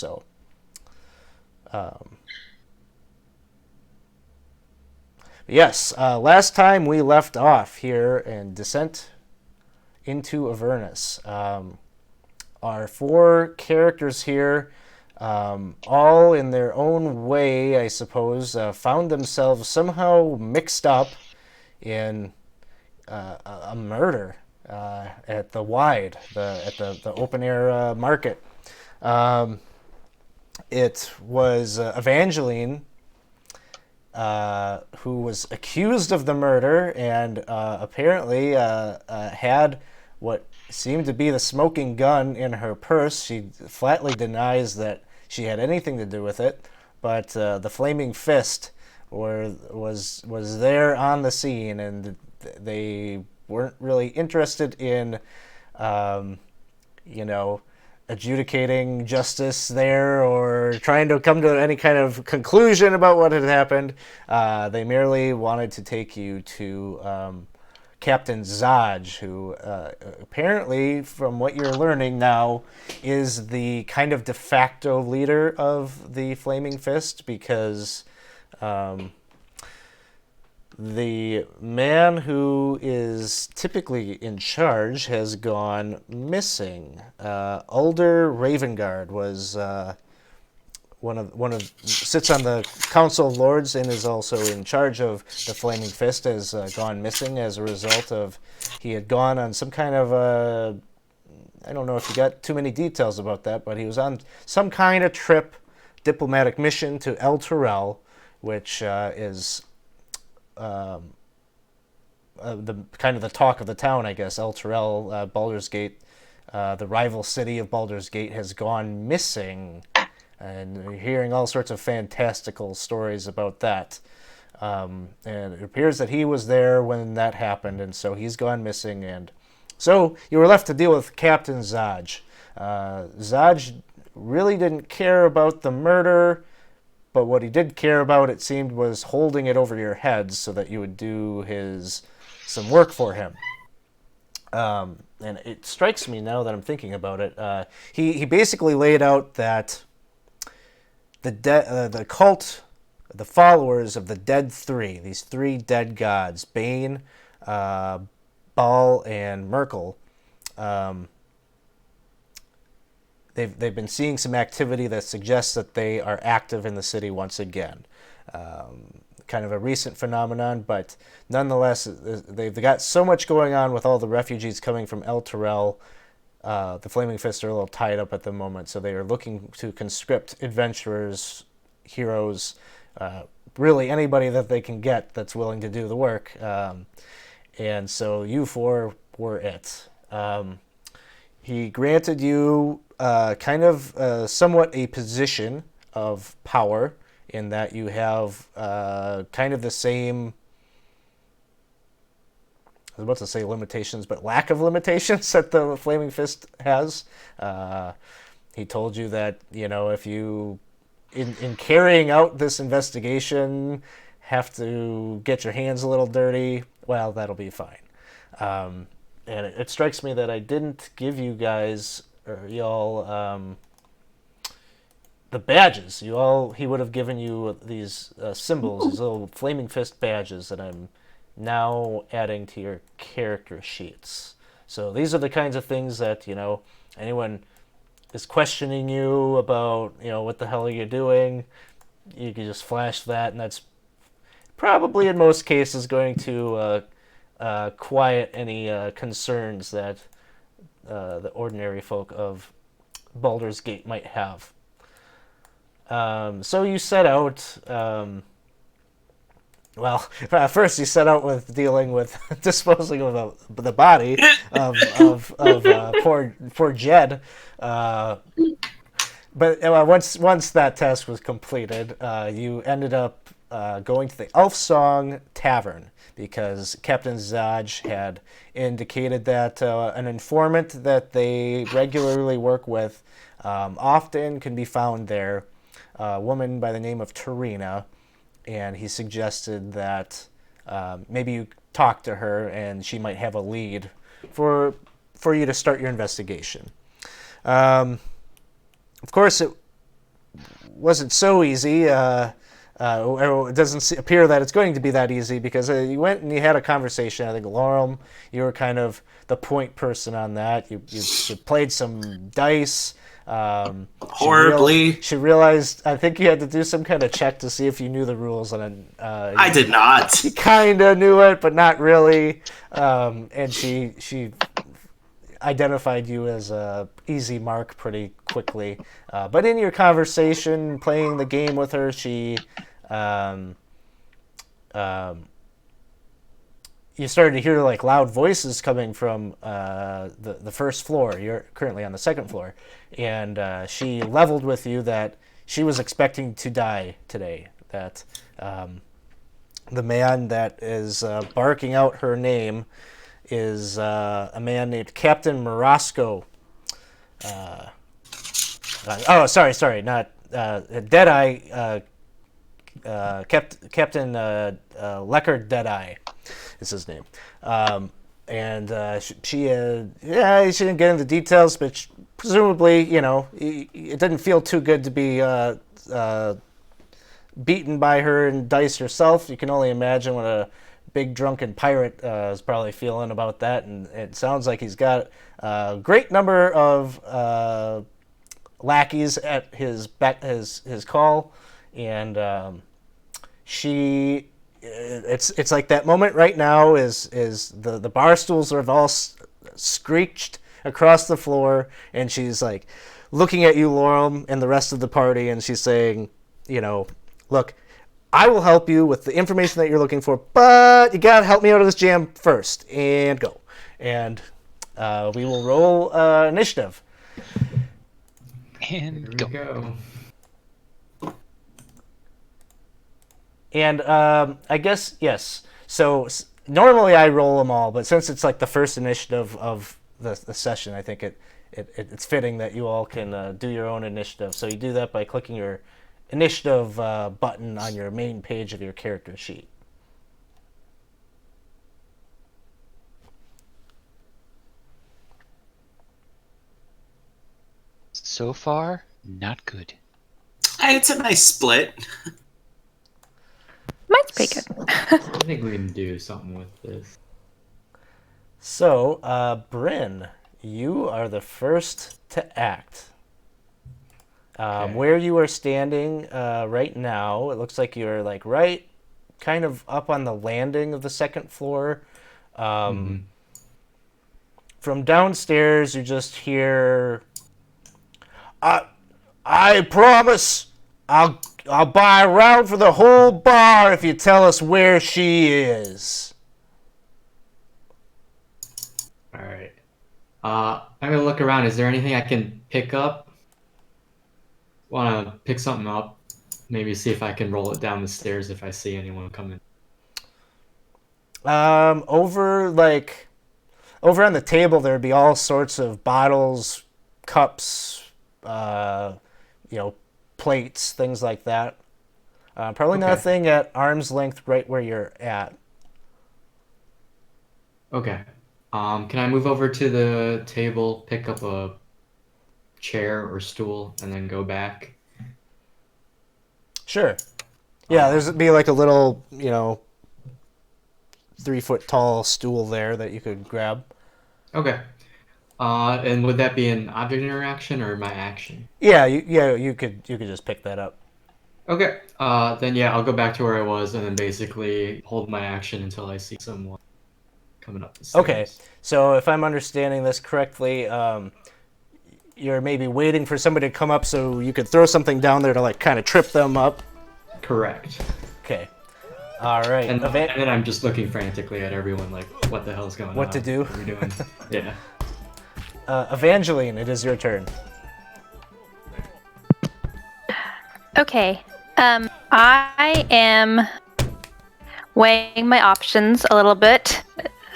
So, um, yes, last time we left off here in Descent into Avernus. Our four characters here, all in their own way, I suppose, found themselves somehow mixed up in a murder at the Wide, the open air market. Um, it was Evangeline who was accused of the murder and apparently had what seemed to be the smoking gun in her purse. She flatly denies that she had anything to do with it, but the flaming fist was there on the scene, and they weren't really interested in, um, you know, adjudicating justice there or trying to come to any kind of conclusion about what had happened. They merely wanted to take you to Captain Zaj, who apparently, from what you're learning now, is the kind of de facto leader of the Flaming Fist, because the man who is typically in charge has gone missing. Alder Ravengard was one of sits on the Council of Lords and is also in charge of the Flaming Fist. Has gone missing as a result of he had gone on some kind of I don't know if you got too many details about that, but he was on some kind of trip, diplomatic mission to El Terrell, which is the kind of the talk of the town, I guess. El Terrell, Baldur's Gate, the rival city of Baldur's Gate, has gone missing, and you're hearing all sorts of fantastical stories about that. And it appears that he was there when that happened, and so he's gone missing. And so you were left to deal with Captain Zaj. Zaj really didn't care about the murder, but what he did care about, it seemed, was holding it over your heads so that you would do some work for him. And it strikes me now that I'm thinking about it. He basically laid out that the cult, the followers of the dead three, these three dead gods, Bane, Baal, and Merkel, they've been seeing some activity that suggests that they are active in the city once again. Kind of a recent phenomenon, but nonetheless, they've got so much going on with all the refugees coming from El Terrell. The Flaming Fists are a little tied up at the moment, so they are looking to conscript adventurers, heroes, really anybody that they can get that's willing to do the work. And so you four were it. He granted you kind of somewhat a position of power in that you have kind of the same, I was about to say limitations, but lack of limitations that the Flaming Fist has. He told you that, if you, in carrying out this investigation, have to get your hands a little dirty, well, that'll be fine. And it strikes me that I didn't give you guys, or y'all, the badges. He would have given you these symbols, these little Flaming Fist badges that I'm now adding to your character sheets. So these are the kinds of things that, anyone is questioning you about, what the hell are you doing, you can just flash that, and that's probably in most cases going to quiet any concerns that the ordinary folk of Baldur's Gate might have. So you set out, first you set out with dealing with disposing of the body of poor Jed. But once that task was completed, you ended up going to the Elf Song Tavern, because Captain Zaj had indicated that an informant that they regularly work with often can be found there, a woman by the name of Tarina, and he suggested that maybe you talk to her and she might have a lead for you to start your investigation. Of course, wasn't so easy. Or it doesn't appear that it's going to be that easy because you went and you had a conversation. I think Laurel, you were kind of the point person on that. You played some dice. Horribly. She realized. I think you had to do some kind of check to see if you knew the rules, and I did not. You kind of knew it, but not really. And she identified you as a easy mark pretty quickly. But in your conversation, playing the game with her, she you started to hear like loud voices coming from the first floor. You're currently on the second floor, and she leveled with you that she was expecting to die today. That the man that is barking out her name is a man named Captain Morosco. Sorry, not Deadeye. Captain Leckard Deadeye is his name. She didn't get into details, but presumably, it didn't feel too good to be beaten by her in dice herself. You can only imagine what a big drunken pirate is probably feeling about that, and it sounds like he's got a great number of lackeys at his call, and it's like that moment right now is the bar stools have all screeched across the floor, and she's like looking at you, Laurel, and the rest of the party, and she's saying, look, I will help you with the information that you're looking for, but you gotta help me out of this jam first, and go. And we will roll initiative. And go. And I guess, yes. So normally I roll them all, but since it's like the first initiative of the session, I think it's fitting that you all can do your own initiative. So you do that by clicking your initiative button on your main page of your character sheet. So far, not good. It's a nice split. Mine's pretty good. I think we can do something with this. So, Bryn, you are the first to act. Okay. Where you are standing right now, it looks like you're like right kind of up on the landing of the second floor. From downstairs, you just hear, I promise I'll buy a round for the whole bar if you tell us where she is. All right. I'm gonna look around. Is there anything I can pick up? Want to pick something up? Maybe see if I can roll it down the stairs if I see anyone coming. Over on the table, there'd be all sorts of bottles, cups, plates, things like that. Probably Okay. nothing at arm's length right where you're at. Okay. Can I move over to the table, pick up a chair or stool, and then go back? Sure. Yeah, there'd be like a little, 3-foot tall stool there that you could grab. Okay. And would that be an object interaction or my action? Yeah, you could just pick that up. Okay. Then yeah, I'll go back to where I was and then basically hold my action until I see someone coming up the stairs. Okay, so if I'm understanding this correctly, you're maybe waiting for somebody to come up so you could throw something down there to like kind of trip them up. Correct. Okay. All right. And then I'm just looking frantically at everyone like, what the hell's going on? What to do? What are we doing? Yeah. Evangeline, it is your turn. Okay. I am weighing my options a little bit,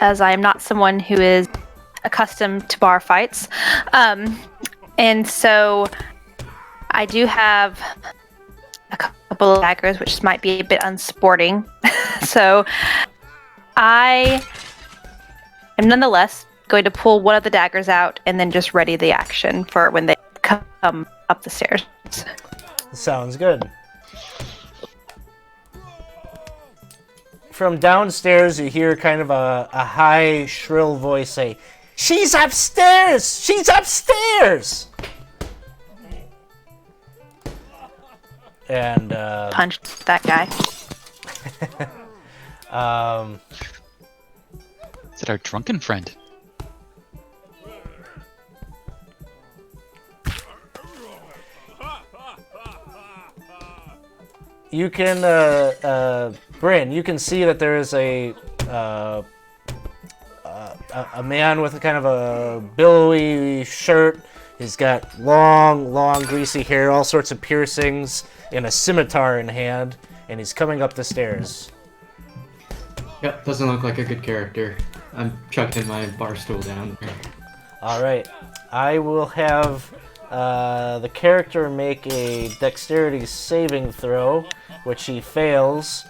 as I am not someone who is accustomed to bar fights. And so I do have a couple of daggers, which might be a bit unsporting. So I am nonetheless going to pull one of the daggers out and then just ready the action for when they come up the stairs. Sounds good. From downstairs, you hear kind of a high, shrill voice say, "She's upstairs! She's upstairs!" And, Punch that guy. Is it our drunken friend? you can, Bryn, you can see that there is a man with a kind of a billowy shirt. He's got long, greasy hair, all sorts of piercings, and a scimitar in hand, and he's coming up the stairs. Yep, doesn't look like a good character. I'm chucking my bar stool down. All right, I will have the character make a dexterity saving throw, which he fails.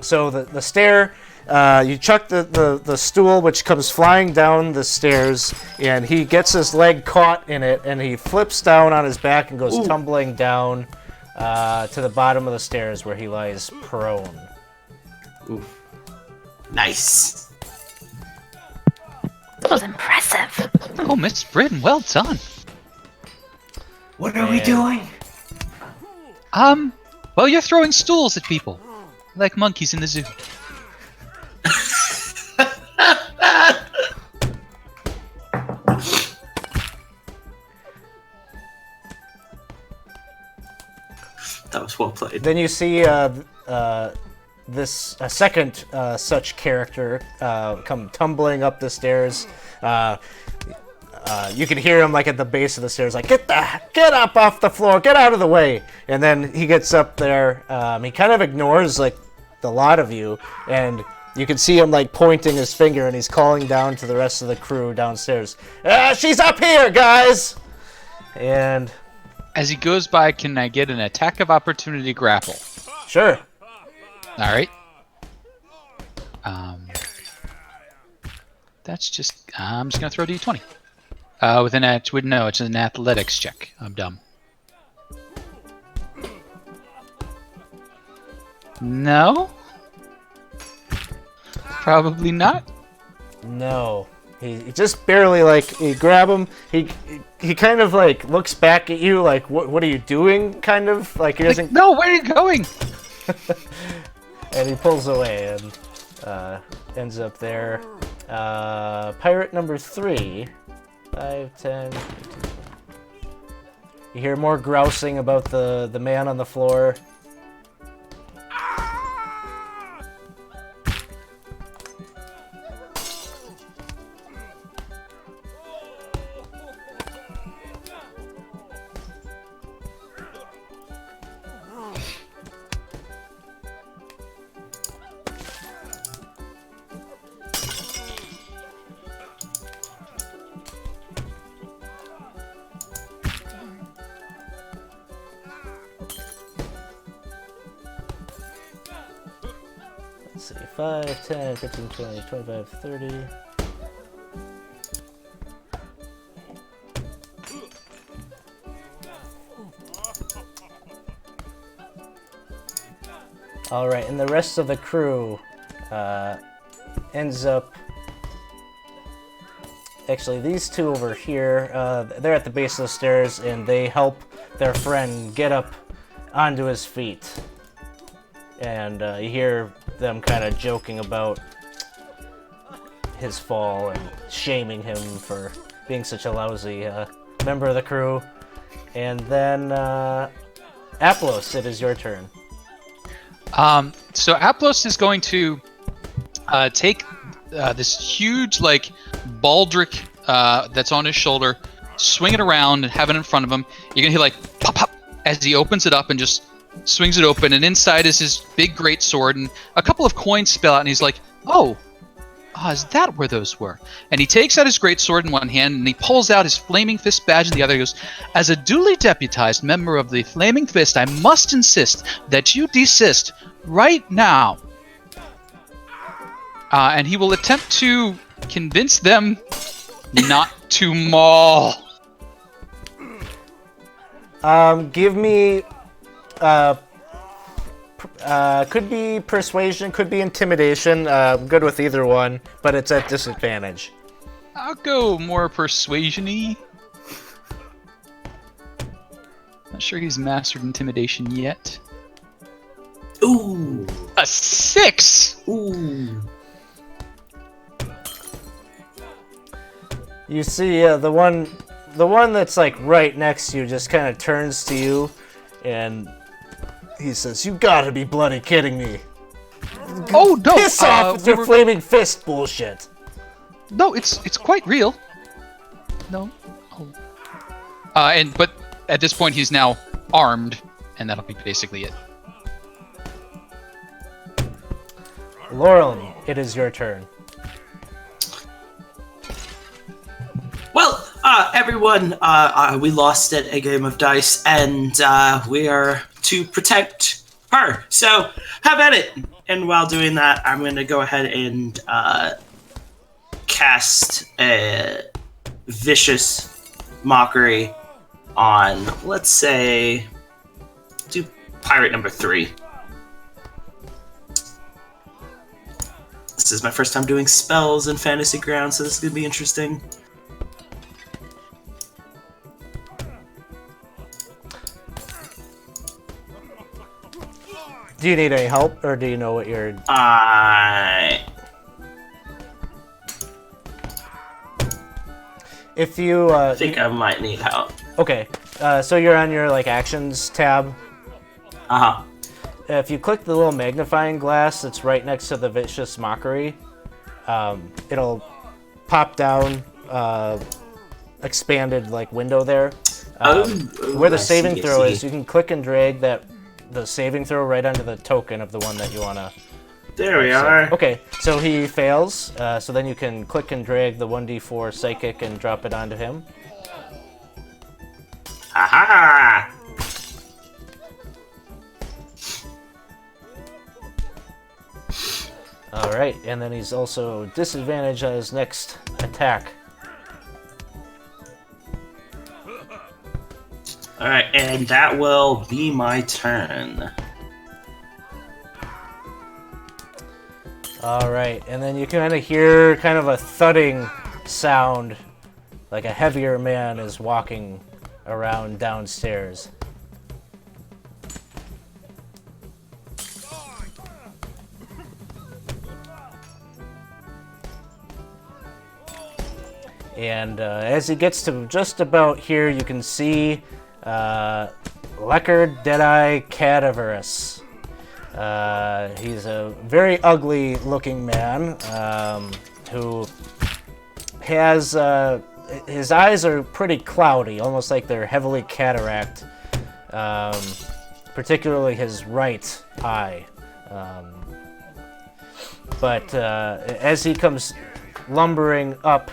So the stair, you chuck the stool, which comes flying down the stairs, and he gets his leg caught in it, and he flips down on his back and goes tumbling down to the bottom of the stairs, where he lies prone. Oof. Nice. That was impressive. Oh, Miss Britton, well done. What are we doing? Well, you're throwing stools at people, like monkeys in the zoo. That was well played. Then you see this second such character come tumbling up the stairs. You can hear him like at the base of the stairs, like, get up off the floor, get out of the way. And then he gets up there. He kind of ignores like the lot of you, and you can see him like pointing his finger, and he's calling down to the rest of the crew downstairs. She's up here, guys. And As he goes by, can I get an attack of opportunity grapple? sure. All right. That's just. I'm just gonna throw a d20. No, it's an athletics check. I'm dumb. No. Probably not. No. He just barely, like, you grab him, he kind of, like, looks back at you, like, what are you doing, kind of, like, he doesn't... No, where are you going? And he pulls away and ends up there. Pirate number 3. 5, 10, 15. You hear more grousing about the man on the floor. Let's see, 5, 10, 15, 20, 25, 30. Alright, and the rest of the crew ends up... Actually, these two over here, they're at the base of the stairs, and they help their friend get up onto his feet. And you hear them kind of joking about his fall and shaming him for being such a lousy member of the crew. And then, Aplos, it is your turn. So Aplos is going to take this huge, like, baldric that's on his shoulder, swing it around and have it in front of him. You're going to hear, like, pop, pop, as he opens it up and just swings it open, and inside is his big great sword, and a couple of coins spill out, and he's like, oh, is that where those were? And he takes out his great sword in one hand, and he pulls out his Flaming Fist badge in the other. He goes, as a duly deputized member of the Flaming Fist, I must insist that you desist right now. And he will attempt to convince them not to maul. Give me. Could be persuasion, could be intimidation. I'm good with either one, but it's at disadvantage. I'll go more persuasion-y. Not sure he's mastered intimidation yet. Ooh. A 6! Ooh. You see, the one that's like right next to you just kind of turns to you, and he says, "You gotta be bloody kidding me! Oh no! Piss off with your flaming fist bullshit!" No, it's quite real. No. Oh. But at this point he's now armed, and that'll be basically it. Laurel, it is your turn. Well, everyone, we lost at a game of dice, and we are to protect her. So, have at it. And while doing that, I'm going to go ahead and cast a vicious mockery on, let's say, do pirate number 3. This is my first time doing spells in Fantasy Ground, so this is going to be interesting. Do you need any help, or do you know what you're... If you... I think I might need help. Okay, so you're on your, like, actions tab. Uh-huh. If you click the little magnifying glass that's right next to the vicious mockery, it'll pop down, expanded, like, window there. Where the saving throw is, you can click and drag the saving throw right under the token of the one that you want to... There we are. Okay, so he fails, so then you can click and drag the 1d4 psychic and drop it onto him. Aha! Alright, and then he's also disadvantaged on his next attack. Alright, and that will be my turn. Alright, and then you kind of hear kind of a thudding sound, like a heavier man is walking around downstairs. And as he gets to just about here, you can see Leckard Deadeye Cadaverous. He's a very ugly looking man who has his eyes are pretty cloudy, almost like they're heavily cataract, particularly his right eye. But as he comes lumbering up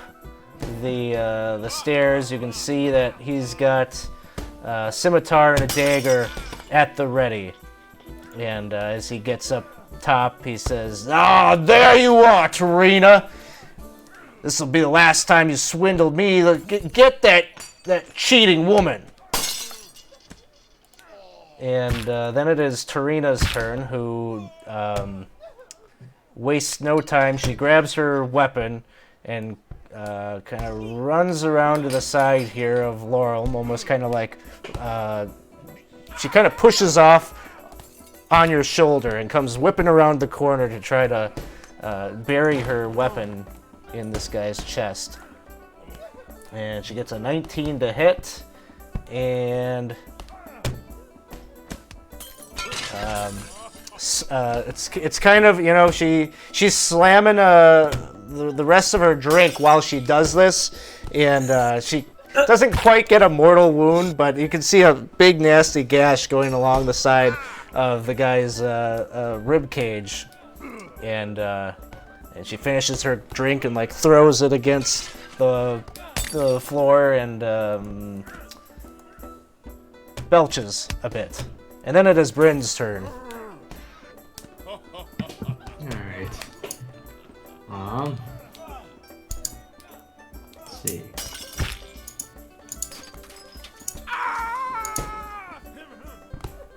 the stairs, you can see that he's got a scimitar and a dagger at the ready. And as he gets up top, he says, "Ah, there you are, Tarina! This will be the last time you swindled me. Get that cheating woman!" And then it is Tarina's turn, who wastes no time. She grabs her weapon and kind of runs around to the side here of Laurel, almost kind of like she kind of pushes off on your shoulder and comes whipping around the corner to try to bury her weapon in this guy's chest. And she gets a 19 to hit, and it's kind of, you know, she's slamming the rest of her drink while she does this, and she doesn't quite get a mortal wound, but you can see a big nasty gash going along the side of the guy's rib cage, and she finishes her drink and like throws it against the floor and belches a bit. And then it is Bryn's turn. Alright. Let's see.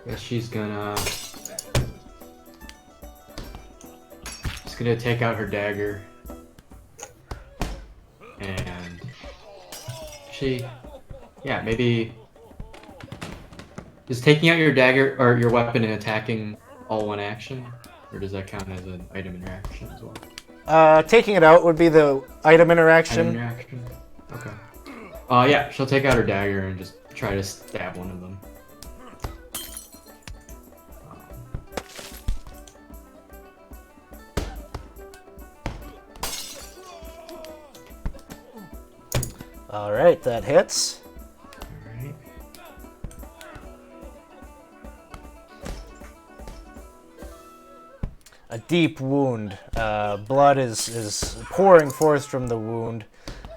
Guess she's gonna take out her dagger. And maybe is taking out your dagger or your weapon and attacking all one action? Or does that count as an item interaction as well? Taking it out would be the item interaction. Item interaction? Okay. Yeah, she'll take out her dagger and just try to stab one of them. Alright, that hits. Alright. A deep wound. Blood is pouring forth from the wound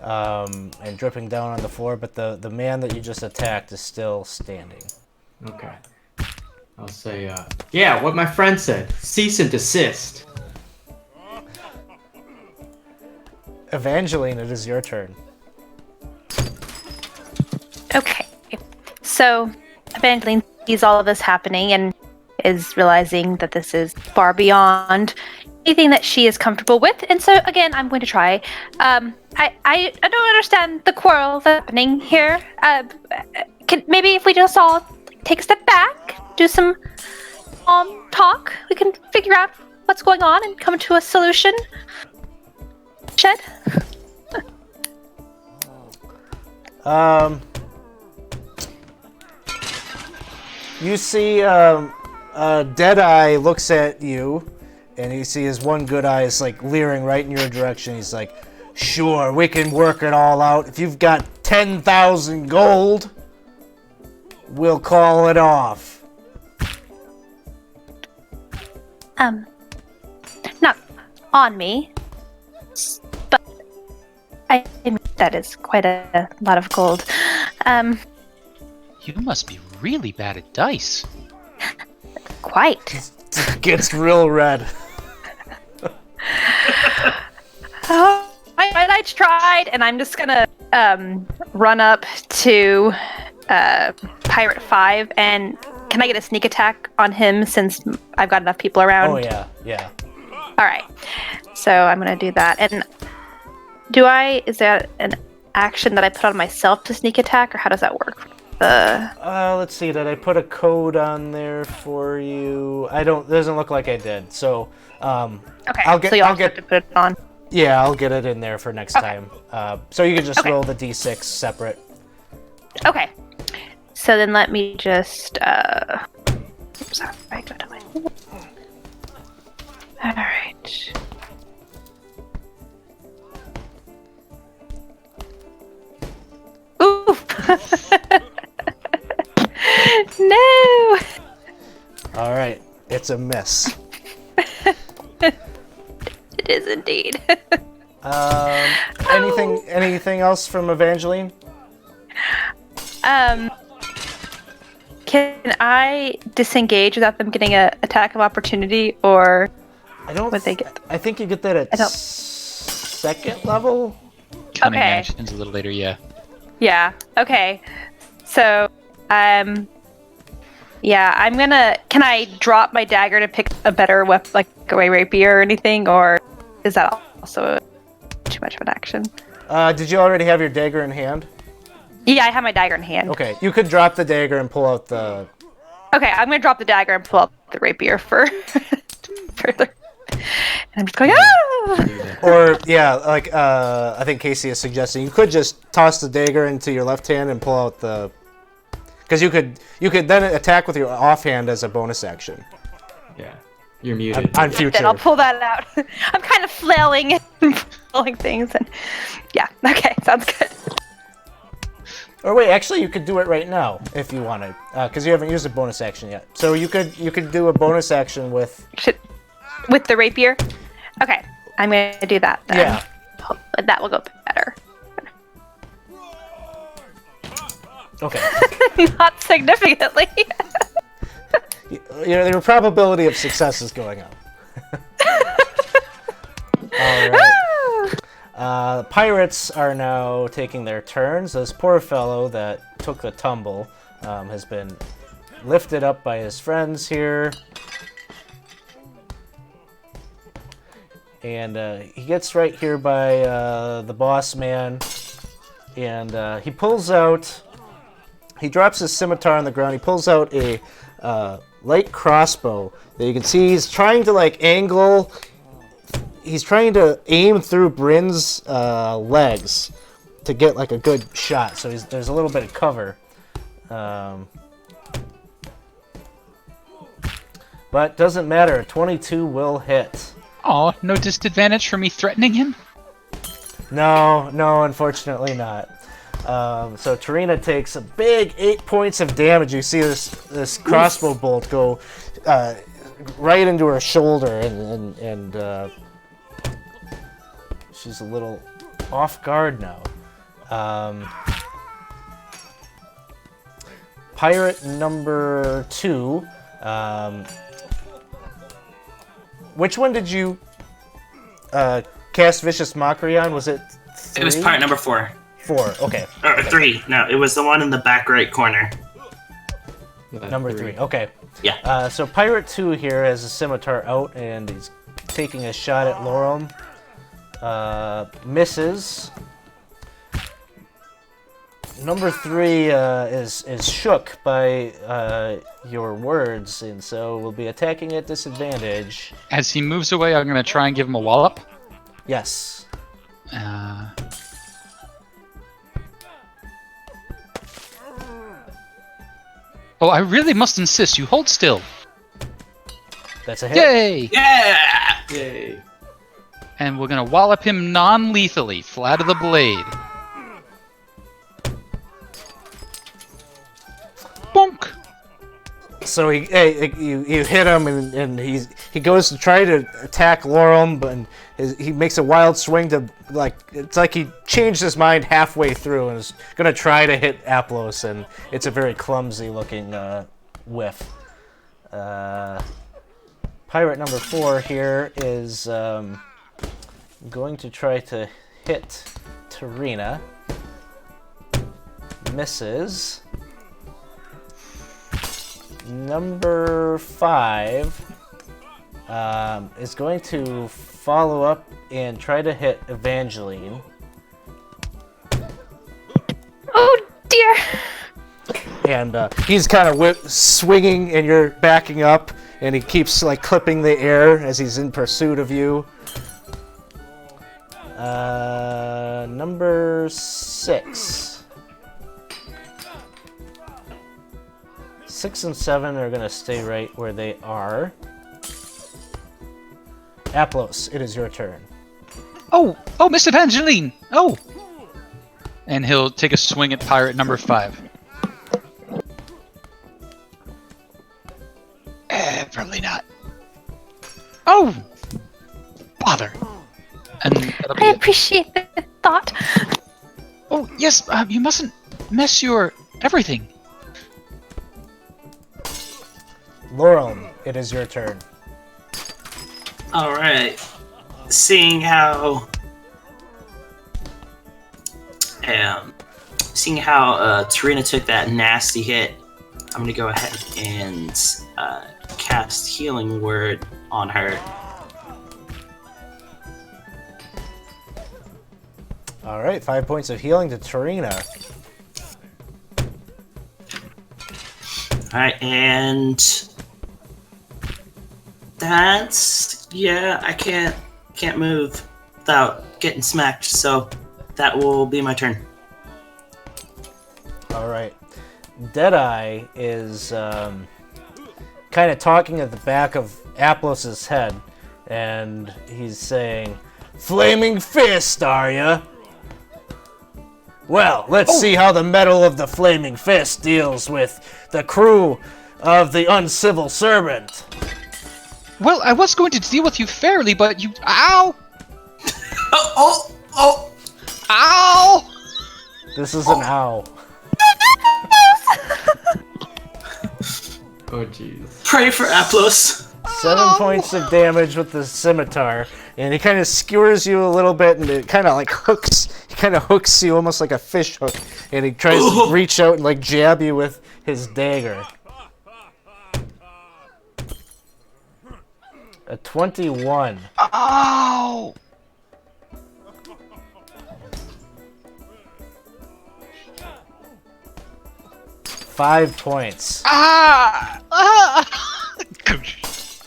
and dripping down on the floor, but the man that you just attacked is still standing. Okay. I'll say, yeah, what my friend said. Cease and desist. Evangeline, it is your turn. Okay. So Evangeline sees all of this happening and is realizing that this is far beyond anything that she is comfortable with. And so again, I'm going to try. I don't understand the quarrel that's happening here. Maybe if we just all take a step back, do some talk, we can figure out what's going on and come to a solution. Shed? You see, Deadeye looks at you, and you see his one good eye is like leering right in your direction. He's like, "Sure, we can work it all out. If you've got 10,000 gold, we'll call it off." Not on me, but I think that is quite a lot of gold. You must be really bad at dice. Quite. Gets real red. Oh, I tried, and I'm just gonna run up to Pirate 5, and can I get a sneak attack on him since I've got enough people around? Oh yeah. All right, so I'm gonna do that. And is that an action that I put on myself to sneak attack, or how does that work? Let's see. Did I put a code on there for you? Doesn't look like I did. So, Okay. I'll get. So you'll have to put it on. Yeah, I'll get it in there for next time. So you can just Okay. roll the d6 separate. Okay. So then let me just. Oops, I go to my. All right. Oof. No. All right, it's a miss. It is indeed. Anything else from Evangeline? Can I disengage without them getting an attack of opportunity, or I don't. would they get? I think you get that at second level. Cunning Okay. actions a little later, yeah. Yeah. Okay. So, yeah, I'm gonna. Can I drop my dagger to pick a better weapon, like a rapier or anything, or is that also too much of an action? Did you already have your dagger in hand? Yeah, I have my dagger in hand. Okay, you could drop the dagger and pull out the. Okay, I'm gonna drop the dagger and pull out the rapier for further. And I'm just going. Ah! Or yeah, like I think Casey is suggesting you could just toss the dagger into your left hand and pull out the. Because you could then attack with your offhand as a bonus action. Yeah. You're muted. On future. Then I'll pull that out. I'm kind of flailing and pulling things, and yeah. Okay, sounds good. Or wait, actually, you could do it right now if you wanted, because you haven't used a bonus action yet. So you could do a bonus action with. With the rapier? Okay, I'm going to do that then. Yeah. That will go better. Okay. Not significantly. Your probability of success is going up. All right. Pirates are now taking their turns. This poor fellow that took the tumble has been lifted up by his friends here. And he gets right here by the boss man. And he pulls out... He drops his scimitar on the ground. He pulls out a light crossbow that you can see he's trying to like angle. He's trying to aim through Bryn's legs to get like a good shot. So there's a little bit of cover. But doesn't matter. 22 will hit. Oh, no disadvantage for me threatening him? No, unfortunately not. So Tarina takes a big 8 points of damage. You see this crossbow bolt go right into her shoulder, and she's a little off guard now. Pirate number 2. Which one did you cast Vicious Mockery on? Was it 3? It was pirate number 4. 4, okay. Or 3. No, it was the one in the back right corner. Number 3, okay. Yeah. So Pirate 2 here has a scimitar out, and he's taking a shot at Lorem. Misses. Number 3 is shook by your words, and so will be attacking at disadvantage. As he moves away, I'm going to try and give him a wallop. Yes. Oh, I really must insist. You hold still. That's a hit. Yay! Yeah! Yay. And we're going to wallop him non-lethally, flat of the blade. Bonk! So you hit him, and he goes to try to attack Lorem, but he makes a wild swing to it's like he changed his mind halfway through and is gonna try to hit Aplos, and it's a very clumsy looking whiff. Pirate number 4 here is going to try to hit Tarina. Misses. Number 5 is going to follow up and try to hit Evangeline. Oh dear. And he's kind of swinging, and you're backing up, and he keeps like clipping the air as he's in pursuit of you. Number 6. 6 and 7 are going to stay right where they are. Aplos, it is your turn. Oh, Miss Evangeline! Oh! And he'll take a swing at pirate number 5. Probably not. Oh! Bother. And that'll be I it. appreciate the thought. Oh, yes, you mustn't mess your everything. Lorem, it is your turn. Alright. Seeing how Tarina took that nasty hit, I'm gonna go ahead and cast Healing Word on her. Alright, 5 points of healing to Tarina. Alright, and that's I can't move without getting smacked, so that will be my turn. Alright. Deadeye is kind of talking at the back of Aplos' head, and he's saying, "Flaming Fist, are ya? Well, let's see how the metal of the Flaming Fist deals with the crew of the Uncivil Servant." Well, I was going to deal with you fairly, but you... Ow! Oh! Ow! This is an ow. Oh jeez. Pray for Aplos. 7 points of damage with the scimitar, and he kind of skewers you a little bit, and it kind of like hooks. He kind of hooks you almost like a fish hook, and he tries to reach out and like jab you with his dagger. A 21. Oh! 5 points. Ah!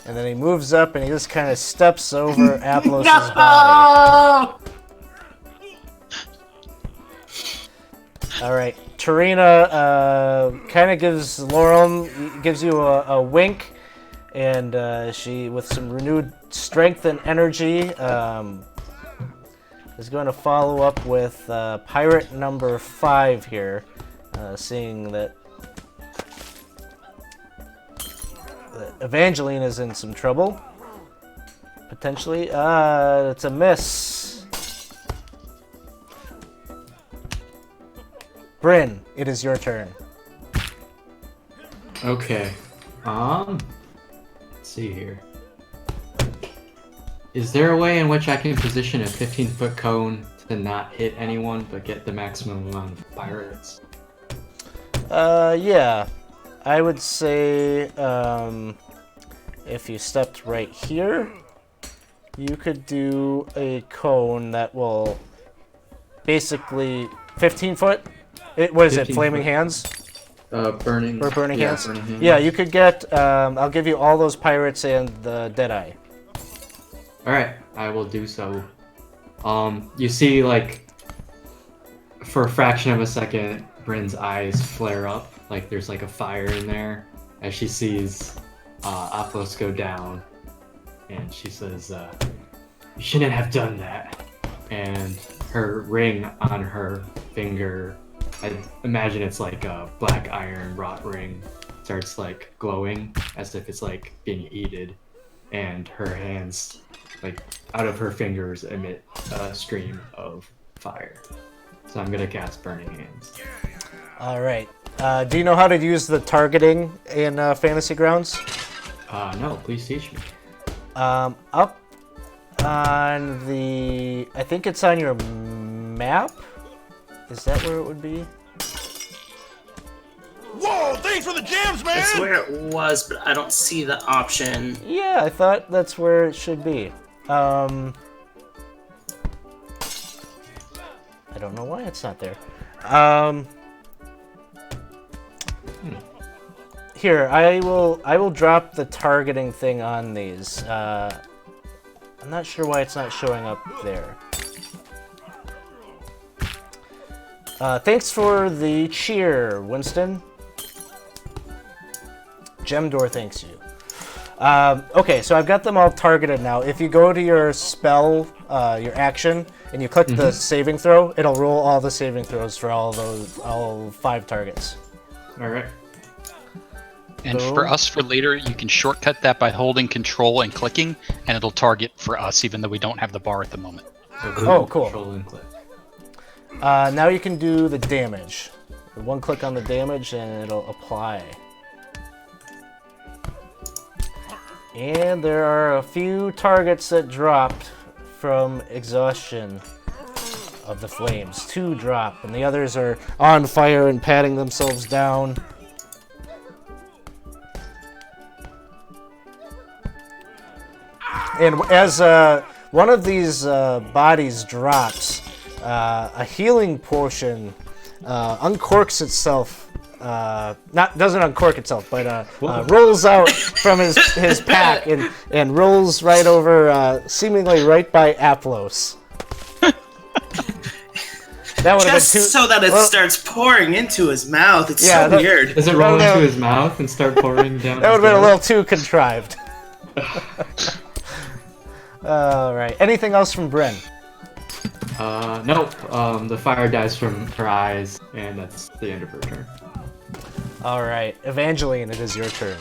And then he moves up and he just kind of steps over Aplos' No! body. All right, Tarina kind of gives you a wink, and she, with some renewed strength and energy, is going to follow up with pirate number 5 here, seeing that Evangeline is in some trouble, potentially. It's a miss. Bryn, it is your turn. Okay. Let's see here. Is there a way in which I can position a 15-foot cone to not hit anyone but get the maximum amount of pirates? Yeah. I would say if you stepped right here, you could do a cone that will basically 15 foot. What is it? 15 Flaming foot. hands? Burning. Or burning Yeah, hands? burning hands. Yeah, you could get. I'll give you all those pirates and the Deadeye. Alright, I will do so. You see, like, for a fraction of a second, Bryn's eyes flare up, like there's like a fire in there, as she sees Aplos go down, and she says, "You shouldn't have done that." And her ring on her finger, I imagine it's like a black iron wrought ring, starts like glowing as if it's like being heated, and her hands, like out of her fingers, emit a stream of fire. So I'm gonna cast Burning Hands. All right. Do you know how to use the targeting in Fantasy Grounds? No, please teach me. Up on the. I think it's on your map. Is that where it would be? Whoa, thanks for the jams, man! That's where it was, but I don't see the option. Yeah, I thought that's where it should be. I don't know why it's not there. Here, I will drop the targeting thing on these. I'm not sure why it's not showing up there. Thanks for the cheer, Winston. Gemdor thanks you. Okay, so I've got them all targeted now. If you go to your spell, your action, and you click the saving throw, it'll roll all the saving throws for all 5 targets. All right. And Boom. for us for later, you can shortcut that by holding control and clicking, and it'll target for us, even though we don't have the bar at the moment. So Oh, cool. Control and click. Now you can do the damage. One click on the damage and it'll apply. And there are a few targets that dropped from exhaustion of the flames. 2 drop, and the others are on fire and patting themselves down. And as one of these bodies drops, a healing potion uncorks itself. Doesn't uncork itself, but rolls out from his pack and rolls right over, seemingly right by Aplos. That would have been Just too. so that it starts pouring into his mouth. It's Yeah, so weird. Does it roll No. into his mouth and start pouring down? That would have his been a throat? little too contrived. All right. Anything else from Bryn? Nope. The fire dies from her eyes, and that's the end of her turn. All right, Evangeline, it is your turn.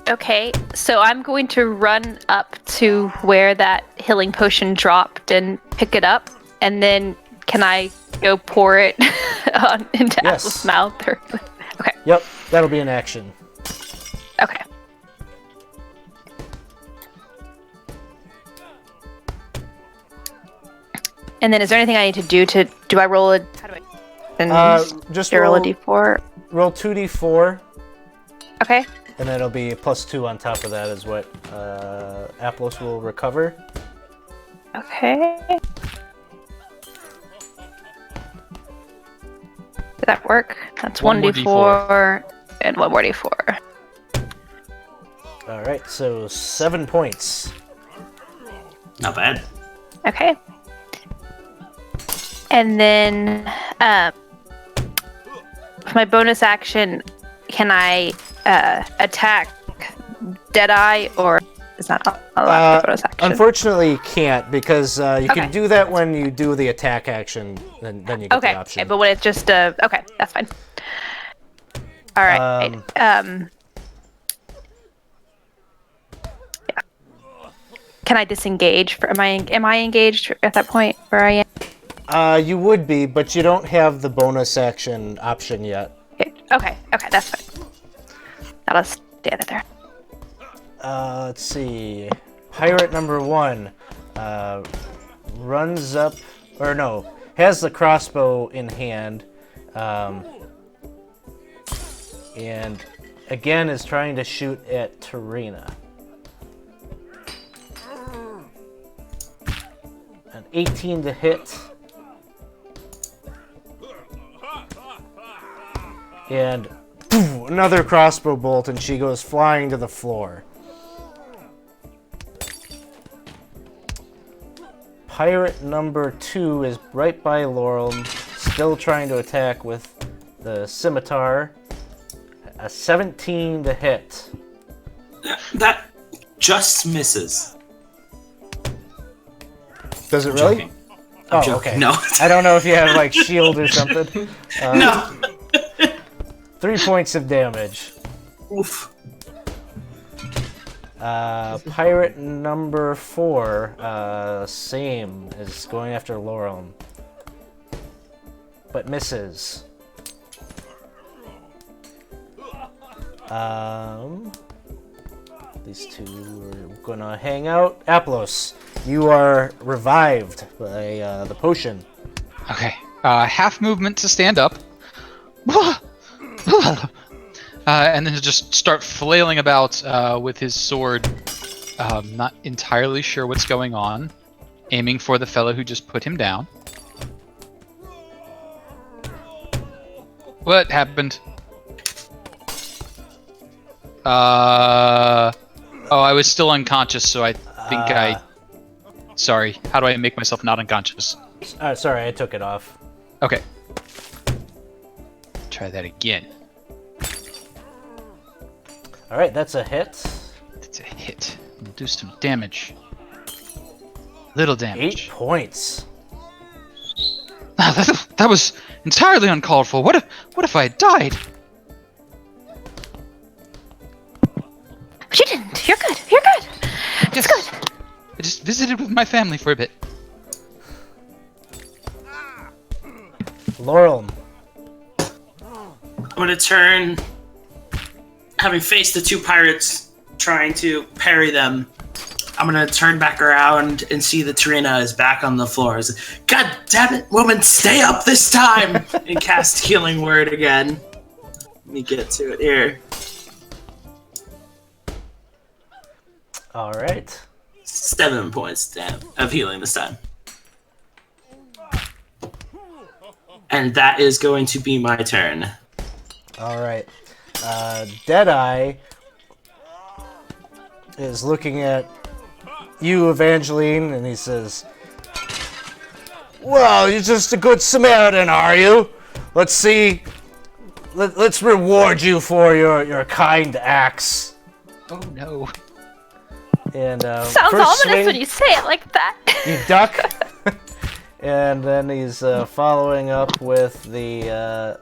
Okay, so I'm going to run up to where that healing potion dropped and pick it up, and then can I go pour it into Yes. Apple's mouth? Or... Okay, Yep, that'll be an action. okay. And then is there anything I need to do do I roll a, how do I, and Just roll a roll d4? roll 2d4. Okay, And then it'll be a +2 on top of that is what Aplos will recover. Okay. Did that work? That's One more 1d4 and 1 more d4. Alright, so 7 points. Not bad. Okay. And then, for my bonus action, can I attack Deadeye, or is that allowed for bonus action? Unfortunately, you can't, because you Okay. can do that when you do the attack action, then you get Okay, the option. okay, but when it's just okay, that's fine. All right. Yeah. Can I disengage? Am I engaged at that point where I am? You would be, but you don't have the bonus action option yet. Okay, that's fine. I'll just stand it there. Let's see. Pirate number 1 runs up, or no, has the crossbow in hand, and again is trying to shoot at Tarina. An 18 to hit. And poof, another crossbow bolt, and she goes flying to the floor. Pirate number 2 is right by Laurel, still trying to attack with the scimitar. A 17 to hit. That just misses. Does it really? Joking. I'm joking. Okay. No. I don't know if you have like shield or something. No. 3 points of damage. Oof. Pirate number 4, same, is going after Laurel, but misses. These two are gonna hang out. Aplos, you are revived by the potion. Okay. Half movement to stand up. And then just start flailing about with his sword. Not entirely sure what's going on. Aiming for the fellow who just put him down. What happened? Oh, I was still unconscious, so I think Sorry, how do I make myself not unconscious? Sorry, I took it off. Okay. Try that again. Alright, that's a hit. It's a hit. We'll do some damage. Little damage. 8 points. That was entirely uncalled for. What if I had died? But you didn't. You're good. You're good. It's Yes. good. I just visited with my family for a bit. Laurel. I'm gonna turn, having faced the two pirates trying to parry them. I'm gonna turn back around and see that Tarina is back on the floor. God damn it, woman, stay up this time! And cast Healing Word again. Let me get to it here. Alright. 7 points of healing this time. And that is going to be my turn. Alright. Deadeye is looking at you, Evangeline, and he says, "Well, you're just a good Samaritan, are you? Let's see. Let's reward you for your kind acts." Oh no. And Sounds first ominous swing, when you say it like that. you duck, and then he's following up with the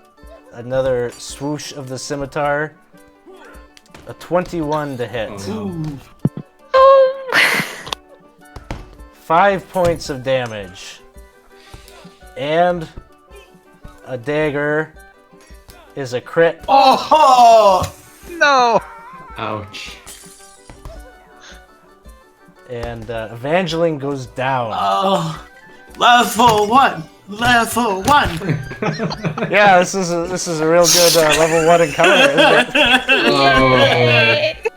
another swoosh of the scimitar. A 21 to hit. Oh. 5 points of damage. And a dagger is a crit. Oh! No. Ouch. And Evangeline goes down. Oh, level 1, Level 1. Yeah, this is a real good level 1 encounter, isn't it?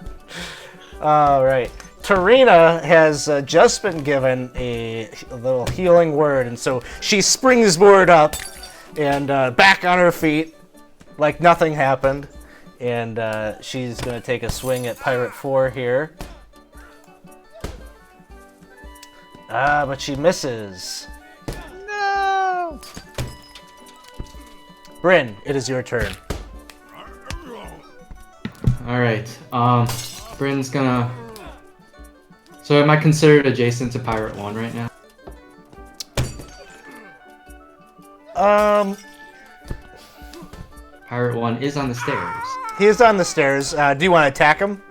All right. Tarina has just been given a little healing word, and so she springs board up and back on her feet like nothing happened. And she's going to take a swing at Pirate 4 here. But she misses. No. Bryn, it is your turn. Alright, Bryn's gonna... So am I considered adjacent to Pirate 1 right now? Pirate 1 is on the stairs. He is on the stairs. Do you want to attack him?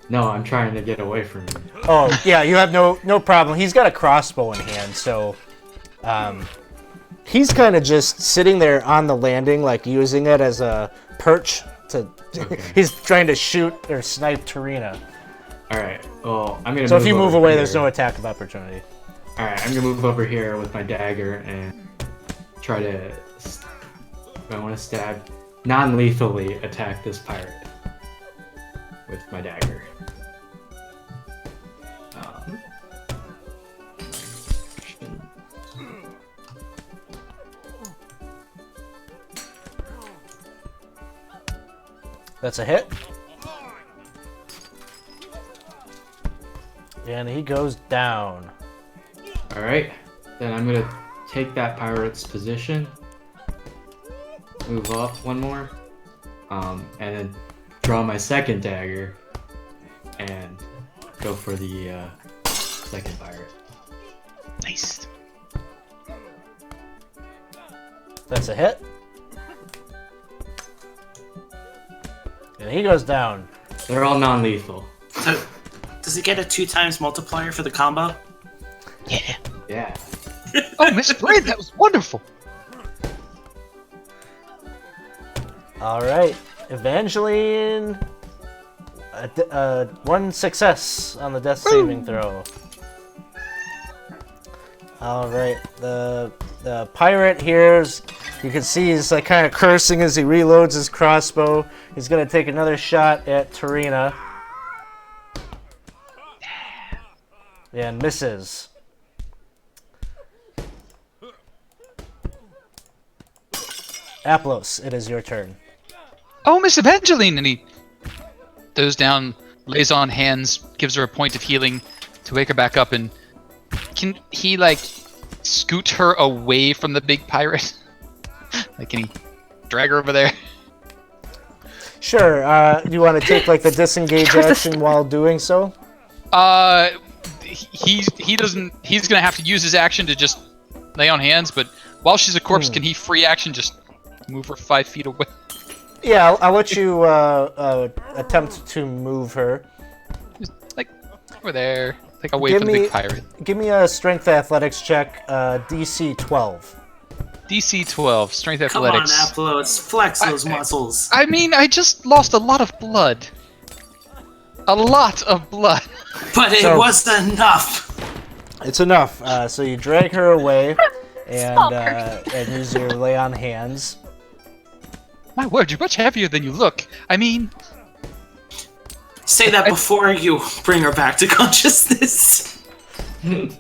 No, I'm trying to get away from him. Oh, yeah, you have no problem. He's got a crossbow in hand, so he's kind of just sitting there on the landing, like using it as a perch to. Okay. He's trying to shoot or snipe Tarina. All right. Well, I'm gonna. So if you move over away, here. there's no attack of opportunity. All right, I'm gonna move over here with my dagger and try to. I want to stab, non-lethally attack this pirate with my dagger. That's a hit. And he goes down. All right, then I'm gonna take that pirate's position, move up one more, and then draw my second dagger and go for the second pirate. Nice. That's a hit. And he goes down. They're all non-lethal. So, does he get a 2 times multiplier for the combo? Yeah. Yeah. Oh, Miss Bryn, that was wonderful. All right, Evangeline. One success on the death saving throw. All right, the pirate here, you can see he's like kind of cursing as he reloads his crossbow. He's gonna take another shot at Tarina. And misses. Aplos, it is your turn. Oh, Miss Evangeline, and he goes down, lays on hands, gives her a point of healing to wake her back up, and can he like scoot her away from the big pirate? Like, can he drag her over there? Sure. You want to take like the disengage action while doing so? He doesn't. He's gonna have to use his action to just lay on hands. But while she's a corpse, can he free action just move her 5 feet away? Yeah, I'll let you attempt to move her. Just, like over there, like away from the big pirate. Give me a strength athletics check, DC 12. DC 12, strength Come on, athletics. Aplos, flex those muscles. I mean, I just lost a lot of blood. A lot of blood. But it So- wasn't enough. It's enough. So you drag her away and use your lay on hands. My word, you're much heavier than you look. I mean, Say that before you bring her back to consciousness. and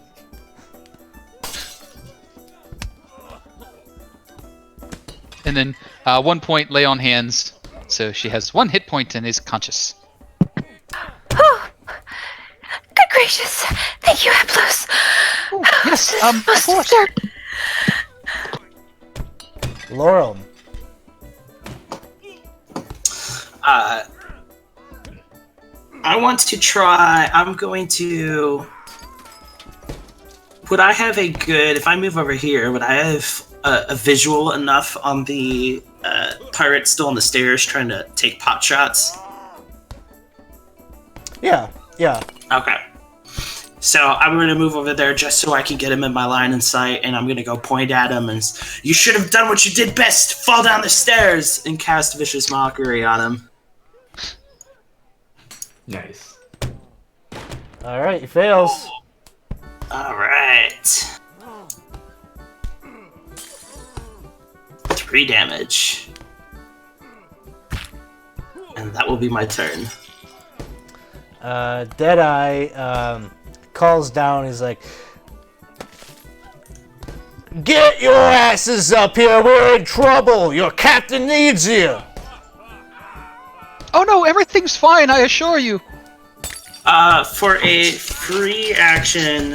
then 1 point lay on hands, so she has 1 hit point and is conscious. Oh, good gracious! Thank you, Aplos. Yes, of Most course. absurd. Laurel. I want to try. I'm going to. Would I have a good? If I move over here, would I have a visual enough on the pirate still on the stairs trying to take pot shots? Yeah. Okay. So I'm going to move over there just so I can get him in my line of sight, and I'm going to go point at him and you should have done what you did best, fall down the stairs, and cast vicious mockery on him. Nice. All right, he fails. All right. 3 damage. And that will be my turn. Deadeye calls down. He's like, "Get your asses up here! We're in trouble! Your captain needs you!" Oh no, everything's fine, I assure you. For a free action,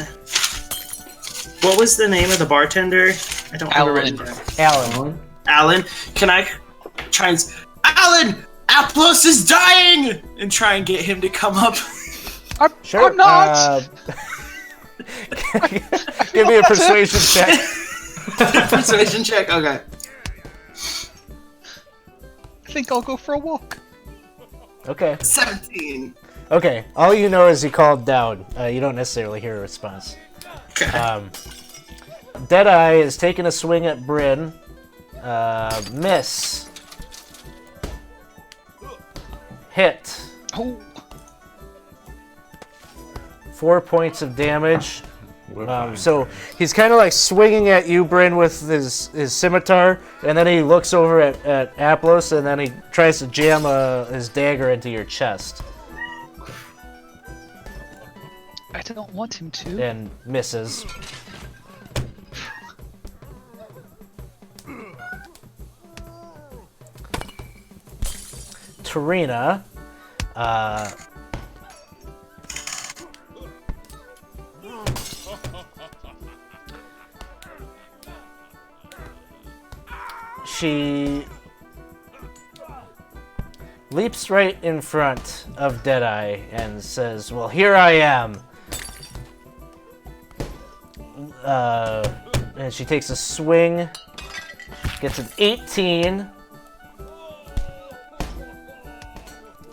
what was the name of the bartender? I don't have it written down. Alan. Alan, can I try and... Alan! Aplos is dying! And try and get him to come up. Sure. I'm not. Give me a persuasion check. Persuasion check, okay. I think I'll go for a walk. Okay. 17. Okay. All you know is he called down. You don't necessarily hear a response. Okay. Deadeye is taking a swing at Bryn. Miss. Hit. Oh. 4 points of damage. So he's kind of like swinging at you, Bryn, with his scimitar, and then he looks over at Aplos, and then he tries to jam his dagger into your chest. I don't want him to. And misses. Tarina, she leaps right in front of Deadeye and says, "Well, here I am." And she takes a swing, gets an 18,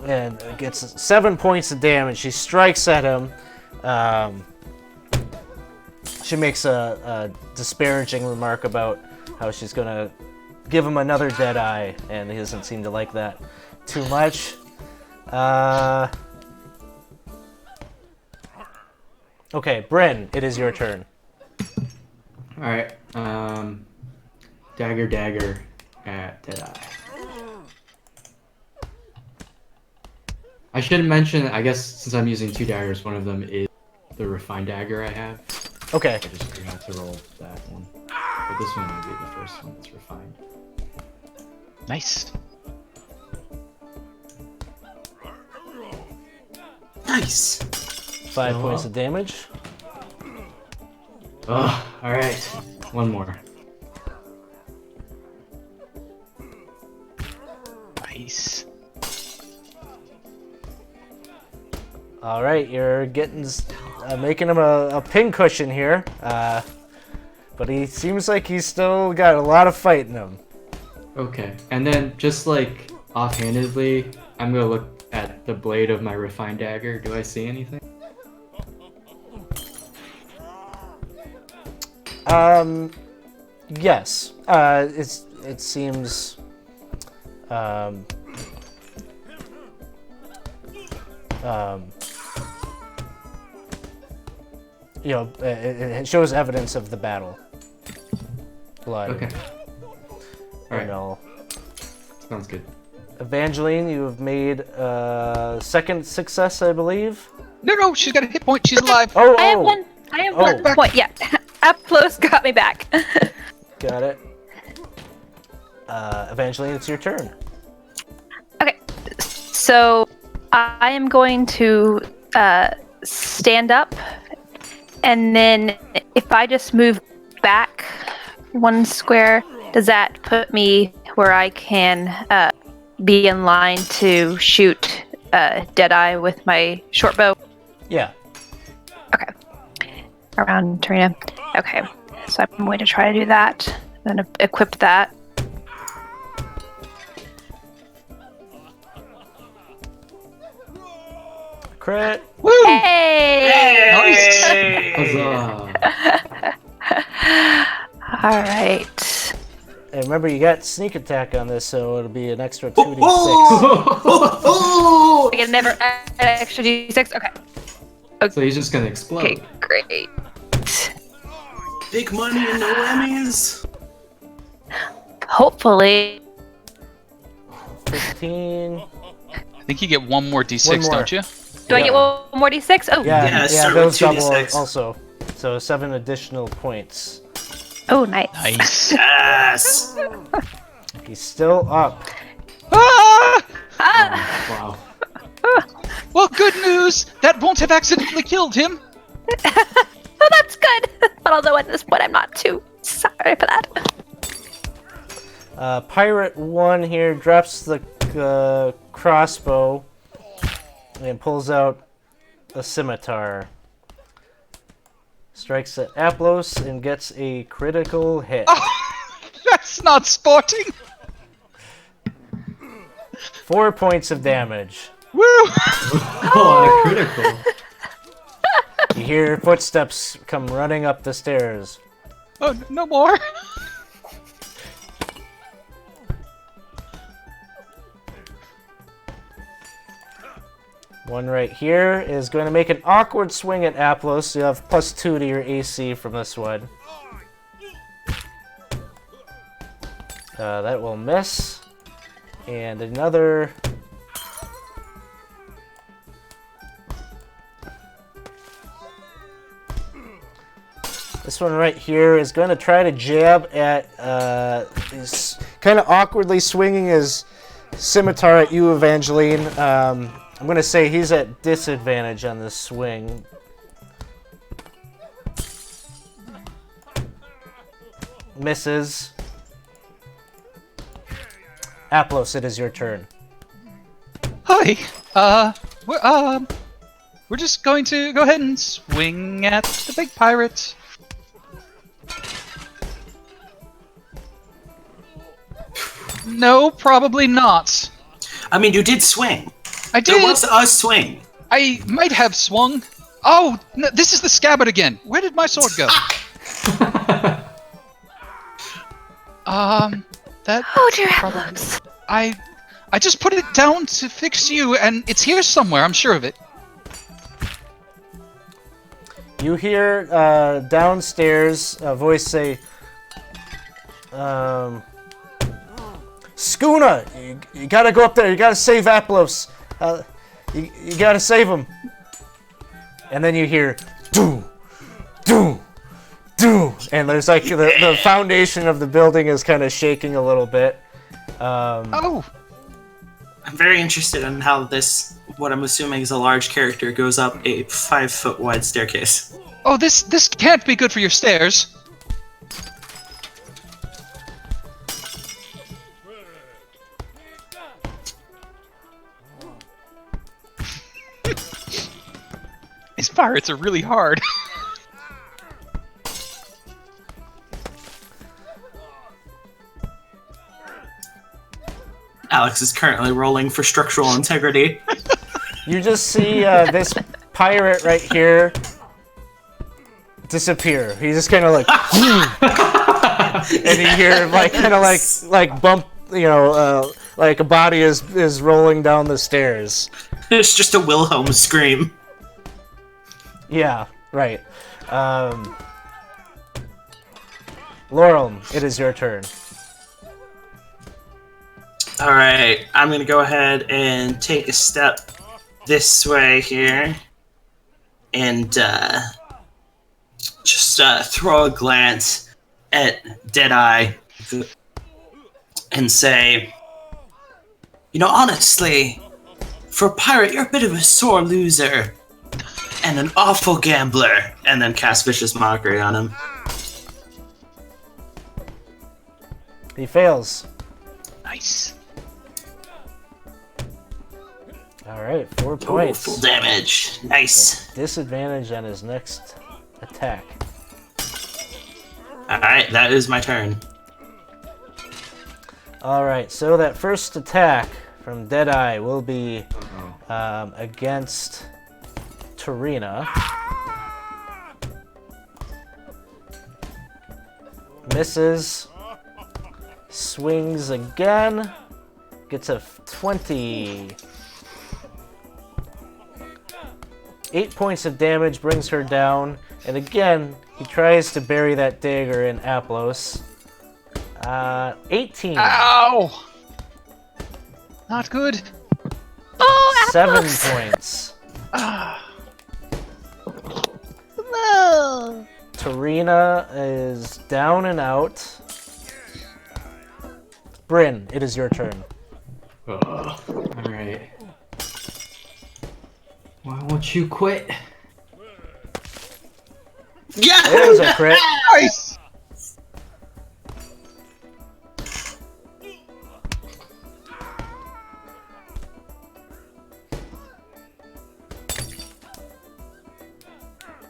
and gets 7 points of damage. She strikes at him. She makes a disparaging remark about how she's gonna give him another dead eye, and he doesn't seem to like that too much. Okay, Bryn, it is your turn. Alright, dagger at Deadeye. I should mention, I guess, since I'm using 2 daggers, one of them is the refined dagger I have. Okay. I just forgot to roll that one. But this one will be the first one that's refined. Nice. Nice. 5 points of damage. Oh, alright. One more. Nice. All right, you're getting making him a pincushion here, but he seems like he's still got a lot of fight in him. Okay, and then just like offhandedly, I'm gonna look at the blade of my refined dagger. Do I see anything? Yes. It seems. You know, it shows evidence of the battle. Blood. Okay. And all. Sounds good. Evangeline, you have made a second success, I believe. No, she's got a hit point. She's alive. Oh, I have one. I have one point. Yeah, Aplos got me back. Got it. Evangeline, it's your turn. Okay, so I am going to stand up, and then if I just move back 1 square, does that put me where I can be in line to shoot Deadeye with my short bow? Yeah. Okay. Around Tarina. Okay, so I'm going to try to do that. I'm going to equip that. Crit. Woo! Hey! Huzzah! All right. And remember, you got sneak attack on this, so it'll be an extra 2d6. I can never add an extra d6. Okay. So he's just gonna explode. Okay, great. Big money and no whammies. Hopefully. 15. I think you get one more d6, One more. don't you? Do I get one more d6? Oh, Yeah, Yeah, yeah, start those with double 2d6. also. So 7 additional points. oh, nice. Nice. Yes. He's still up. Ah! Ah! Wow. Well, good news. That won't have accidentally killed him. Oh, that's good. But although at this point I'm not too sorry for that. Pirate 1 here drops the crossbow and pulls out a scimitar. Strikes at Aplos and gets a critical hit. That's not sporting. 4 points of damage. Woo! Oh, and a critical. You hear footsteps come running up the stairs. Oh, no more. One right here is going to make an awkward swing at Aplos. You have +2 to your AC from this one. That will miss. And another... This one right here is going to try to jab at... He's kind of awkwardly swinging his scimitar at you, Evangeline. I'm going to say he's at disadvantage on this swing. Misses. Aplos, it is your turn. Hi. We're just going to go ahead and swing at the big pirate. No, probably not. I mean, you did swing. I did. There was a swing. I might have swung. Oh, no, this is the scabbard again. Where did my sword go? That. Oh, dear heavens. I just put it down to fix you, and it's here somewhere. I'm sure of it. You hear downstairs a voice say, Skuna, you gotta go up there. You gotta save Aplos. You gotta save him. And then you hear, doo, doo, doo. And there's like the foundation of the building is kind of shaking a little bit. Oh. I'm very interested in how this, what I'm assuming is a large character, goes up a 5-foot wide staircase. Oh, this can't be good for your stairs. These pirates are really hard. Alex is currently rolling for structural integrity. You just see this pirate right here disappear. He's just kind of like, and you hear like kind of like bump, you know, like a body is rolling down the stairs. It's just a Wilhelm scream. Yeah, right. Laurel, it is your turn. Alright, I'm gonna go ahead and take a step this way here. And just throw a glance at Deadeye and say, you know, honestly, for a pirate, you're a bit of a sore loser. And an awful gambler. And then cast Vicious Mockery on him. He fails. Nice. Alright, 4 Oh, points. full damage. Nice. Disadvantage on his next attack. Alright, that is my turn. Alright, so that first attack from Deadeye will be against Tarina. Misses. Swings again. Gets a 20. 8 points of damage brings her down. And again, he tries to bury that dagger in Aplos. 18. Ow! Not good. Oh, 7 apples! points. No. Tarina is down and out. Bryn, it is your turn. Alright. Why won't you quit? Yeah! It is a crit. Nice!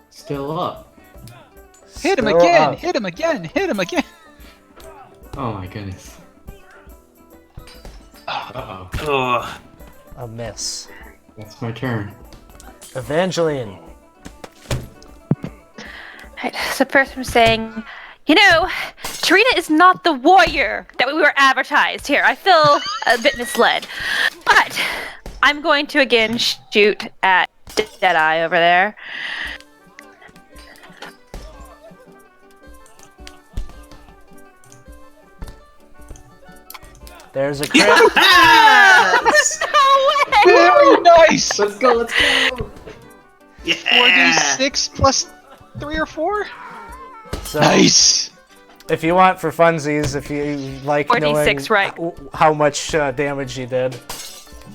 Still up. Hit him Still again! up. Hit him again! Hit him again! Oh my goodness. Uh-oh. Oh. A miss. That's my turn. Evangeline. Right, so first I'm saying, you know, Tarina is not the warrior that we were advertised here. I feel a bit misled. But I'm going to again shoot at Deadeye over there. There's a crit. Yes! No way! Very nice! Let's go, let's go! Yeah! 4d6 plus 3 or 4? So, Nice! if you want for funsies, if you like 4d6, knowing right. how much damage you did,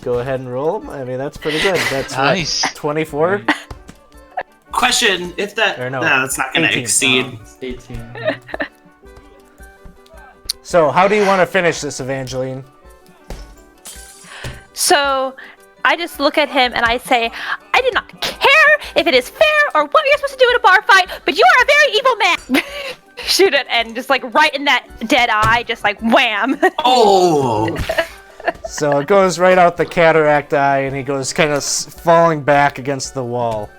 go ahead and roll. I mean, that's pretty good. That's Nice. what, 24? Question, if that... Or no, no, that's not gonna 18. exceed. 18. So, how do you want to finish this, Evangeline? So I just look at him and I say, I do not care if it is fair or what you're supposed to do in a bar fight, but you are a very evil man. Shoot it, and just like right in that dead eye, just like wham. Oh! So it goes right out the cataract eye, and he goes kind of falling back against the wall.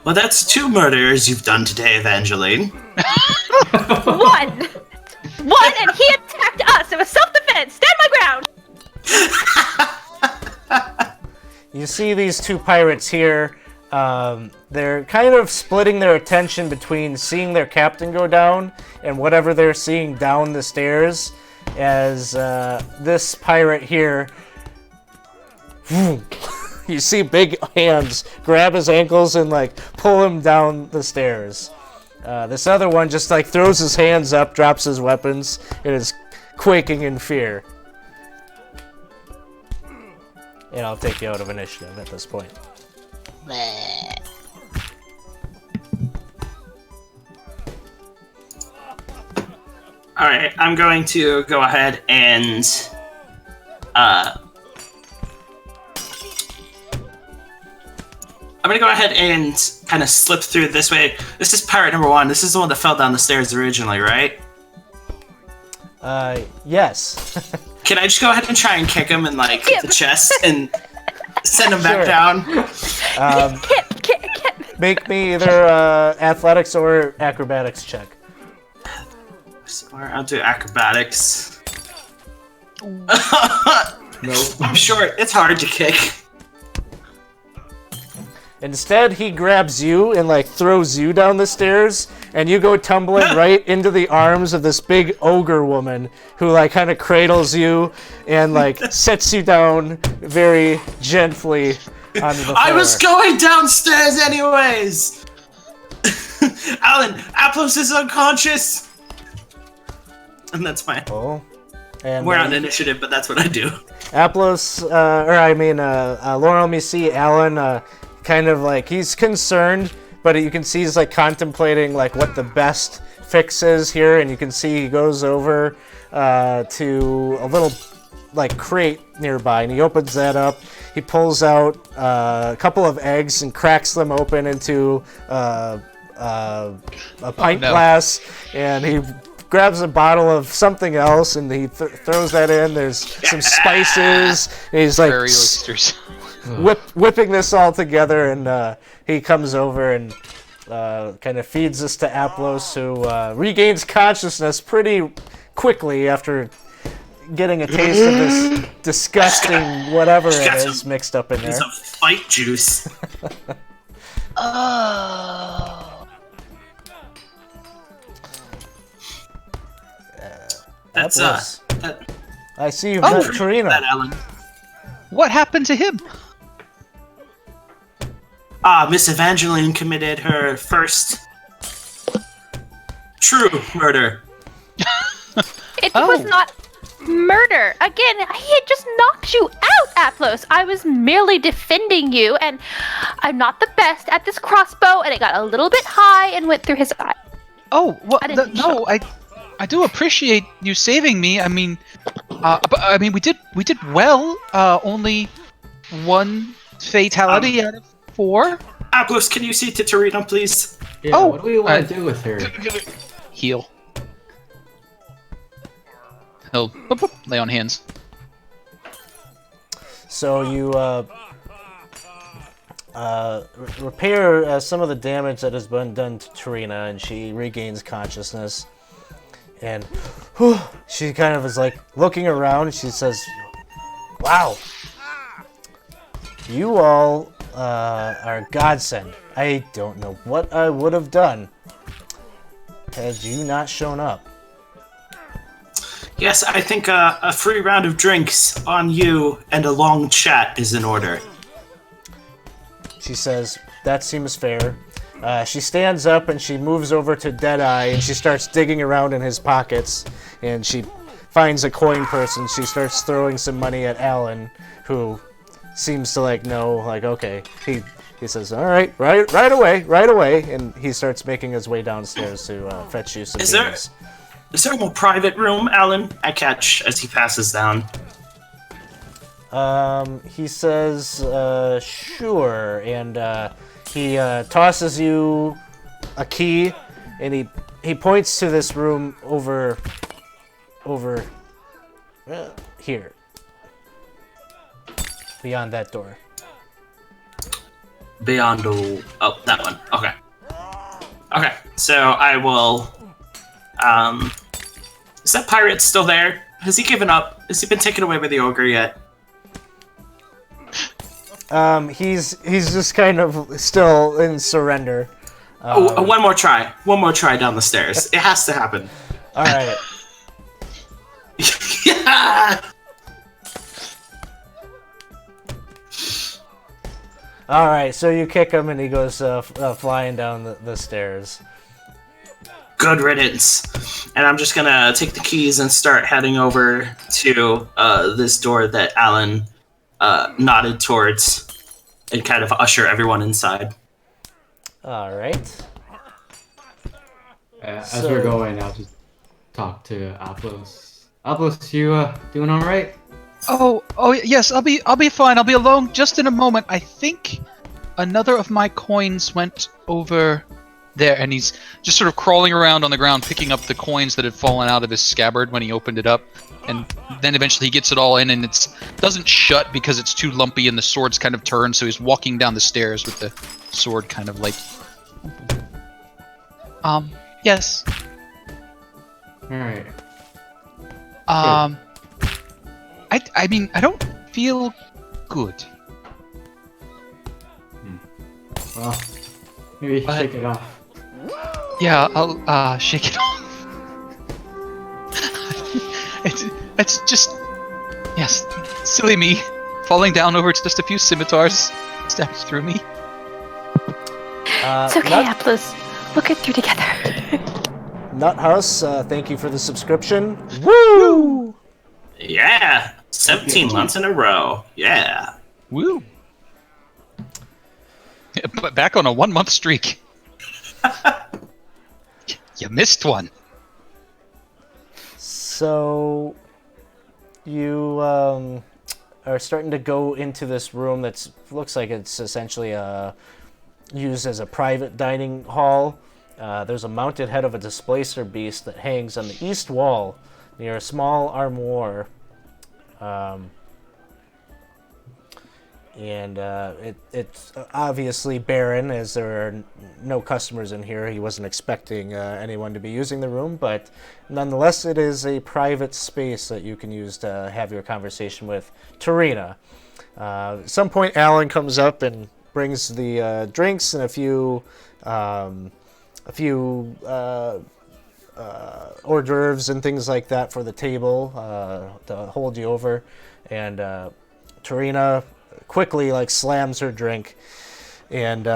Well, that's 2 murders you've done today, Evangeline. One, and he attacked us. It was self-defense. Stand my ground. You see these 2 pirates here. They're kind of splitting their attention between seeing their captain go down and whatever they're seeing down the stairs, as this pirate here, you see big hands grab his ankles and like pull him down the stairs. This other one just like throws his hands up, drops his weapons, and is quaking in fear. And I'll take you out of initiative at this point. Alright, I'm going to go ahead and... I'm gonna go ahead and kind of slip through this way. This is pirate number 1. This is the one that fell down the stairs originally, right? Yes. Can I just go ahead and try and kick him in, like, the chest and send him back Sure. down? Make me either athletics or acrobatics check. Or I'll do acrobatics. Nope. I'm short. It's hard to kick. Instead, he grabs you and like throws you down the stairs, and you go tumbling right into the arms of this big ogre woman who like kind of cradles you and like sets you down very gently onto the floor. I was going downstairs anyways! Alan, Aplos is unconscious! And that's fine. Oh. And We're on initiative, but that's what I do. Aplos, Laurel, you see Alan kind of like, he's concerned, but you can see he's like contemplating like what the best fix is here, and you can see he goes over to a little like crate nearby, and he opens that up. He pulls out a couple of eggs and cracks them open into a pint glass, and he grabs a bottle of something else, and he throws that in. There's some spices. And he's like Prairie oysters. whipping this all together, and he comes over and kind of feeds this to Aplos, who regains consciousness pretty quickly after getting a taste of this disgusting whatever it got is mixed up in there. Some fight juice. That's Apples. that, I see you've Oh, met that, Tarina. Alan. What happened to him? Miss Evangeline committed her first true murder. It Oh. was not murder. Again, he had just knocked you out, Aplos. I was merely defending you, and I'm not the best at this crossbow, and it got a little bit high and went through his eye. Oh, well, I didn't no, I do appreciate you saving me. I mean, we did well. Only one fatality out of 4. Aplos, can you see to Tarina, please? Yeah, Oh, what do we want to do with her? Heal. He'll boop, boop, lay on hands. So you repair some of the damage that has been done to Tarina, and she regains consciousness. And she kind of is like looking around. She says, "Wow, you all are a godsend. I don't know what I would have done had you not shown up." Yes, I think a free round of drinks on you and a long chat is in order. She says, "That seems fair." She stands up and she moves over to Deadeye and she starts digging around in his pockets, and she finds a coin purse and she starts throwing some money at Alan, who seems to know, okay. He says, "All right, right away," and he starts making his way downstairs to fetch you some Is there- beans. Is there a more private room, Alan? I catch as he passes down. He says, "Sure," and he tosses you a key, and he points to this room over here, beyond that door. Beyond that one. Okay. Okay, so I will. Is that pirate still there? Has he given up? Has he been taken away by the ogre yet? He's just kind of still in surrender. One more try. One more try down the stairs. It has to happen. All right. Yeah! All right. So you kick him, and he goes flying down the stairs. Good riddance. And I'm just gonna take the keys and start heading over to this door that Alan nodded towards and kind of usher everyone inside. All right. As we're going, I'll just talk to Aplos. Aplos, you doing all right? Oh, yes, I'll be fine. I'll be alone just in a moment. I think another of my coins went over there, and he's just sort of crawling around on the ground, picking up the coins that had fallen out of his scabbard when he opened it up, and then eventually he gets it all in, and it doesn't shut because it's too lumpy, and the sword's kind of turned, so he's walking down the stairs with the sword kind of yes. All right. I mean, I don't feel good. Well, maybe But- shake it off. Yeah, I'll shake it off. it's just, yes, silly me, falling down over just a few scimitars stabbed through me. It's okay, Aplos. We'll get through together. Nuthouse, thank you for the subscription. Woo! Yeah! 17 months in a row. Yeah. Woo! But back on a 1-month streak. You missed one. So you are starting to go into this room that looks like it's essentially used as a private dining hall. There's a mounted head of a displacer beast that hangs on the east wall near a small armoire. And it's obviously barren, as there are no customers in here. He wasn't expecting anyone to be using the room, but nonetheless, it is a private space that you can use to have your conversation with Tarina. At some point, Alan comes up and brings the drinks and a few hors d'oeuvres and things like that for the table to hold you over. And Tarina quickly like slams her drink, and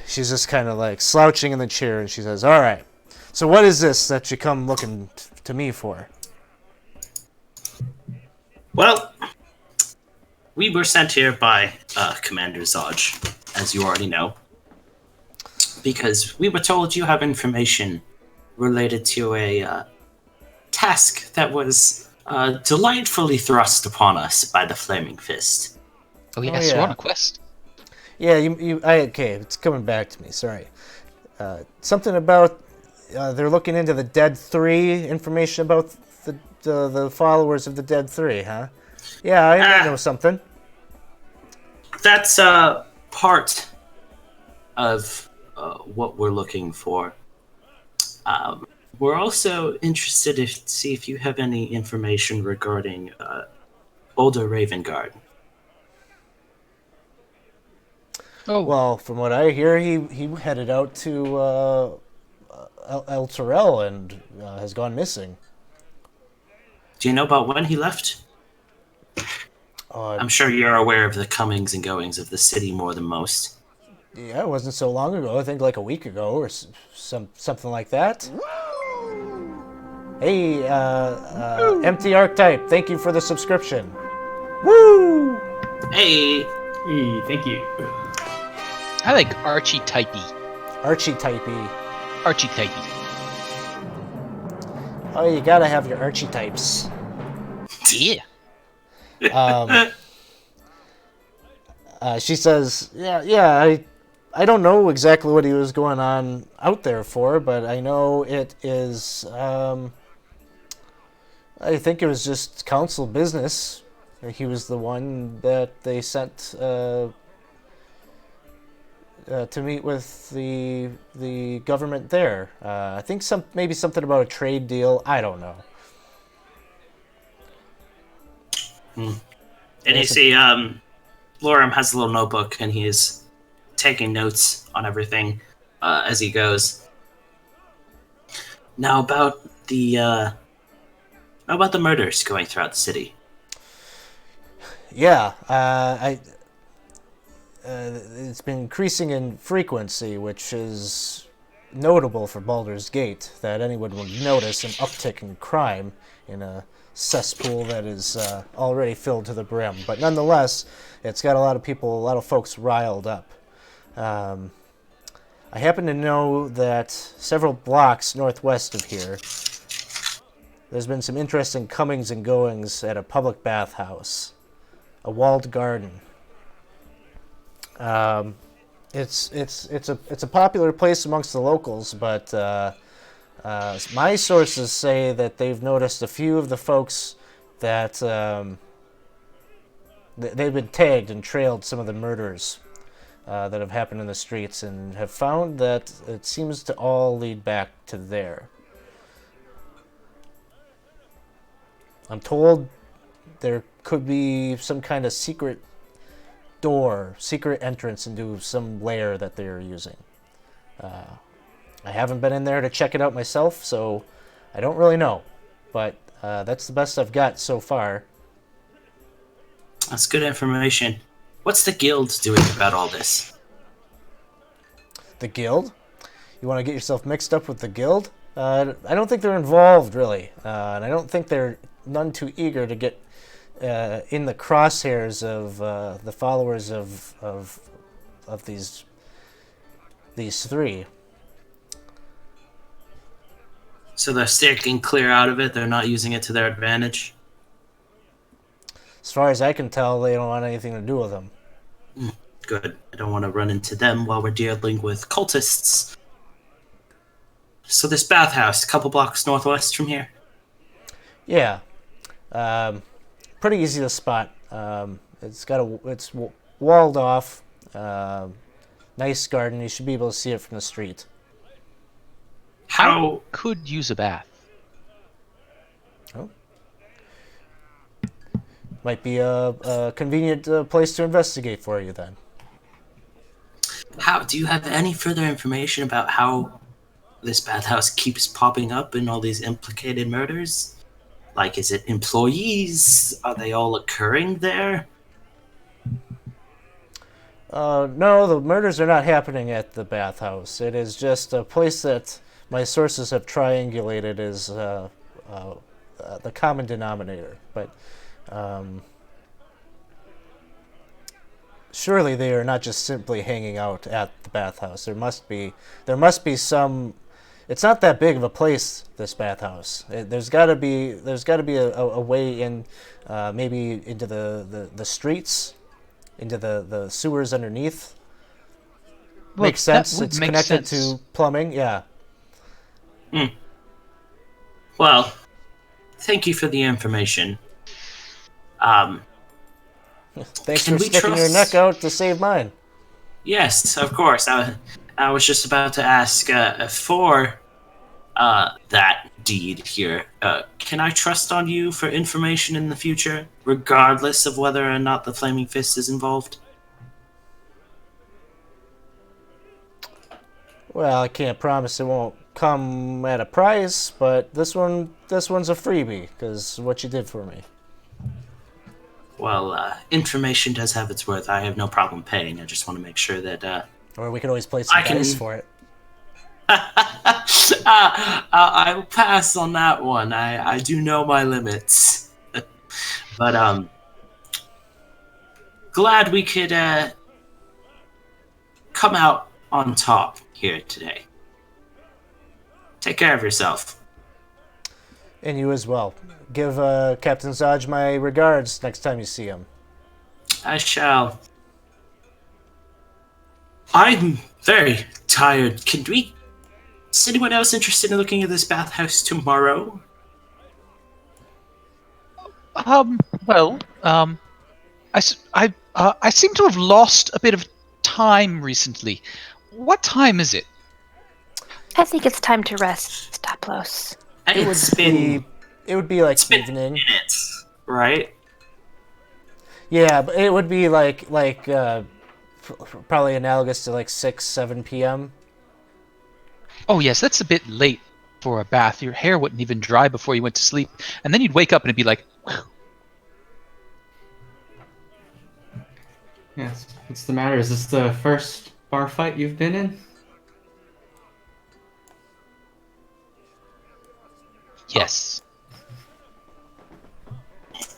she's just kind of like slouching in the chair, and she says, "All right, so what is this that you come looking to me for?" Well, we were sent here by Commander Zodge, as you already know, because we were told you have information related to a task that was delightfully thrust upon us by the Flaming Fist. Oh yes, yeah. we're on a quest. Yeah, okay, it's coming back to me. Sorry. Something about they're looking into the Dead Three. Information about the followers of the Dead Three, huh? Yeah, I know something. That's part of what we're looking for. We're also interested to see if you have any information regarding older Raven Guard. Oh, Well, from what I hear, he headed out to El Terrell and has gone missing. Do you know about when he left? Uh, I'm sure you're aware of the comings and goings of the city more than most. yeah, it wasn't so long ago. I think like a week ago or something like that. Hey, Empty Archetype, thank you for the subscription. Woo! Hey, Hey, thank you. I like archetypey. Archetypey. Archetypey. Oh, you gotta have your archetypes. Yeah. She says, yeah, I don't know exactly what he was going on out there for, but I know it is, I think it was just council business. He was the one that they sent to meet with the government there. I think maybe something about a trade deal. I don't know. and you see, Lorem has a little notebook, and he is taking notes on everything as he goes. Now about the murders going throughout the city. Yeah, it's been increasing in frequency, which is notable for Baldur's Gate, that anyone would notice an uptick in crime in a cesspool that is already filled to the brim. But nonetheless, it's got a lot of folks riled up. I happen to know that several blocks northwest of here, there's been some interesting comings and goings at a public bathhouse, a walled garden. It's a popular place amongst the locals, but my sources say that they've noticed a few of the folks that they've been tagged and trailed some of the murders that have happened in the streets, and have found that it seems to all lead back to there. I'm told there could be some kind of secret entrance into some lair that they're using. I haven't been in there to check it out myself, so I don't really know. But that's the best I've got so far. That's good information. What's the guild doing about all this? The guild? You want to get yourself mixed up with the guild? I don't think they're involved, really. And I don't think they're none too eager to get in the crosshairs of the followers of these three. So they're sticking clear out of it. They're not using it to their advantage. As far as I can tell, they don't want anything to do with them. Good. I don't want to run into them while we're dealing with cultists. So this bathhouse, a couple blocks northwest from here. Yeah, pretty easy to spot. It's walled off. Nice garden. You should be able to see it from the street. How Could use a bath. Oh. Might be a convenient place to investigate for you then. do you have any further information about how this bathhouse keeps popping up in all these implicated murders? Like, is it employees? Are they all occurring there? No, the murders are not happening at the bathhouse. It is just a place that my sources have triangulated as the common denominator. But surely they are not just simply hanging out at the bathhouse. There must be some. It's not that big of a place, this bathhouse. There's got to be a way in, maybe into the streets, into the sewers underneath. Well, Makes sense. that would It's make connected sense. to plumbing. Yeah. Well, thank you for the information. Thanks Can for we sticking your trust- neck out to save mine. Yes, of course. I was just about to ask for that deed here. Can I trust on you for information in the future, regardless of whether or not the Flaming Fist is involved? Well, I can't promise it won't come at a price, but this one's a freebie because what you did for me. Well, information does have its worth. I have no problem paying. I just want to make sure that. Or we could always play some I can- dice for it. I'll pass on that one. I do know my limits. But glad we could come out on top here today. Take care of yourself. And you as well. Give Captain Zaj my regards next time you see him. I shall. I'm very tired. Is anyone else interested in looking at this bathhouse tomorrow? I seem to have lost a bit of time recently. What time is it? I think it's time to rest, Staplos. It would be like been evening. minutes, right? Yeah, but it would be like probably analogous to like 6-7 p.m. Oh yes, that's a bit late for a bath. Your hair wouldn't even dry before you went to sleep, and then you'd wake up and it'd be like, whew. Yes. What's the matter? Is this the first bar fight you've been in? Yes.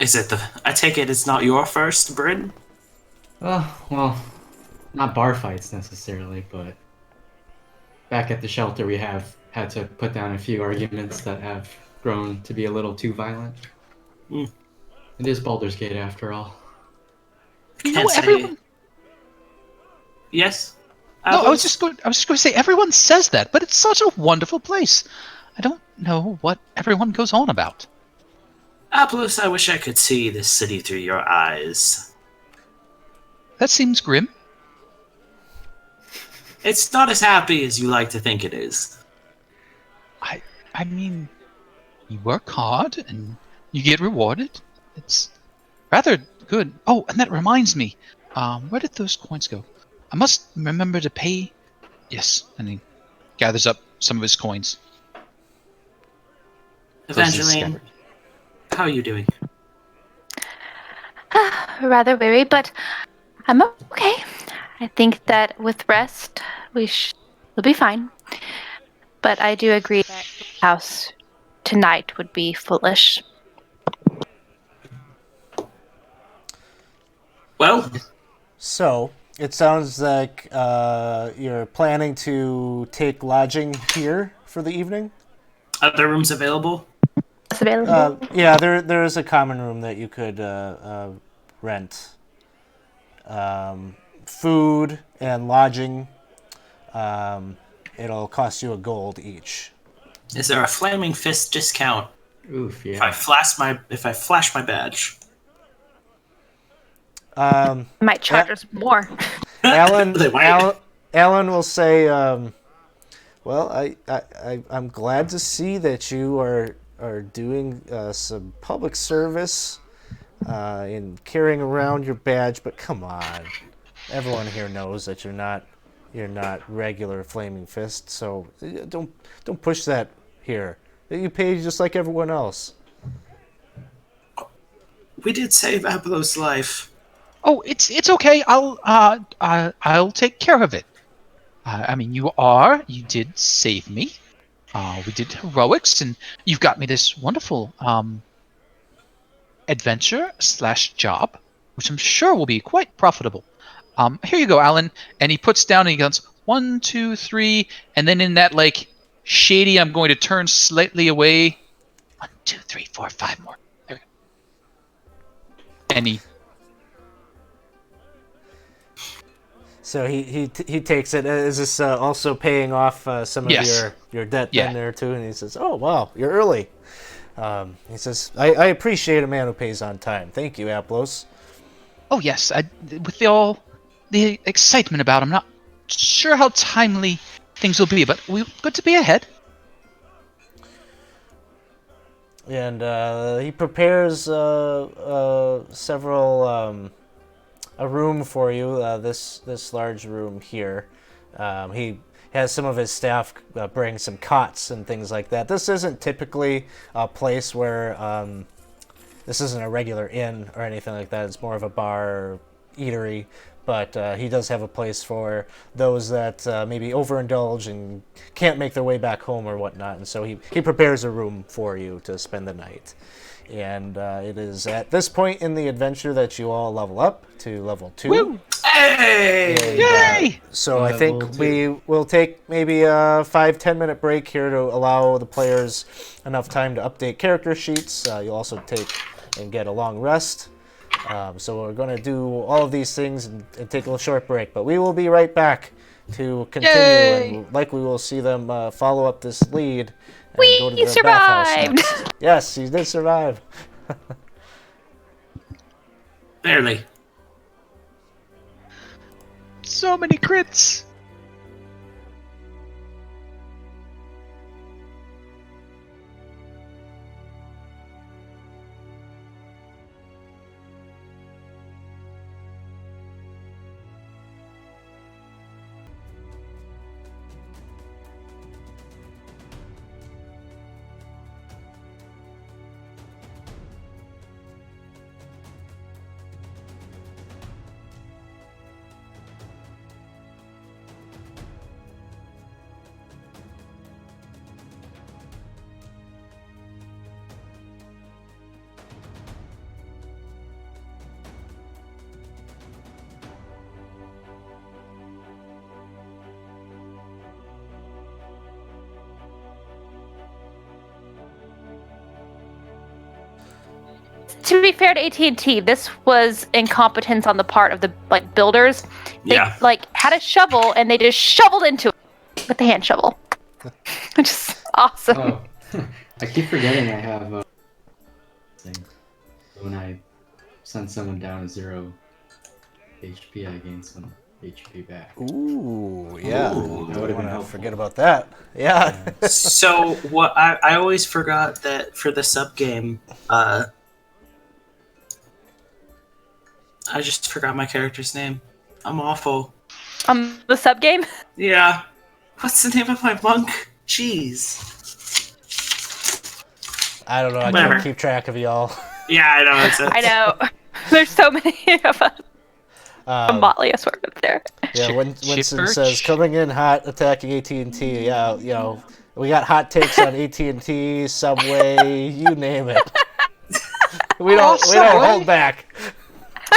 Is it I take it it's not your first, Bryn? Oh, well, not bar fights necessarily, but back at the shelter we have had to put down a few arguments that have grown to be a little too violent. Mm. It is Baldur's Gate after all. You know, Can't say- everyone. Yes? No, I was just going to say everyone says that, but it's such a wonderful place. I don't know what everyone goes on about. Aplos, I wish I could see this city through your eyes. That seems grim. It's not as happy as you like to think it is. I mean, you work hard and you get rewarded. It's rather good. Oh, and that reminds me. Where did those coins go? I must remember to pay. Yes, and he gathers up some of his coins. Closes the Evangeline, scabbard. how are you doing? Rather weary, but I'm okay. I think that with rest, we'll be fine. But I do agree that house tonight would be foolish. Well, So it sounds like you're planning to take lodging here for the evening. are there rooms available? It's available. Yeah, there is a common room that you could rent. Food and lodging. It'll cost you a gold each. Is there a Flaming Fist discount Oof, if I yeah. flash my badge? Might charge us more. Alan, They might. Alan will say, "Well, I'm glad to see that you are doing some public service in carrying around your badge, but come on, everyone here knows that you're not you're not regular Flaming Fist, so don't push that here. You pay just like everyone else. We did save Apollo's life. Oh, it's okay. I'll take care of it. I mean, you did save me. We did heroics, and you've got me this wonderful adventure / job, which I'm sure will be quite profitable. Here you go, Alan. And he puts down and he goes 1, 2, 3, and then in that like shady, I'm going to turn slightly away. 1, 2, 3, 4, 5 more. There we go. And he. So he takes it. Is this also paying off some of Yes. your debt Yeah. then there too? And he says, "Oh wow, you're early." He says, I appreciate a man who pays on time. Thank you, Aplos." Oh yes, with all the excitement about, I'm not sure how timely things will be, but good to be ahead. And he prepares several a room for you. This large room here. He has some of his staff bring some cots and things like that. This isn't typically a place where this isn't a regular inn or anything like that. It's more of a bar or eatery. But he does have a place for those that maybe overindulge and can't make their way back home or whatnot. And so he prepares a room for you to spend the night. And it is at this point in the adventure that you all level up to level 2. Woo! Hey! And, Yay! so I Level think 2. we will take maybe a 5-10 minute break here to allow the players enough time to update character sheets. You'll also take and get a long rest. So we're going to do all of these things and take a little short break. But we will be right back to continue. Yay! And likely we'll see them follow up this lead. And We go to the survived! bathhouse next. Yes, he did survive. Barely. So many crits. To be fair to AT&T, this was incompetence on the part of the builders. They Yeah. had a shovel and they just shoveled into it with the hand shovel, which is awesome. Oh, I keep forgetting I have thing. When I send someone down to 0 HP, I gain some HP back. Ooh, yeah. Ooh, that would've been Wanna helpful. forget about that. Yeah. So what I always forgot that for the sub game, I just forgot my character's name. I'm awful. The sub game. Yeah. What's the name of my monk? Jeez. I don't know. I Whatever. can't keep track of y'all. Yeah, I know. I know. There's so many of us. A motley assortment there. Yeah, Winston Chipper? says coming in hot, attacking AT&T. Yeah, we got hot takes on AT&T, Subway, you name it. We don't Subway? hold back.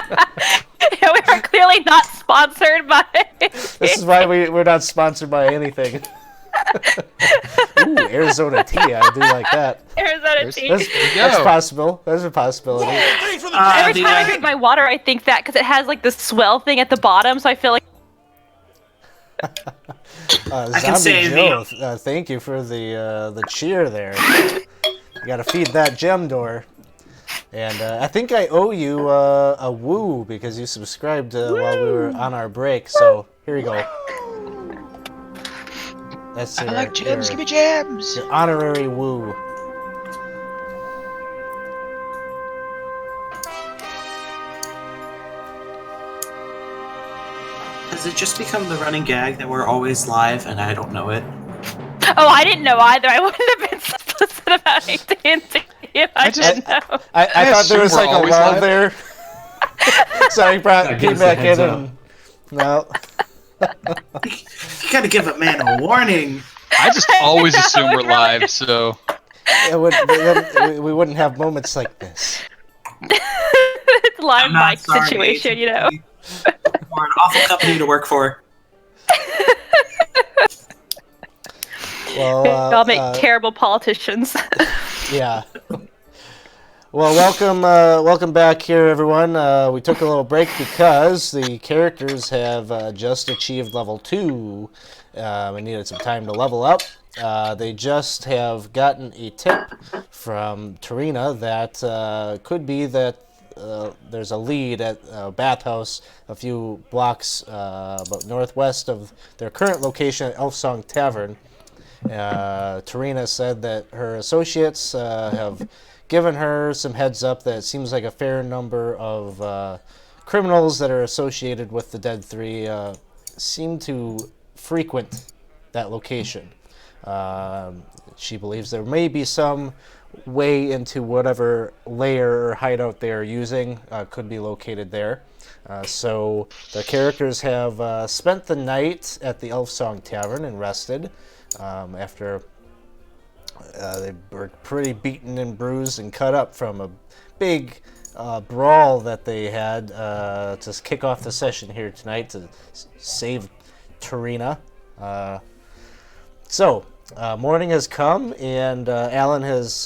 We are clearly not sponsored by. This is why we're not sponsored by anything. Ooh, Arizona tea. I do like that. Arizona tea. That's possible. That's a possibility. Thanks for the Every the, time I drink my water, I think that because it has the swell thing at the bottom, so I feel like. can say Zombie Joe, thank you for the cheer there. You gotta feed that gem door. And I think I owe you a woo because you subscribed while we were on our break. So here you go. That's I like gems. Give me gems. your honorary woo. Has it just become the running gag that we're always live and I don't know it? Oh, I didn't know either. I wouldn't have been explicit about anything if I didn't know. I thought there was assume like we're a always lull live. there. So he That came gives a back in heads up. and no. You gotta give a man a warning. I just always assume we're live, so We wouldn't have moments like this. It's live I'm not mic sorry, situation, you know. We're an awful company to work for. Well, Y'all make terrible politicians. yeah. Well, welcome back here, everyone. We took a little break because the characters have just achieved level 2. We needed some time to level up. They just have gotten a tip from Tarina that could be that there's a lead at a bathhouse a few blocks about northwest of their current location at Elfsong Tavern. Tarina said that her associates have given her some heads up that it seems like a fair number of criminals that are associated with the Dead Three seem to frequent that location. She believes there may be some way into whatever lair or hideout they are using could be located there. So the characters have spent the night at the Elfsong Tavern and rested after they were pretty beaten and bruised and cut up from a big brawl that they had to kick off the session here tonight to save Tarina. So, morning has come, and Alan has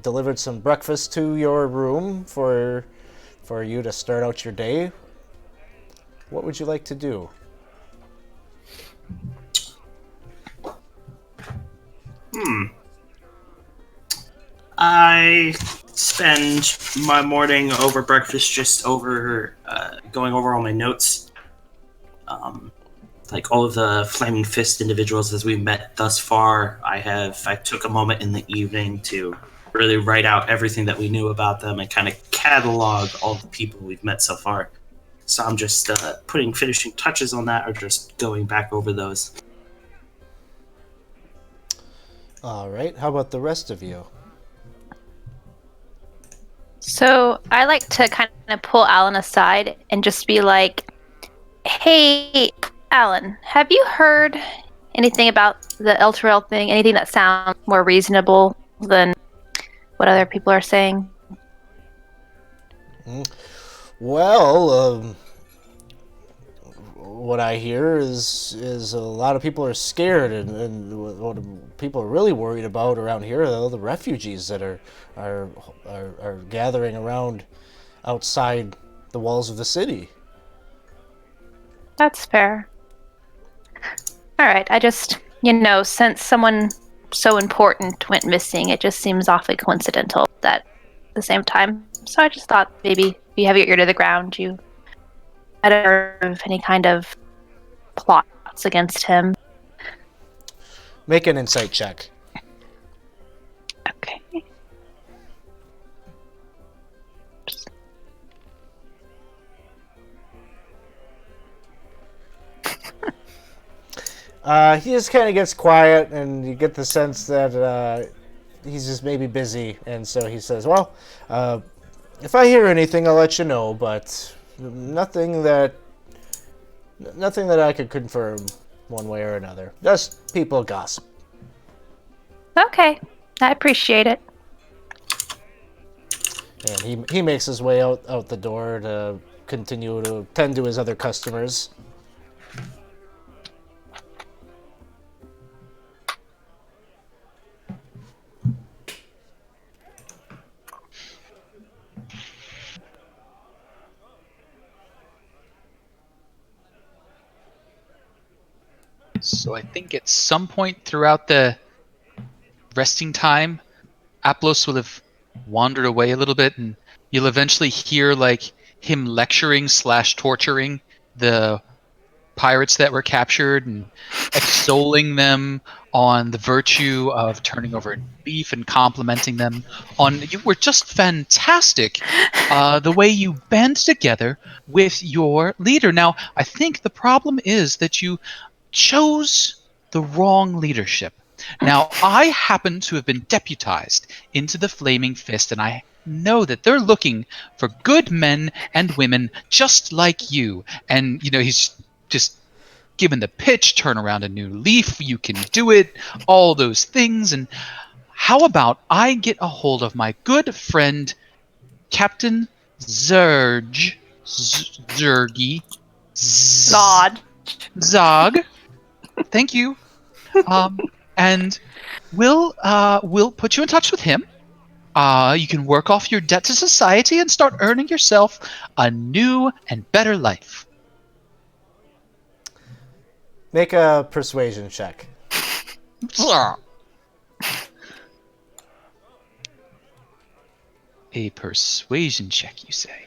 delivered some breakfast to your room for you to start out your day. What would you like to do? I spend my morning over breakfast just going over all my notes. Like all of the Flaming Fist individuals as we met thus far, I took a moment in the evening to really write out everything that we knew about them and kind of catalog all the people we've met so far. So I'm just putting finishing touches on that or just going back over those. All right. How about the rest of you? So I like to kind of pull Alan aside and just be like, "Hey, Alan, have you heard anything about the Elturel thing? Anything that sounds more reasonable than what other people are saying?" Well, what I hear is a lot of people are scared, and what people are really worried about around here are the refugees that are gathering around outside the walls of the city. That's fair. All right, I just, since someone so important went missing, it just seems awfully coincidental that at the same time. So I just thought maybe if you have your ear to the ground, you had heard of any kind of plots against him. Make an insight check. Okay. He just kind of gets quiet, and you get the sense that he's just maybe busy, and so he says, "Well, if I hear anything, I'll let you know, but nothing that I could confirm one way or another. Just people gossip." Okay, I appreciate it. And he makes his way out the door to continue to tend to his other customers. So I think at some point throughout the resting time, Aplos will have wandered away a little bit, and you'll eventually hear like him lecturing / torturing the pirates that were captured and extolling them on the virtue of turning over beef and complimenting them on you were just fantastic the way you band together with your leader. Now, I think the problem is that you chose the wrong leadership. Now, I happen to have been deputized into the Flaming Fist, and I know that they're looking for good men and women just like you. And, he's just given the pitch, turn around a new leaf, you can do it, all those things. And how about I get a hold of my good friend, Captain Zergy, Zog. Thank you. And we'll put you in touch with him. You can work off your debt to society and start earning yourself a new and better life. Make a persuasion check. A persuasion check, you say?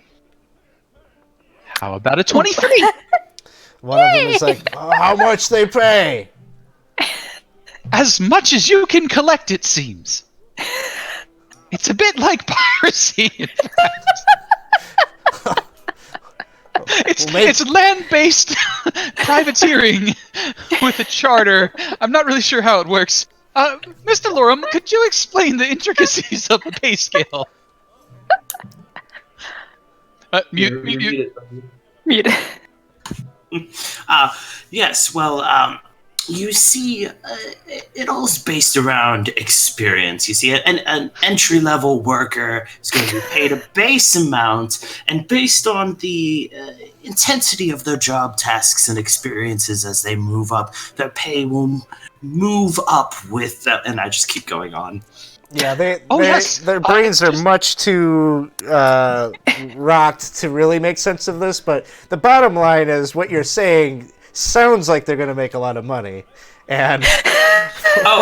How about a 23? One of them is like, oh, how much they pay? As much as you can collect, it seems. It's a bit like piracy, in fact. It's land-based privateering with a charter. I'm not really sure how it works. Mr. Lorem, could you explain the intricacies of the pay scale? Mute. Yes, well, you see, it all is based around experience. You see, an entry-level worker is going to be paid a base amount, and based on the intensity of their job tasks and experiences as they move up, their pay will move up with that. And I just keep going on. Yeah, their brains are much too rocked to really make sense of this, but the bottom line is what you're saying sounds like they're going to make a lot of money. And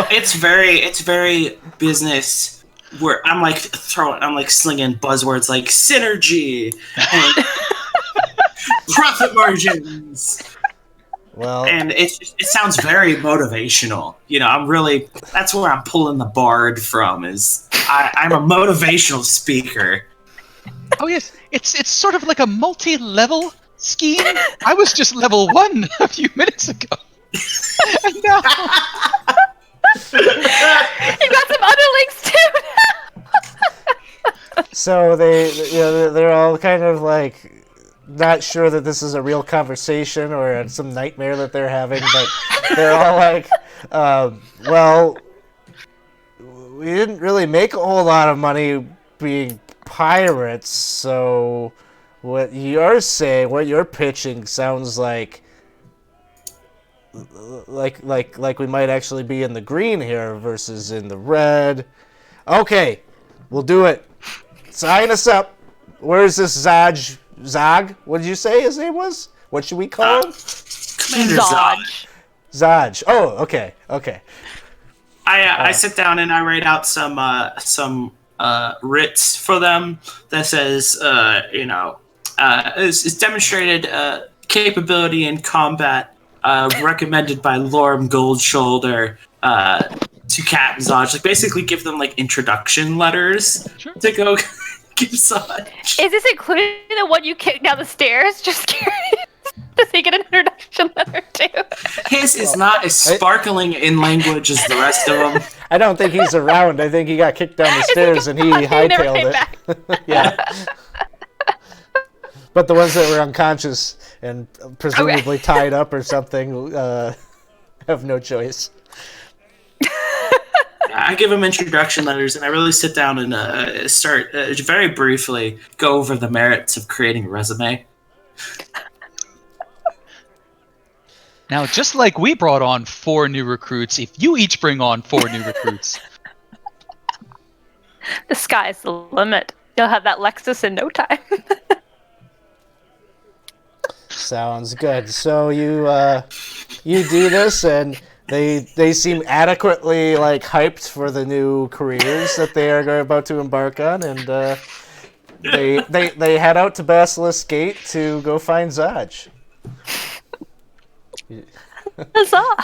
it's very business where I'm like slinging buzzwords like synergy and profit margins. Well, and it sounds very motivational. That's where I'm pulling the bard from. I'm a motivational speaker. Oh yes, it's sort of like a multi-level scheme. I was just level 1 a few minutes ago. And now you got some underlings too. So they're all kind of like not sure that this is a real conversation or some nightmare that they're having, but they're all like, well, we didn't really make a whole lot of money being pirates, so what you're pitching sounds like we might actually be in the green here versus in the red. Okay, we'll do it. Sign us up. Where's this Zog? What did you say his name was? What should we call him? Commander Zog. Zodge. Oh, okay. I sit down and I write out some writs for them that says, is demonstrated capability in combat, recommended by Lorem Goldshoulder to Captain Zodge. Like basically give them like introduction letters to go give Zodge. Is this included in the one you kicked down the stairs? Just curious. Does he get an introduction letter too? His is not as sparkling in language as the rest of them. I don't think he's around. I think he got kicked down the stairs and he hightailed it. Yeah. But the ones that were unconscious and presumably tied up or something have no choice. I give him introduction letters, and I really sit down and start very briefly go over the merits of creating a resume. Now, just like we brought on 4 new recruits, if you each bring on 4 new recruits... The sky's the limit. You'll have that Lexus in no time. Sounds good. So you do this, and they seem adequately like hyped for the new careers that they are about to embark on, and they head out to Basilisk Gate to go find Zodge. Huzzah!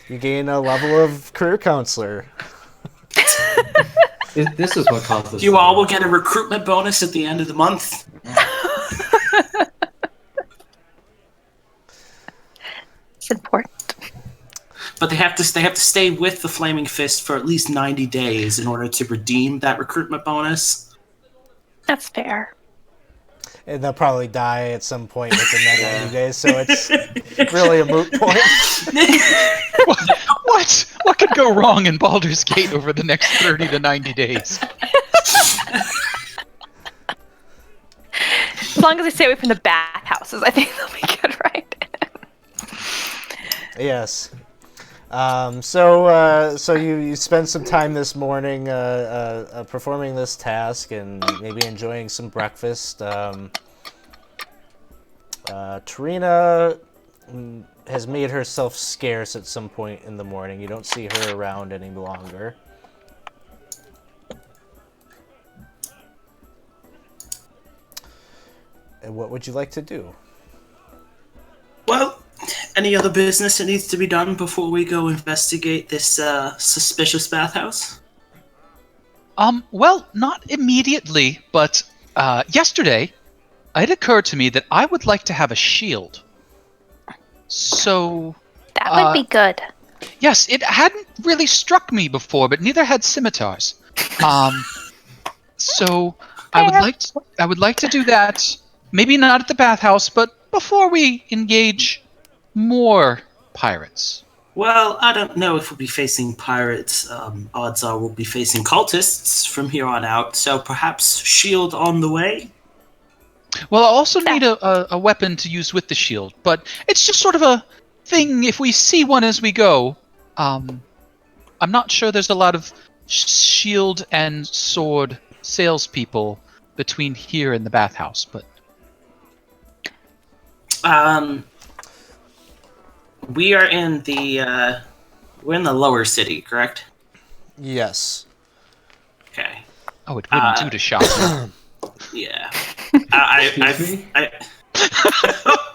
You gain a level of career counselor. This is what caused this. You all will get a recruitment bonus at the end of the month. It's important. But they have to stay with the Flaming Fist for at least 90 days in order to redeem that recruitment bonus. That's fair. And they'll probably die at some point within that 90 days, so it's really a moot point. What could go wrong in Baldur's Gate over the next 30 to 90 days? As long as they stay away from the bathhouses, I think they'll be good, right? Yes. So you spend some time this morning performing this task and maybe enjoying some breakfast. Tarina has made herself scarce at some point in the morning. You don't see her around any longer. And what would you like to do? Well, any other business that needs to be done before we go investigate this suspicious bathhouse? Well, not immediately, but yesterday, it occurred to me that I would like to have a shield. So... That would be good. Yes, it hadn't really struck me before, but neither had scimitars. So I would like to do that. Maybe not at the bathhouse, but before we engage more pirates. Well, I don't know if we'll be facing pirates. Odds are we'll be facing cultists from here on out, so perhaps shield on the way? Well, I also need a weapon to use with the shield, but it's just sort of a thing if we see one as we go. I'm not sure there's a lot of shield and sword salespeople between here and the bathhouse, but... We are in the we're in the lower city, correct? Yes. Okay. Oh, it wouldn't do to shop. Yeah. Excuse me?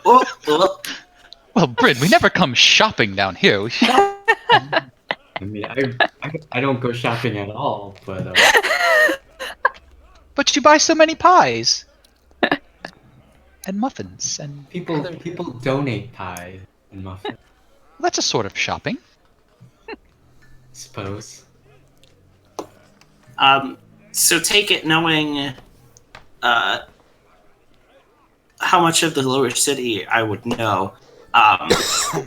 Well, Bryn, we never come shopping down here. We shop. I mean, I don't go shopping at all, but But you buy so many pies. And muffins, and... people donate pie and muffins, That's a sort of shopping. suppose. So take it knowing how much of the lower city I would know.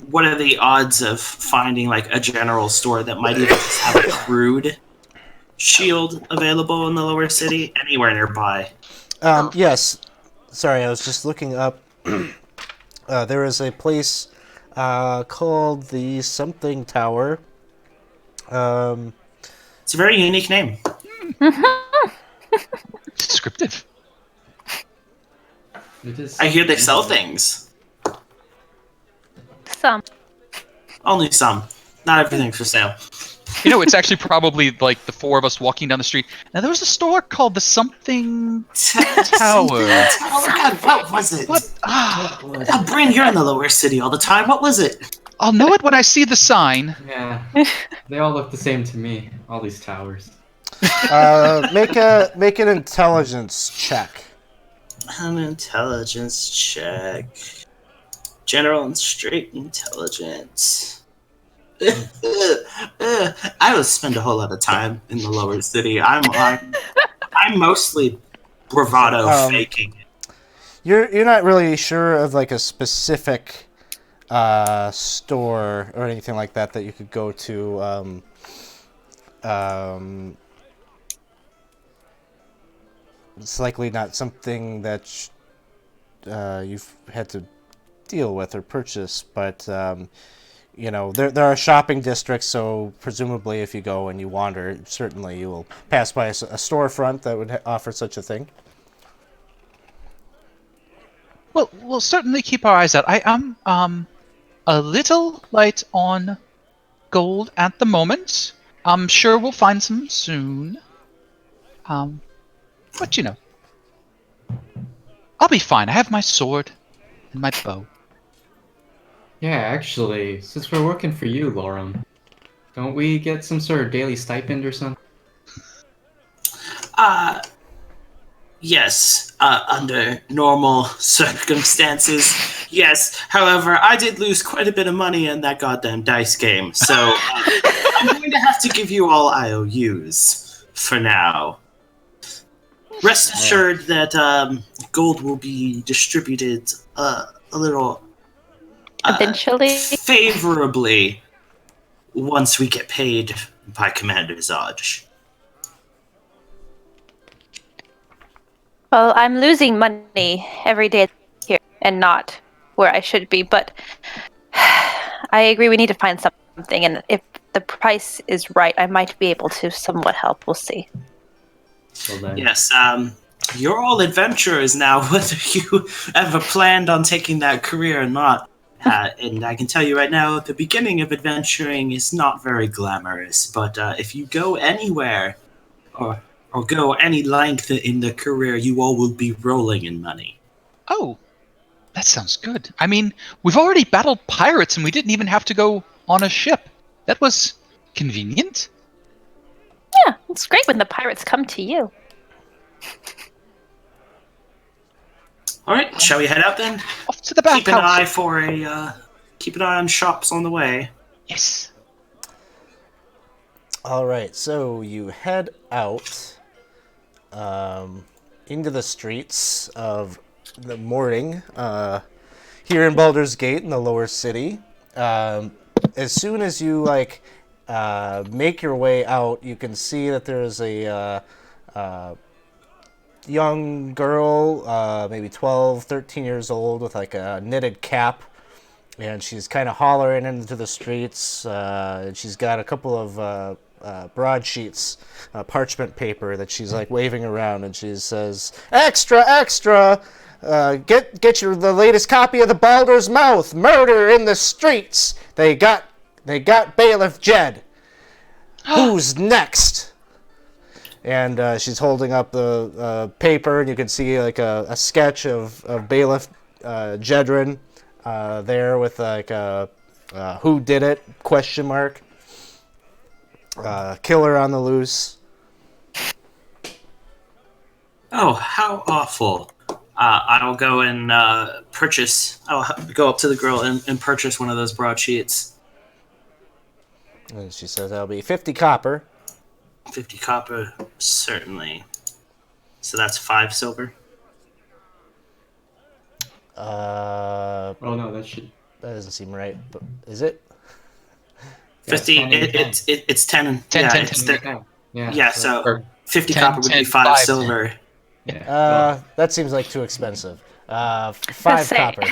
What are the odds of finding like a general store that might even just have a crude shield available in the lower city anywhere nearby? Yes. Sorry, I was just looking up. There is a place called the Something Tower. It's a very unique name. Descriptive. It is I hear they sell things. Some. Only some. Not everything's for sale. You know, it's actually probably like the four of us walking down the street. Now, there was a store called the Something Tower. Oh God, what was it? What? Bryn, you're in the lower city all the time. What was it? I'll know it when I see the sign. Yeah, they all look the same to me. All these towers. Make an intelligence check. An intelligence check. General and straight intelligence. I would spend a whole lot of time in the lower city. I'm mostly bravado faking it. You're not really sure of like a specific store or anything like that that you could go to. It's likely not something that you've had to deal with or purchase, but you know, there are shopping districts, so presumably if you go and you wander, certainly you will pass by a storefront that would offer such a thing. Well, we'll certainly keep our eyes out. I am a little light on gold at the moment. I'm sure we'll find some soon. But you know, I'll be fine. I have my sword and my bow. Yeah, actually, since we're working for you, Lauren, don't we get some sort of daily stipend or something? Yes, under normal circumstances, yes. However, I did lose quite a bit of money in that goddamn dice game, so I'm going to have to give you all IOUs for now. Rest assured that gold will be distributed a little Eventually. favorably once we get paid by Commander Zodge. Well, I'm losing money every day here and not where I should be, but I agree we need to find something, and if the price is right, I might be able to somewhat help. We'll see. Well then, Yes, you're all adventurers now, whether you ever planned on taking that career or not. And I can tell you right now, the beginning of adventuring is not very glamorous, but if you go anywhere or go any length in the career, you all will be rolling in money. Oh, that sounds good. I mean, we've already battled pirates and we didn't even have to go on a ship. That was convenient. Yeah, it's great when the pirates come to you. All right, shall we head out then? Off to the Keep an eye bathhouse. for keep an eye on shops on the way. Yes. All right, so you head out into the streets of the morning here in Baldur's Gate in the lower city. As soon as you make your way out, you can see that there's a young girl, maybe 12, 13 years old, with like a knitted cap. And she's kind of hollering into the streets. And she's got a couple of broadsheets, parchment paper that she's like waving around, and she says, "Extra, extra! Get the latest copy of the Baldur's Mouth. Murder in the streets. They got Bailiff Jed. Who's next?" And she's holding up the paper, and you can see like a sketch of Bailiff Jedrin there with like a "Who did it?" question mark. Killer on the loose. Oh, how awful! I'll go and purchase. I'll go up to the girl and purchase one of those broadsheets. And she says that'll be 50 copper. 50 copper, certainly. So that's 5 silver. oh no, that should. That doesn't seem right, but is it? 50. Yeah, It's 10. And, 10, yeah, 10, it's 10. the- Yeah. yeah. So Or- 50 10, copper would 10, be 5 5, silver. yeah. That seems like too expensive. 5 say. copper.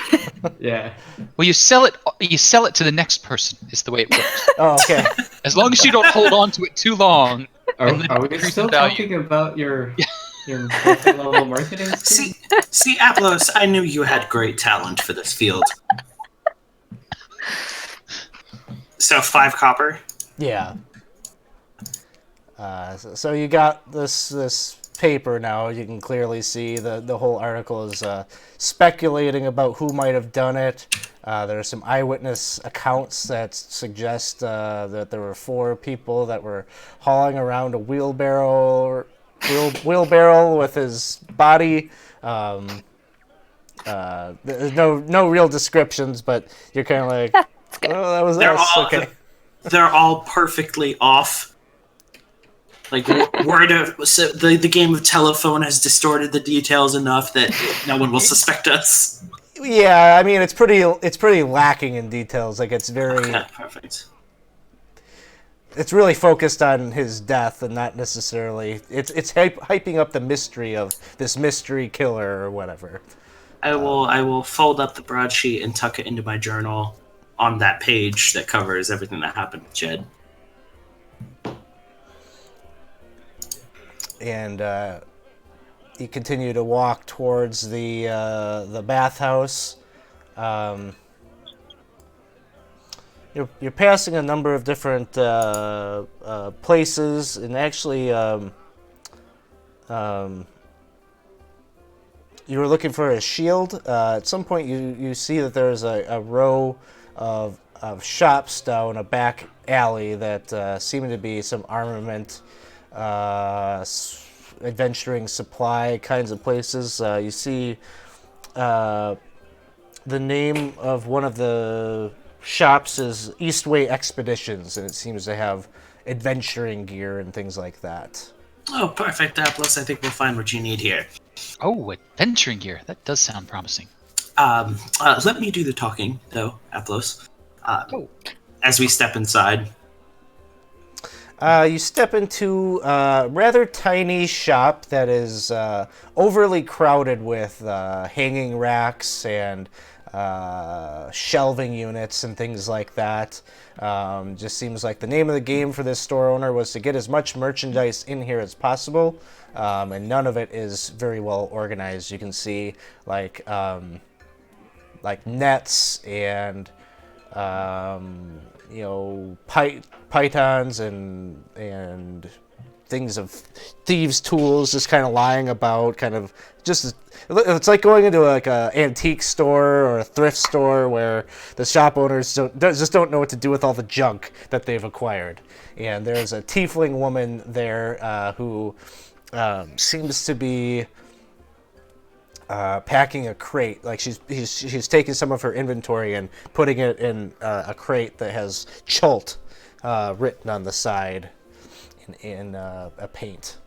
Yeah. Well, you sell it to the next person is the way it works. Oh, okay. As long as you don't hold on to it too long. Are And then we increase still the value. talking about your multi-level marketing scheme? See, Aplos, I knew you had great talent for this field. So 5 copper. Yeah. So you got this paper now. You can clearly see the whole article is speculating about who might have done it. There are some eyewitness accounts that suggest that there were 4 people that were hauling around a wheelbarrow with his body. There's no real descriptions, but you're kind of like, oh, that was They're us. all Okay. they're all perfectly off. Like so the game of telephone has distorted the details enough that no one will suspect us. Yeah, I mean it's pretty lacking in details. Like it's very Okay, perfect. it's really focused on his death and not necessarily it's hyping up the mystery of this mystery killer or whatever. I will fold up the broadsheet and tuck it into my journal on that page that covers everything that happened with Jed. And you continue to walk towards the bathhouse. You're passing a number of different places, and actually, you were looking for a shield. At some point, you see that there's a row of shops down a back alley that seem to be some armament, adventuring supply kinds of places. You see the name of one of the shops is Eastway Expeditions, and it seems to have adventuring gear and things like that. Oh, perfect, Atlas. I think we'll find what you need here. Oh, adventuring gear. That does sound promising. Let me do the talking, though, Atlas. As we step inside. You step into a rather tiny shop that is overly crowded with hanging racks and shelving units and things like that. Just seems like the name of the game for this store owner was to get as much merchandise in here as possible, and none of it is very well organized. You can see like nets and pythons and things of thieves' tools just kind of lying about, kind of just, it's like going into like a antique store or a thrift store where the shop owners just don't know what to do with all the junk that they've acquired. And there's a tiefling woman there who seems to be packing a crate. Like she's taking some of her inventory and putting it in a crate that has Chult written on the side in a paint.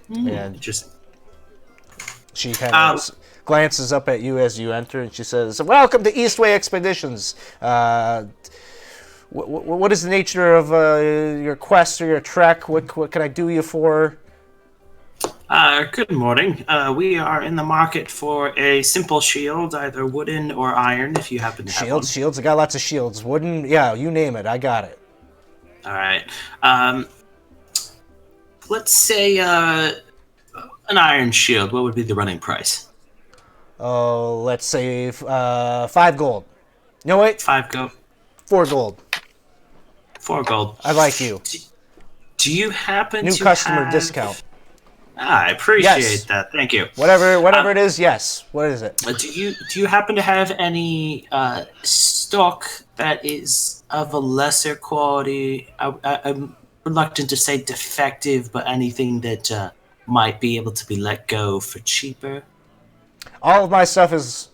And Just she kind of glances up at you as you enter, and she says, "Welcome to Eastway Expeditions. What is the nature of your quest or your trek? What can I do you for?" Good morning. We are in the market for a simple shield, either wooden or iron, if you happen to have one. Shields. I got lots of shields. Wooden, yeah, you name it, I got it. All right. Let's say an iron shield. What would be the running price? Oh, let's say 5 gold. No, wait. 5 gold. 4 gold. 4 gold. I like you. Do you happen New to customer have... discount. I appreciate Yes. that. Thank you. Whatever it is, yes. What is it? Do you happen to have any stock that is of a lesser quality? I'm reluctant to say defective, but anything that might be able to be let go for cheaper. All of my stuff is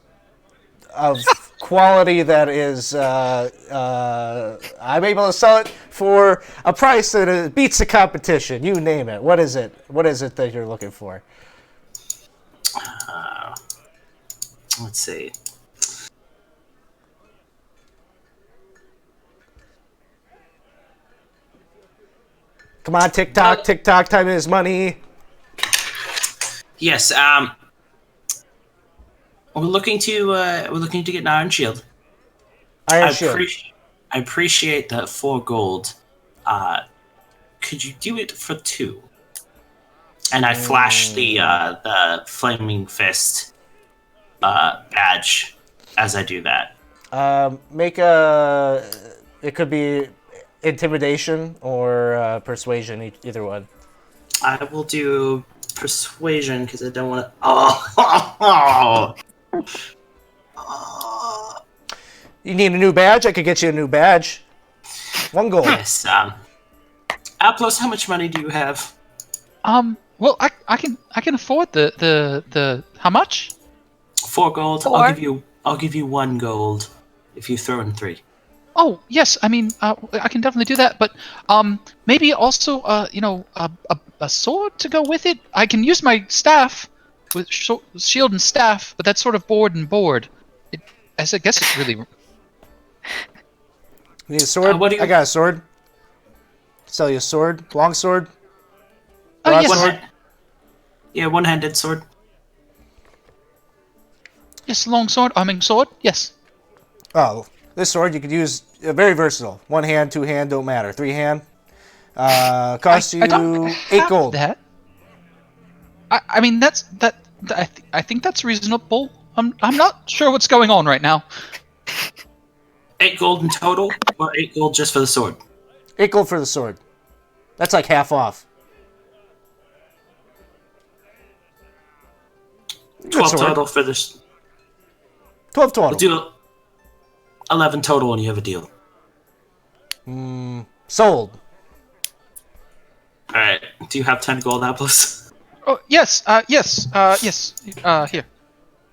of quality that is I'm able to sell it for a price that beats the competition. You name it. What is it? What is it that you're looking for? Let's see. Come on, TikTok, time is money. Yes. We're looking to get an iron shield. Iron shield. I appreciate that 4 gold. Could you do it for 2? And I flash the flaming fist badge as I do that. Make a. It could be intimidation or persuasion. Either one. I will do persuasion because I don't want to. Oh. You need a new badge? I could get you a new badge. 1 gold. Yes. Aplos, how much money do you have? Well, I can afford the how much? 4 gold. 4. I'll give you 1 gold if you throw in 3. Oh yes, I mean I can definitely do that, but maybe also a sword to go with it. I can use my staff with shield and staff, but that's sort of board and board. I guess it's really. You need a sword? I got a sword. Sell you a sword. Long sword. Oh yes. Sword. Yeah, one-handed sword. Yes, long sword. I mean sword. Yes. Oh, this sword you could use. Very versatile. 1 hand, 2 hand, don't matter. 3 hand. Cost you I don't 8 have gold. That. I mean I think that's reasonable. I'm not sure what's going on right now. 8 gold in total, or 8 gold just for the sword? 8 gold for the sword. That's like half off. 12 sword. total for this. 12 total. We'll do 11 total, and you have a deal. Sold. All right. Do you have 10 gold apples? Oh, yes, yes, here.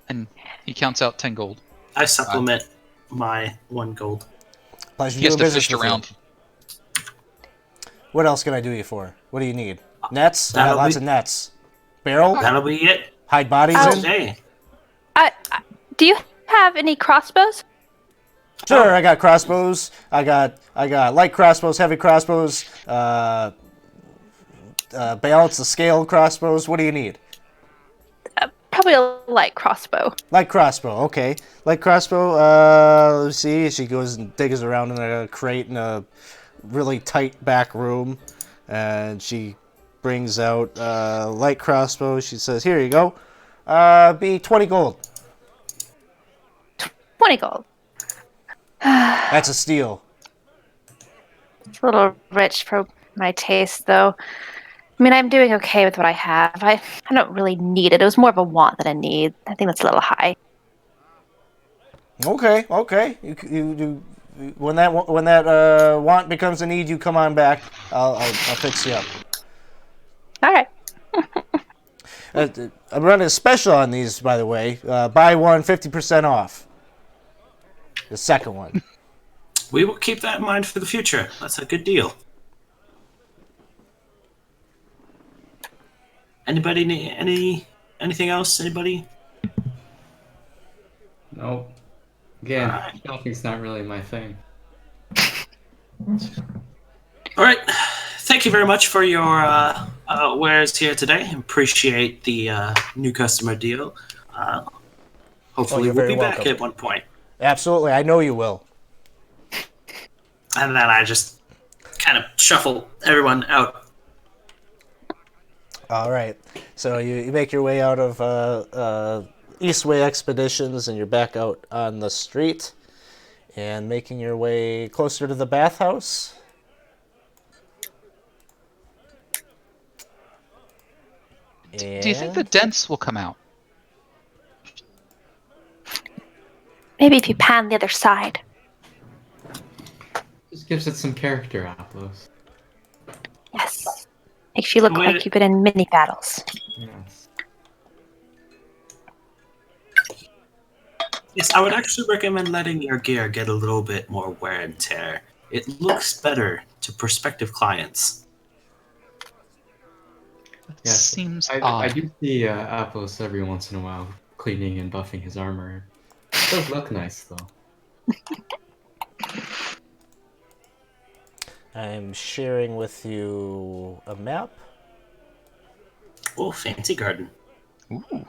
And he counts out 10 gold. I supplement my 1 gold. Pleasure He has doing to business fish with you. around. What else can I do you for? What do you need? Nets? I got That'll lots be- of nets. Barrel? That'll be it Hide bodies for in? today. Do you have any crossbows? Sure, I got crossbows. I got light crossbows, heavy crossbows, balance the scale crossbows. What do you need? Probably a light crossbow. Light crossbow, okay. Light crossbow, let's see. She goes and digs around in a crate in a really tight back room, and she brings out light crossbow. She says, here you go. Be 20 gold. 20 gold. That's a steal. It's a little rich for my taste, though. I mean, I'm doing okay with what I have. I don't really need it. It was more of a want than a need. I think that's a little high. Okay. You when that want becomes a need, you come on back. I'll fix you up. All right. I'm running a special on these, by the way. Buy one, 50% off. The second one. We will keep that in mind for the future. That's a good deal. Anybody need anything else? Anybody? Nope. Again, Alright. shopping's not really my thing. All right. Thank you very much for your wares here today. Appreciate the new customer deal. Hopefully, you're we'll very be back welcome. at one point. Absolutely, I know you will. And then I just kind of shuffle everyone out. All right. So you make your way out of Eastway Expeditions, and you're back out on the street, and making your way closer to the bathhouse. Do you think the dents will come out? Maybe if you pan the other side. Just gives it some character, Aplos. Yes. Makes you look Wait. like you've been in mini battles. Yes. Yes, I would actually recommend letting your gear get a little bit more wear and tear. It looks better to prospective clients. Yes. Seems I odd. do see Aplos every once in a while cleaning and buffing his armor. It does look nice, though. I'm sharing with you a map. Oh, fancy garden. Ooh.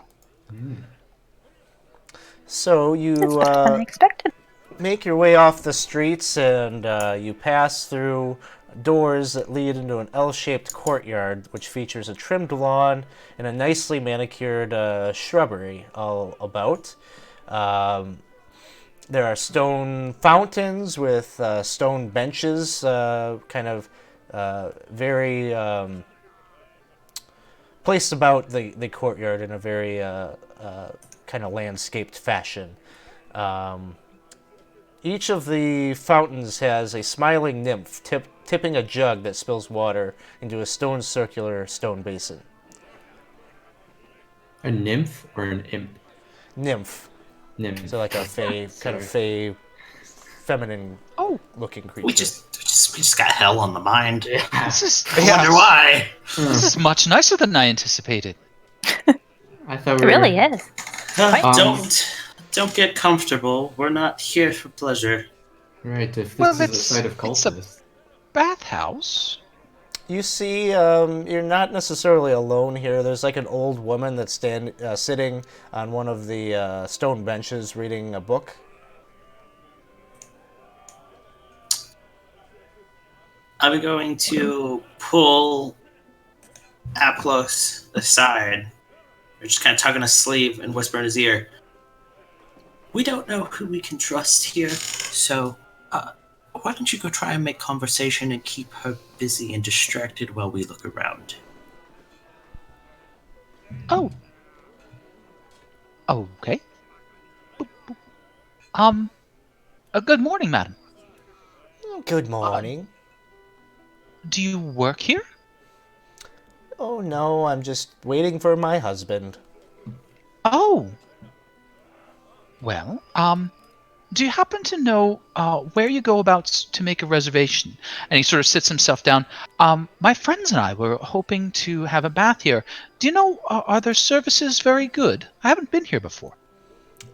So you Unexpected. make your way off the streets, and you pass through doors that lead into an L-shaped courtyard, which features a trimmed lawn and a nicely manicured shrubbery all about. There are stone fountains with stone benches, very placed about the courtyard in a very kind of landscaped fashion. Each of the fountains has a smiling nymph tipping a jug that spills water into a circular stone basin. A nymph or an imp? Nymph. Nymph. So like a fey, kind of fey, feminine looking creature. We just got hell on the mind. This is I wonder why. this is much nicer than I anticipated. I thought It we really were... is. Don't get comfortable. We're not here for pleasure. Right, if this Well, is a it's- site of it's a- cultists. Bathhouse? You see, you're not necessarily alone here. There's like an old woman that's sitting on one of the stone benches reading a book. I'm going to pull Aplos aside, or just kind of tug on his sleeve and whisper in his ear. We don't know who we can trust here, so why don't you go try and make conversation and keep her busy and distracted while we look around? Oh. Okay. Boop, boop. Good morning, madam. Good morning. Do you work here? Oh no, I'm just waiting for my husband. Oh. Well, do you happen to know where you go about to make a reservation? And he sort of sits himself down. My friends and I were hoping to have a bath here. Do you know, are their services very good? I haven't been here before.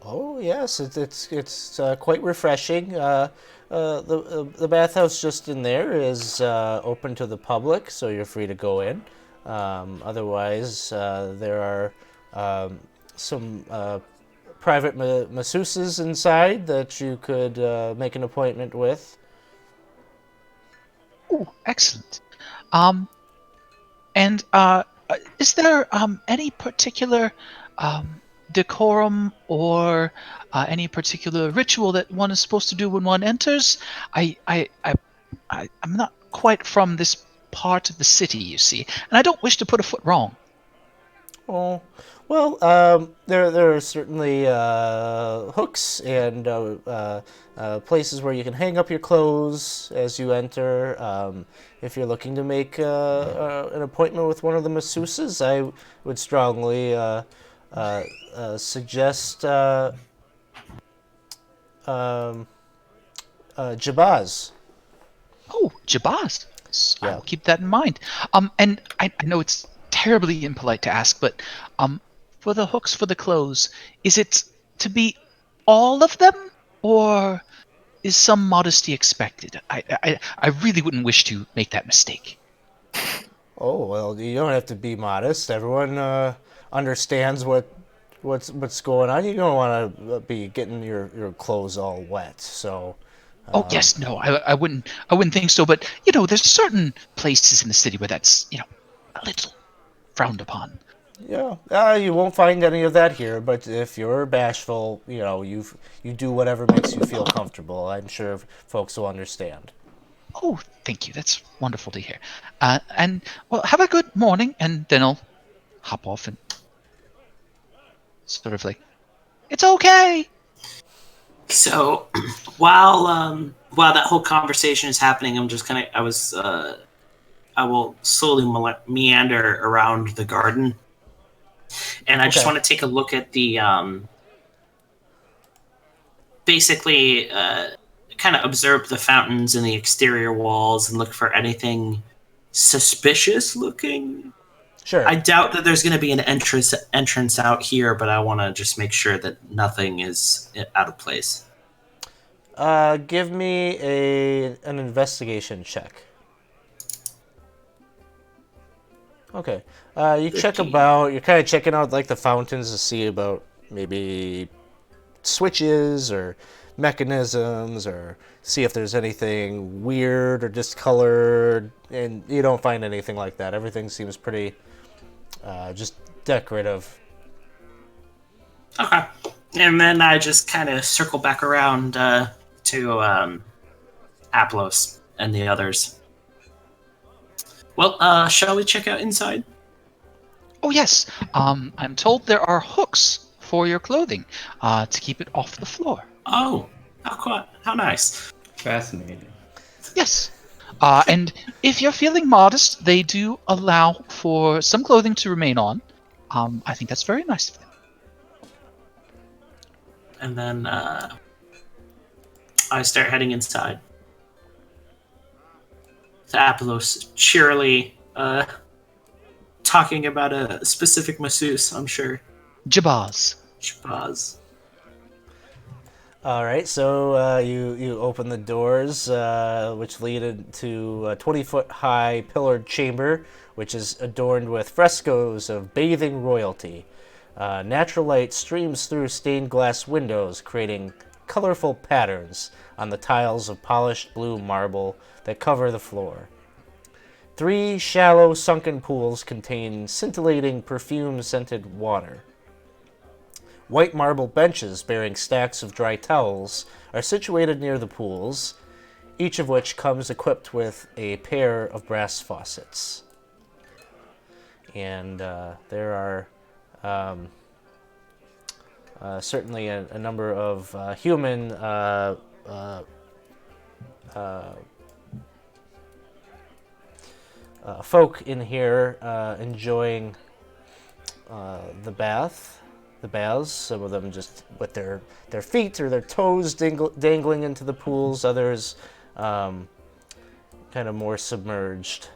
Oh yes, it's quite refreshing. The bathhouse just in there is open to the public, so you're free to go in. Otherwise, there are some private masseuses inside that you could make an appointment with. Oh, excellent. Um, and is there any particular decorum or any particular ritual that one is supposed to do when one enters? I'm not quite from this part of the city, you see, and I don't wish to put a foot wrong. Oh, well, there are certainly hooks and places where you can hang up your clothes as you enter. If you're looking to make an appointment with one of the masseuses, I would strongly suggest um, Jabaz. Oh, Jabaz. I Yeah. will keep that in mind. And I know it's terribly impolite to ask, but for the hooks for the clothes, is it to be all of them, or is some modesty expected? I really wouldn't wish to make that mistake. Oh well, you don't have to be modest. Everyone understands what's going on. You don't want to be getting your clothes all wet. So, Oh yes, no, I wouldn't think so. But you know, there's certain places in the city where that's a little frowned upon. yeah, you won't find any of that here. But if you're bashful, you do whatever makes you feel comfortable. I'm sure folks will understand. Oh, thank you. That's wonderful to hear. And well, have a good morning, and then I'll hop off and sort of like, it's okay. So while that whole conversation is happening, I will slowly meander around the garden, and I just Okay. want to take a look at the basically kind of observe the fountains and the exterior walls and look for anything suspicious looking. Sure. I doubt that there's going to be an entrance out here, but I want to just make sure that nothing is out of place. Give me an investigation check. Okay. You check 13. about. You're kind of checking out like the fountains to see about maybe switches or mechanisms or see if there's anything weird or discolored, and you don't find anything like that. Everything seems pretty just decorative. Okay. And then I just kind of circle back around to Aplos and the others. Well, shall we check out inside? Oh yes. I'm told there are hooks for your clothing to keep it off the floor. Oh, how nice. Fascinating. Yes. And if you're feeling modest, they do allow for some clothing to remain on. I think that's very nice of them. And then I start heading inside. Apollos cheerily talking about a specific masseuse, I'm sure. Jabaz. Shabazz. All right, so you open the doors, which lead into a 20-foot high pillared chamber, which is adorned with frescoes of bathing royalty. Natural light streams through stained glass windows, creating colorful patterns on the tiles of polished blue marble that cover the floor. 3 shallow sunken pools contain scintillating perfume-scented water. White marble benches bearing stacks of dry towels are situated near the pools, each of which comes equipped with a pair of brass faucets. And there are certainly a number of human folk in here enjoying the baths. Some of them just with their feet or their toes dangling into the pools. Others kind of more submerged.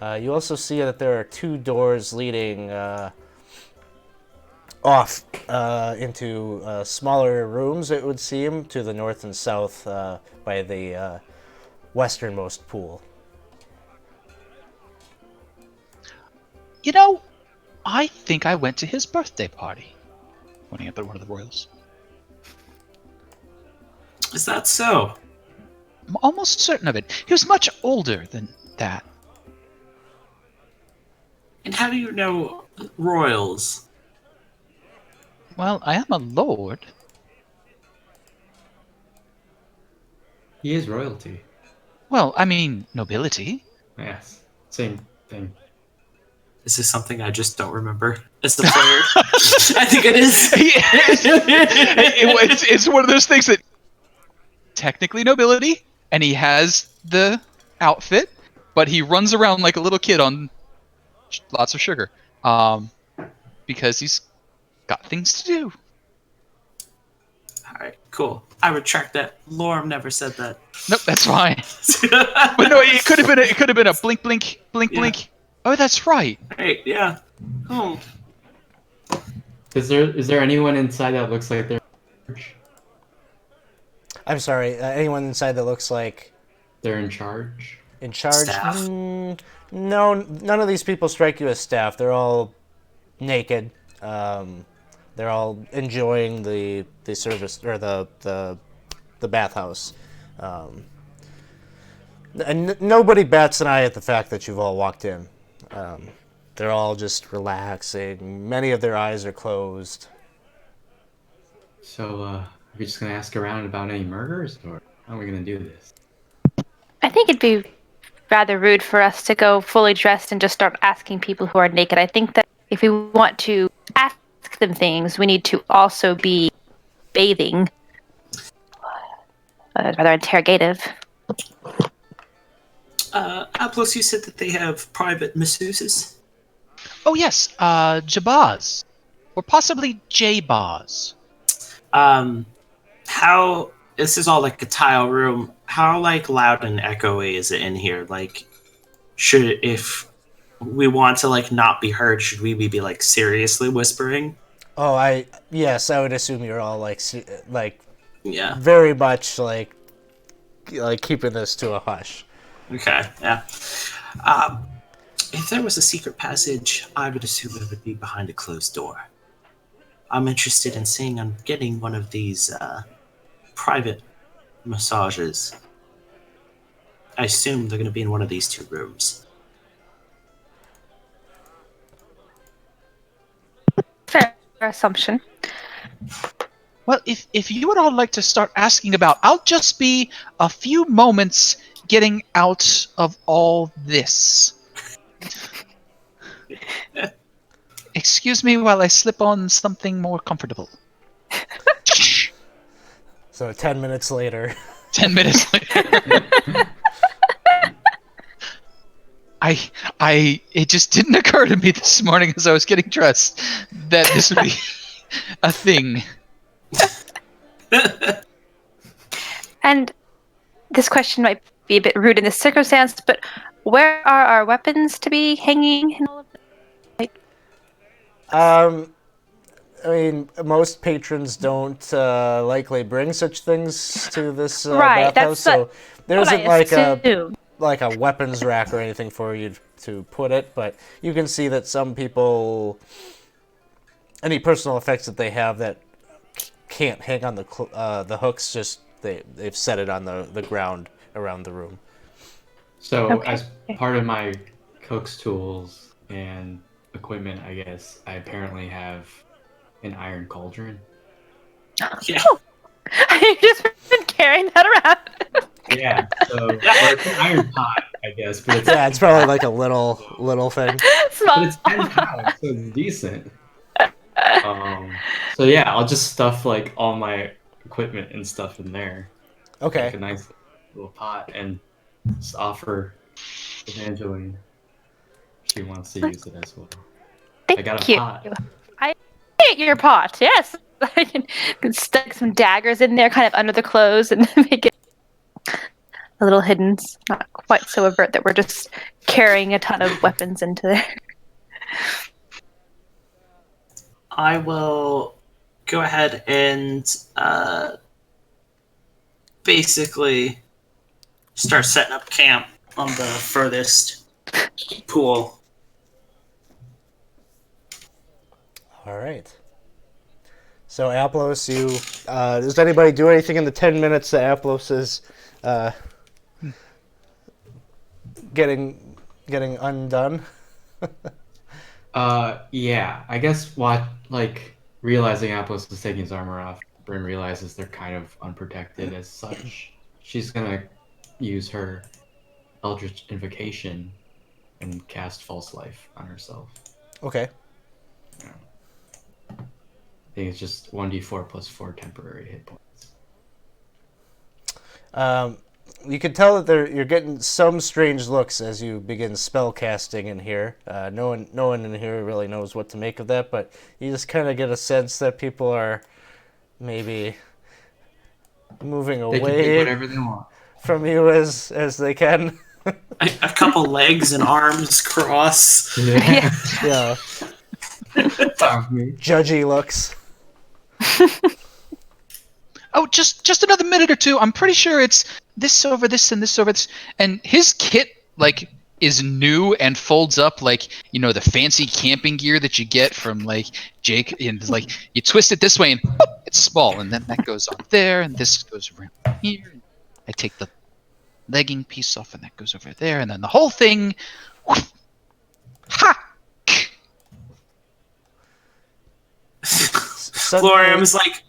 You also see that there are 2 doors leading off into smaller rooms, it would seem, to the north and south by the westernmost pool. You know, I think I went to his birthday party. Pointing up at one of the royals. Is that so? I'm almost certain of it. He was much older than that. And how do you know royals? Well, I am a lord. He is royalty. Well, I mean, nobility. Yes, same thing. Is this something I just don't remember as the player? I think it is. It's one of those things that technically nobility, and he has the outfit, but he runs around like a little kid on lots of sugar, because he's got things to do. All right, cool. I retract that. Lorm never said that. Nope, that's fine. But no, it could have been a blink, blink, blink, Yeah. blink. Oh, that's right. Right, yeah. Oh. Is there anyone inside that looks like they're I'm sorry, anyone inside that looks like in charge? in charge? Staff. No, none of these people strike you as staff. They're all naked. They're all enjoying the service or the bathhouse. And nobody bats an eye at the fact that you've all walked in. They're all just relaxing. Many of their eyes are closed. So, are we just gonna ask around about any murders, or how are we gonna do this? I think it'd be rather rude for us to go fully dressed and just start asking people who are naked. I think that if we want to ask them things, we need to also be bathing. Rather interrogative. Aplos, you said that they have private masseuses? Oh yes, Jabaz, or possibly J-Baz. How... This is all like a tile room. How, like, loud and echoey is it in here? Like, if we want to, like, not be heard, should we be, like, seriously whispering? Oh, yes, I would assume you're all like Yeah. very much like keeping this to a hush. Okay, yeah. If there was a secret passage, I would assume it would be behind a closed door. I'm interested in seeing on getting one of these private massages. I assume they're going to be in one of these 2 rooms. Fair assumption. Well, if you would all like to start asking about, I'll just be a few moments getting out of all this. Excuse me while I slip on something more comfortable. So 10 minutes later. 10 minutes later. It just didn't occur to me this morning as I was getting dressed that this would be a thing. And this question might be a bit rude in this circumstance, but where are our weapons to be hanging? In all of this? I mean, most patrons don't likely bring such things to this Right, bathhouse, that's so there what I isn't like assumed. a weapons rack or anything for you to put it. But you can see that some people, any personal effects that they have that can't hang on the hooks, just they've set it on the ground around the room. So, Okay. as part of my cook's tools and equipment, I guess, I apparently have an iron cauldron. Yeah. You've just been carrying that around. Yeah, so or it's an iron pot, I guess, but it's, Yeah, it's probably like a little thing. but Small. it's 10 pounds, so it's decent. So yeah, I'll just stuff like all my equipment and stuff in there, like Okay. a nice little pot, and just offer Evangeline. She wants to use it as well. I got a Thank you. pot. I hate your pot. Yes, I can stick some daggers in there, kind of under the clothes, and make it a little hidden. It's not quite so overt that we're just carrying a ton of weapons into there. I will go ahead and basically start setting up camp on the furthest pool. All right. So Aplos, you does anybody do anything in the 10 minutes that Aplos is getting undone? Yeah. I guess realizing Apples is taking his armor off, Brim realizes they're kind of unprotected as such. She's gonna use her Eldritch Invocation and cast False Life on herself. Okay. I think it's just 1d4 plus 4 temporary hit points. You can tell that you're getting some strange looks as you begin spell casting in here. No one in here really knows what to make of that, but you just kind of get a sense that people are maybe moving They can do away whatever they want. from you as they can. A couple legs and arms cross. Yeah. Yeah, Fuck me. judgy looks. Oh, just another minute or two. I'm pretty sure it's this over this and this over this. And his kit like is new and folds up like, you know, the fancy camping gear that you get from like Jake. And like you twist it this way and boop, it's small, and then that goes on there, and this goes around here. I take the legging piece off, and that goes over there, and then the whole thing. Whoosh, ha! Florian's like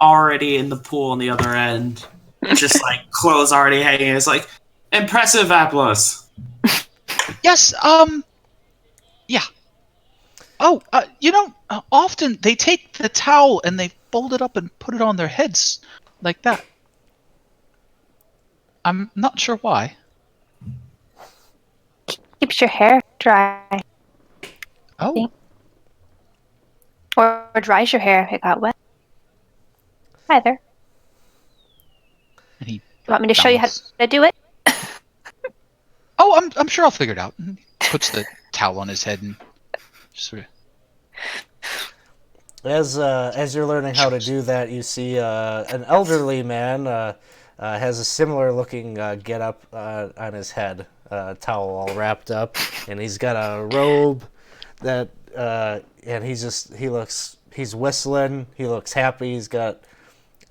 already in the pool on the other end, just like clothes already hanging. It's like impressive, Aplos. Yes. Yeah. Oh, often they take the towel and they fold it up and put it on their heads like that. I'm not sure why. Keeps your hair dry, Oh, or dries your hair if it got wet. Either. and he. You want me to show you how to do it? Oh, I'm sure I'll figure it out. And he puts the towel on his head and just sort of. As you're learning how to do that, you see an elderly man has a similar looking get-up on his head, towel all wrapped up, and he's got a robe that, and he's whistling. He looks happy. He's got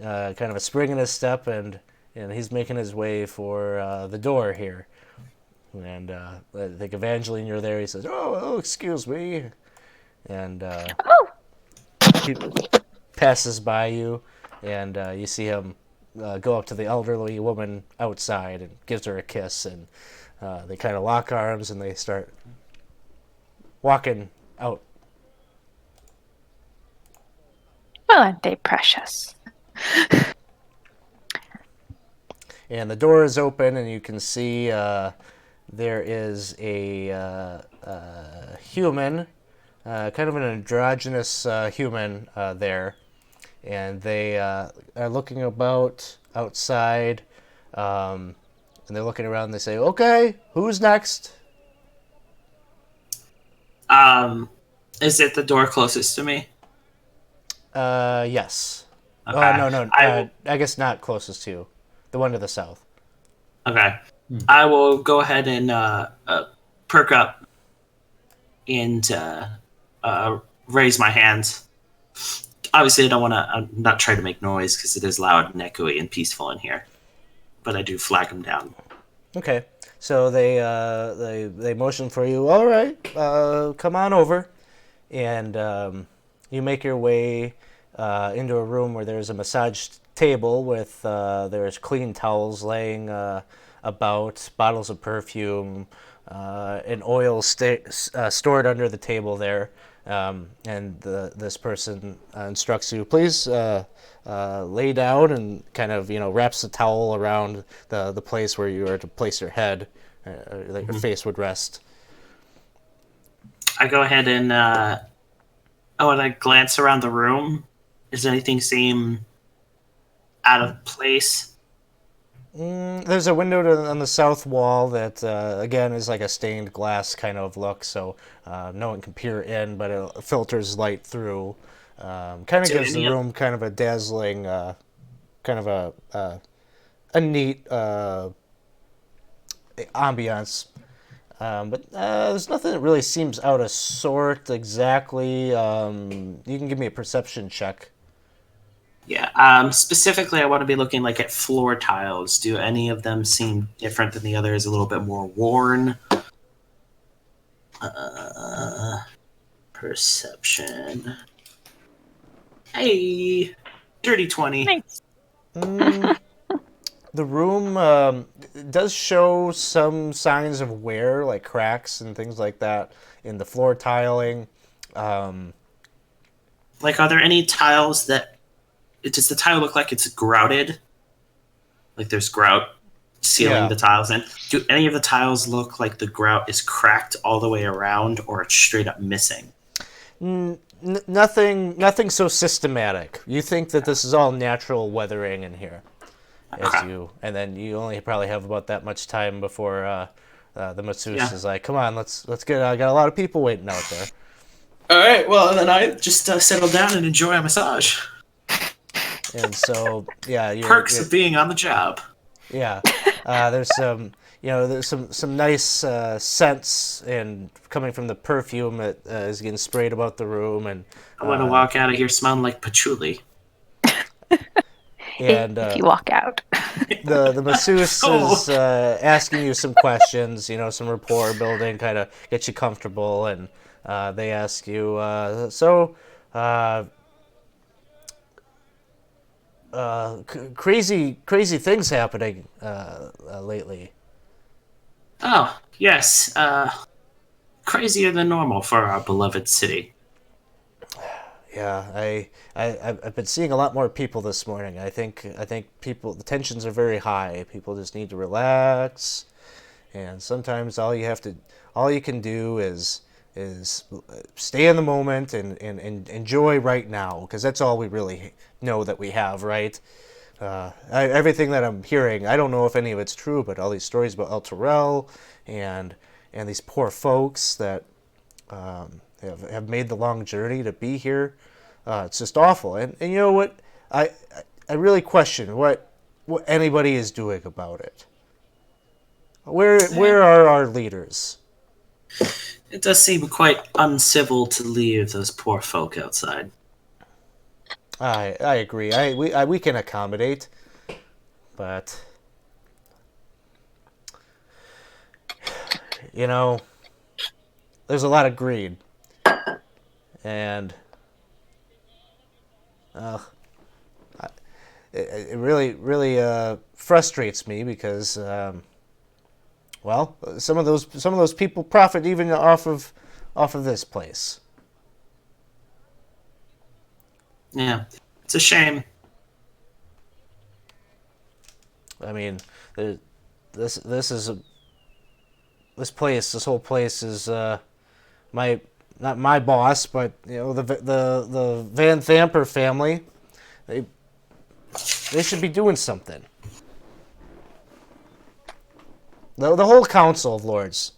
kind of a spring in his step, and he's making his way for the door here. And I think Evangeline, you're there. He says, "Oh, excuse me," and he passes by you, and you see him go up to the elderly woman outside and gives her a kiss, and they kind of lock arms and they start walking out. Oh, aren't they precious? And the door is open, and you can see there is a human, kind of an androgynous human there, and they are looking about outside, and they're looking around. And they say, "Okay, who's next?" Is it the door closest to me? Yes. Okay. Oh, no. I guess not closest to you. The one to the south. Okay. I will go ahead and perk up and raise my hands. Obviously, I don't want to. I'm not trying to make noise because it is loud and echoey and peaceful in here. But I do flag them down. Okay. So they motion for you. All right, come on over, and you make your way into a room where there's a massage table with there's clean towels laying about, bottles of perfume, and oil stored under the table there. And this person instructs you, please lay down, and kind of wraps the towel around the place where you are to place your head, that your face would rest. I go ahead and and I glance around the room. Does anything seem out of place? There's a window on the south wall that, again, is like a stained glass kind of look, so no one can peer in, but it filters light through. Kind of gives the room kind of a dazzling, kind of a neat ambiance. But there's nothing that really seems out of sort exactly. You can give me a perception check. Yeah. Specifically, I want to be looking like at floor tiles. Do any of them seem different than the others? A little bit more worn. Perception. Hey, dirty 20. Thanks. The room does show some signs of wear, like cracks and things like that in the floor tiling. Like, are there any tiles that... Does the tile look like it's grouted? Like there's grout sealing the tiles in? Do any of the tiles look like the grout is cracked all the way around, or it's straight up missing? Nothing so systematic. You think that this is all natural weathering in here. And then you only probably have about that much time before the masseuse is like, "Come on, let's get. I got a lot of people waiting out there." All right. Well, then I just settle down and enjoy a massage. And so, Perks of being on the job. Yeah, there's some nice scents and coming from the perfume that is getting sprayed about the room, and I want to walk out of here smelling like patchouli. And if you walk out. the masseuse is asking you some questions, some rapport building, kind of get you comfortable, and they ask you, crazy things happening lately. Oh, yes. Crazier than normal for our beloved city. Yeah, I've been seeing a lot more people this morning. I think the tensions are very high. People just need to relax, and sometimes all you can do is stay in the moment and enjoy right now, because that's all we really know that we have, right? Everything that I'm hearing, I don't know if any of it's true, but all these stories about El Terrell and these poor folks that have made the long journey to be here, it's just awful. And you know what? I really question what anybody is doing about it. Where are our leaders? It does seem quite uncivil to leave those poor folk outside. I agree. We can accommodate, but there's a lot of greed, and it really frustrates me because some of those people profit even off of this place. Yeah, it's a shame. I mean, this whole place is not my boss, but the Van Thamper family. They should be doing something. The whole Council of Lords.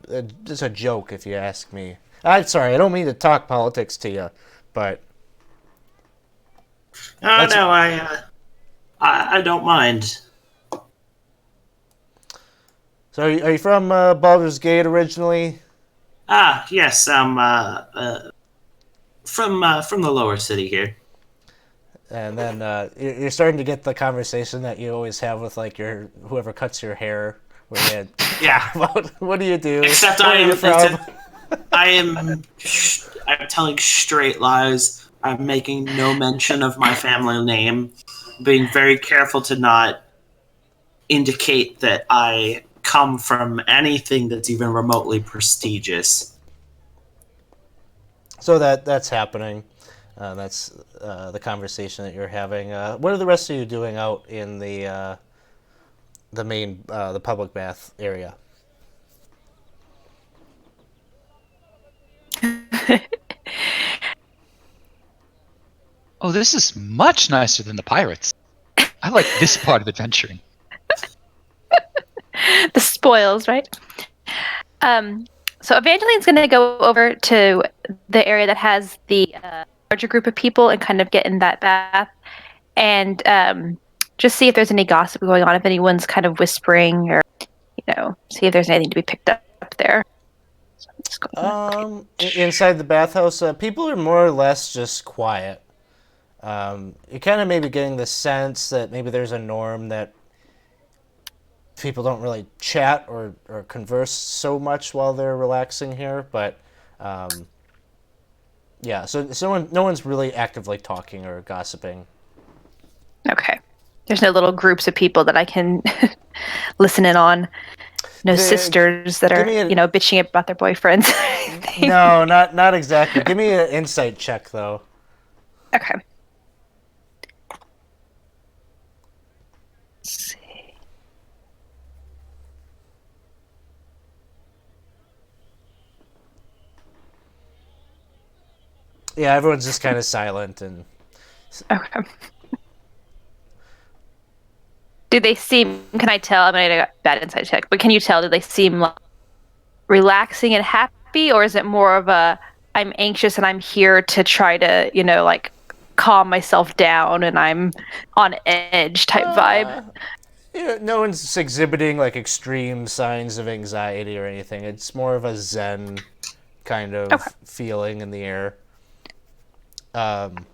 It's a joke, if you ask me. I'm sorry, I don't mean to talk politics to you, but. Oh no, I don't mind. So, are you from Baldur's Gate originally? Ah, yes, I'm from the lower city here. And then you're starting to get the conversation that you always have with like whoever cuts your hair. Where what do you do? Except I'm telling straight lies. I'm making no mention of my family name, being very careful to not indicate that I come from anything that's even remotely prestigious. So that's happening. That's the conversation that you're having. What are the rest of you doing out in the main the public bath area? Oh, this is much nicer than the pirates. I like this part of adventuring. The spoils, right? So Evangeline's going to go over to the area that has the larger group of people and kind of get in that bath and just see if there's any gossip going on, if anyone's kind of whispering or, see if there's anything to be picked up there. So I'm just going Inside the bathhouse, people are more or less just quiet. You're kind of maybe getting the sense that maybe there's a norm that people don't really chat or converse so much while they're relaxing here, but yeah, so no one's really actively talking or gossiping. Okay. There's no little groups of people that I can listen in on. No sisters that are, bitching about their boyfriends. No, not exactly. Give me an insight check, though. Okay. Let's see. Yeah, everyone's just kind of silent and. Okay. Do they seem? Can I tell? I mean, I got bad insight check, but can you tell? Do they seem like relaxing and happy, or is it more of a I'm anxious and I'm here to try to, like calm myself down and I'm on edge type vibe? Yeah, no one's exhibiting like extreme signs of anxiety or anything. It's more of a zen kind of feeling in the air. Then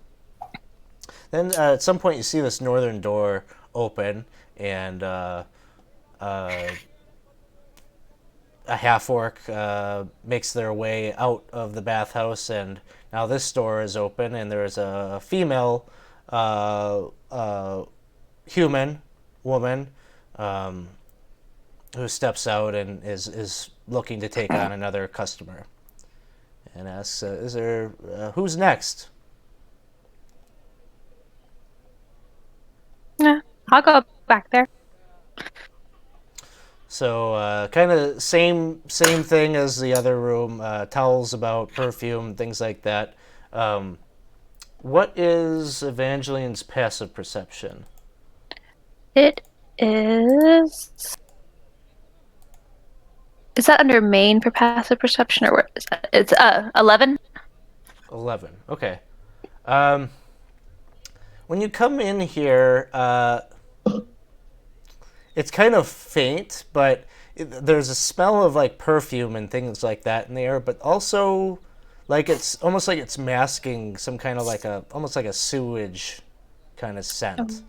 at some point you see this northern door open, and a half-orc makes their way out of the bathhouse, and now this door is open, and there's a female human woman who steps out and is looking to take on another customer, and asks, "Is there who's next?" Yeah, I'll go back there. So kind of same thing as the other room. Towels about perfume, things like that. What is Evangeline's passive perception? It is. Is that under main for passive perception, or what is that? It's 11. 11. Okay. When you come in here, it's kind of faint, but there's a smell of like perfume and things like that in the air, but also like it's almost like it's masking some kind of like almost like a sewage kind of scent.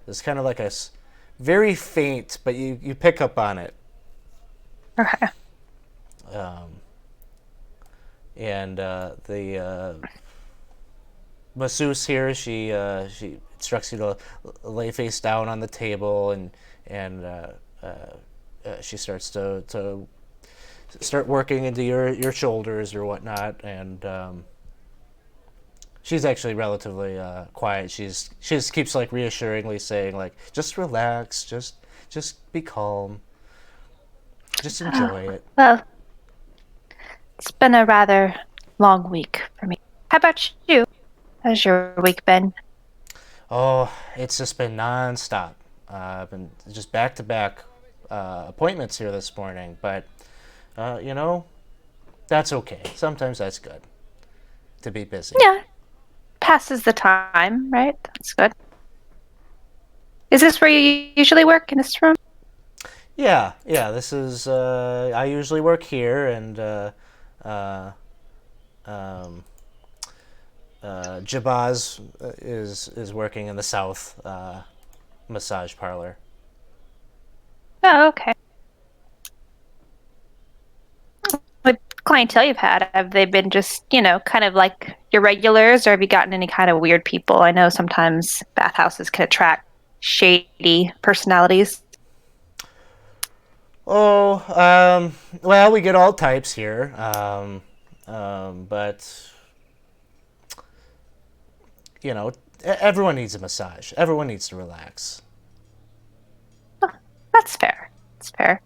It's kind of like very faint, but you pick up on it. Okay. And the masseuse here, she instructs you to lay face down on the table, and she starts to start working into your shoulders or whatnot, and she's actually relatively quiet. She just keeps like reassuringly saying like, just relax, just be calm, just enjoy it. Well, it's been a rather long week for me. How about you? How's your week been? Oh, it's just been nonstop. I've been just back-to-back appointments here this morning, but that's okay. Sometimes that's good to be busy. Yeah, passes the time, right? That's good. Is this where you usually work, in this room? Yeah. This is I usually work here, and Jabaz is working in the south massage parlor. Oh, okay. What clientele you've had? Have they been just, kind of like your regulars, or have you gotten any kind of weird people? I know sometimes bathhouses can attract shady personalities. Oh, well, we get all types here, but you know, everyone needs a massage. Everyone needs to relax. That's fair. That's fair.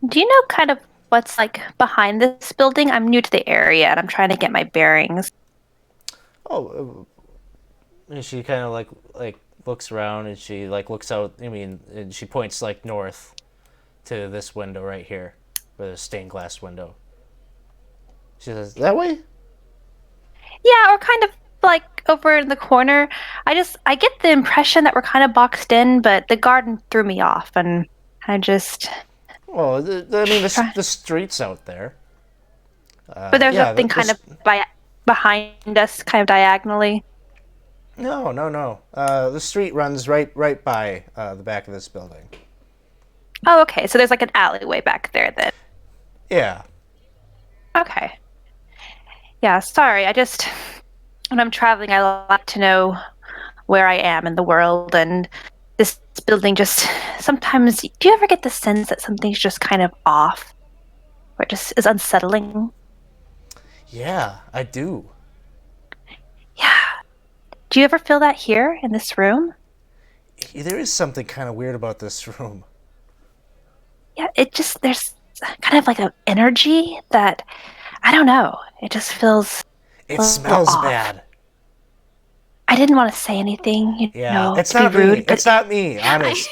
Do you know kind of what's like behind this building? I'm new to the area and I'm trying to get my bearings. Oh, and she kind of like looks around and she like looks out. I mean, and she points like north to this window right here, with a stained glass window. She says, "That way." Yeah, or kind of like over in the corner. I get the impression that we're kind of boxed in, but the garden threw me off, and I just. Well, I mean, the street's out there. But there's yeah, nothing kind of behind us, kind of diagonally. No, no, no. The street runs right by the back of this building. Oh, okay. So there's like an alleyway back there then. Yeah. Okay. Yeah, sorry. When I'm traveling, I like to know where I am in the world, and this building just sometimes. Do you ever get the sense that something's just kind of off, or it just is unsettling? Yeah, I do. Yeah. Do you ever feel that here in this room? There is something kind of weird about this room. Yeah, there's kind of like an energy that, I don't know, it just feels. It smells off. bad. I didn't want to say anything, It's to not be rude. me. It's not me, honest.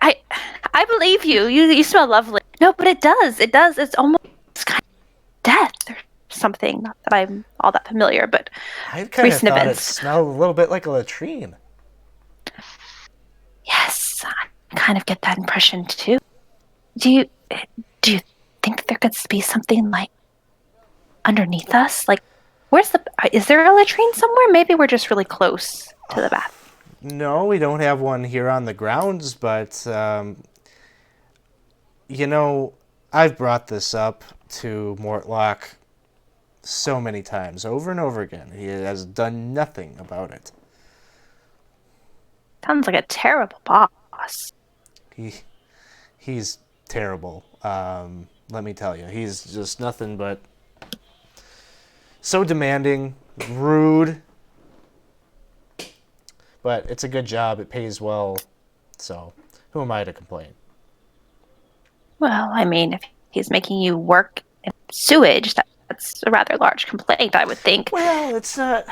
I believe you. You smell lovely. No, but it does. It does. It's almost kind of death or something. Not that I'm all that familiar, but I kind of recent thought events. it smelled a little bit like a latrine. Yes, I kind of get that impression too. Do you think that there could be something like underneath us? Like, is there a latrine somewhere? Maybe we're just really close to the bath. No, we don't have one here on the grounds, but, I've brought this up to Mortlock so many times, over and over again. He has done nothing about it. Sounds like a terrible boss. He's terrible. Let me tell you, he's just nothing but so demanding, rude. But it's a good job. It pays well. So who am I to complain? Well, I mean, if he's making you work in sewage, that's a rather large complaint, I would think. Well, it's not.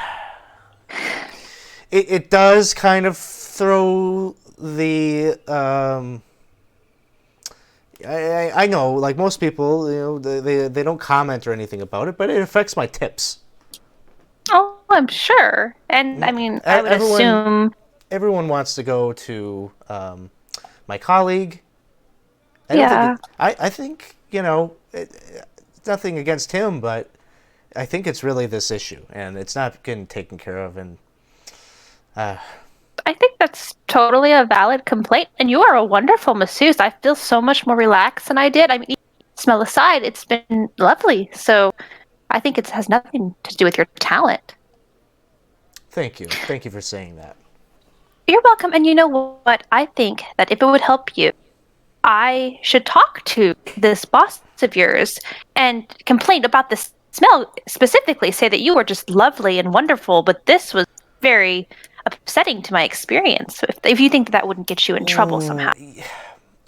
It does kind of throw the. I know, like most people, they don't comment or anything about it, but it affects my tips. Oh, I'm sure. And I mean, I would assume. Everyone wants to go to my colleague. Yeah. I think, nothing against him, but I think it's really this issue, and it's not getting taken care of. And I think that's totally a valid complaint, and you are a wonderful masseuse. I feel so much more relaxed than I did. I mean, smell aside, it's been lovely. So I think it has nothing to do with your talent. Thank you. Thank you for saying that. You're welcome. And you know what? I think that if it would help you, I should talk to this boss of yours and complain about the smell specifically. Say that you were just lovely and wonderful, but this was very upsetting to my experience. If you think that wouldn't get you in trouble somehow.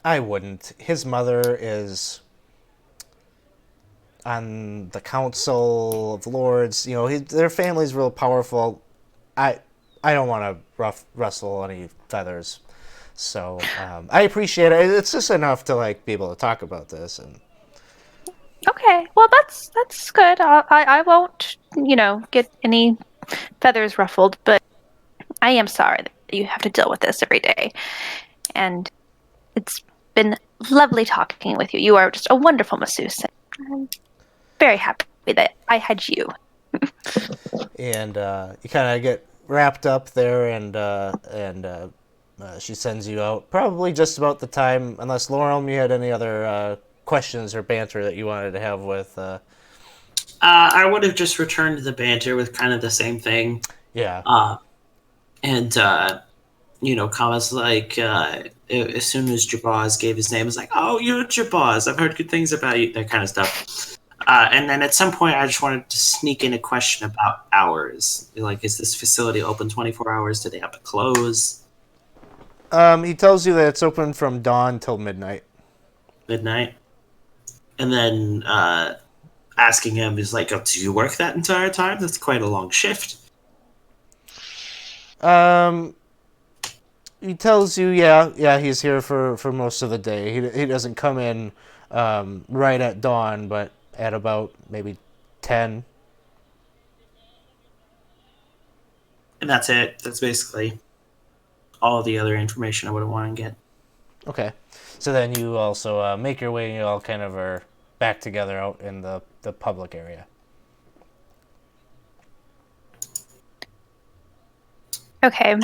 I wouldn't. His mother is on the Council of Lords. Their family's real powerful. I don't want to rustle any feathers. So I appreciate it. It's just enough to be able to talk about this. And okay, well that's good. I won't get any feathers ruffled, but I am sorry that you have to deal with this every day. And it's been lovely talking with you. You are just a wonderful masseuse. I'm very happy that I had you. And you kind of get wrapped up there, and she sends you out probably just about the time, unless Laurel, you had any other questions or banter that you wanted to have with. I would have just returned to the banter with kind of the same thing. Yeah. And comments like, as soon as Jabaz gave his name, it's like, oh, you're Jabaz. I've heard good things about you. That kind of stuff. And then at some point, I just wanted to sneak in a question about hours. Like, is this facility open 24 hours? Do they have to close He tells you that it's open from dawn till midnight. midnight? And then asking him is like, oh, do you work that entire time? That's quite a long shift. He tells you, yeah, he's here for most of the day. He doesn't come in right at dawn, but at about maybe 10. And that's it. That's basically all the other information I would want to get. Okay. So then you also make your way, and you all kind of are back together out in the public area. Okay.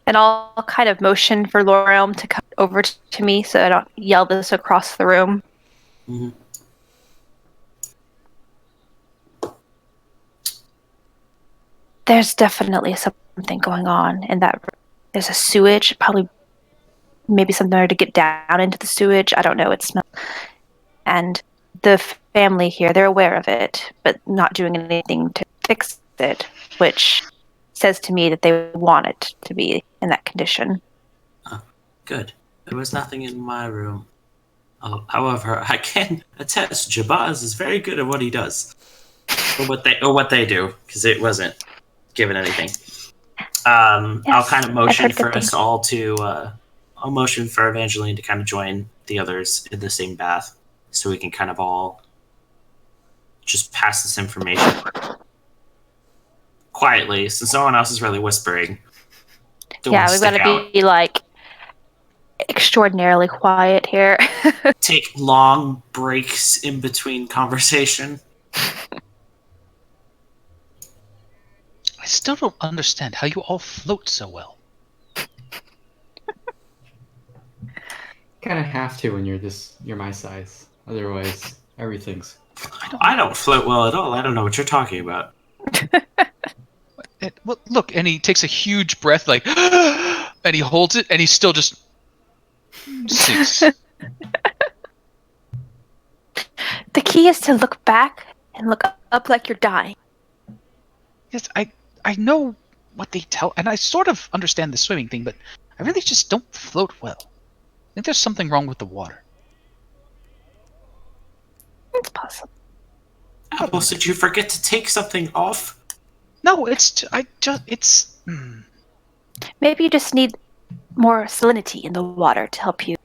And I'll kind of motion for Lorelm to come over to me so I don't yell this across the room. Mm-hmm. There's definitely something going on in that room. There's a sewage, probably maybe something to get down into the sewage. I don't know. It smells. And the family here, they're aware of it, but not doing anything to fix it, which says to me that they want it to be in that condition. Good. There was nothing in my room. Oh, however, I can attest Jabaz is very good at what he does, or what they do, because it wasn't given anything. I'll kind of motion for us all to. I'll motion for Evangeline to kind of join the others in the same bath, so we can kind of all just pass this information quietly, since no one else is really whispering. We've got to be like extraordinarily quiet here. Take long breaks in between conversation. I still don't understand how you all float so well. Kind of have to when you're my size. Otherwise, everything's. I don't float well at all. I don't know what you're talking about. Well, look, and he takes a huge breath, like, and he holds it, and he still just sinks. The key is to look back and look up like you're dying. Yes, I know what they tell, and I sort of understand the swimming thing, but I really just don't float well. I think there's something wrong with the water. It's possible. Apples, did you forget to take something off? No, it's Maybe you just need more salinity in the water to help you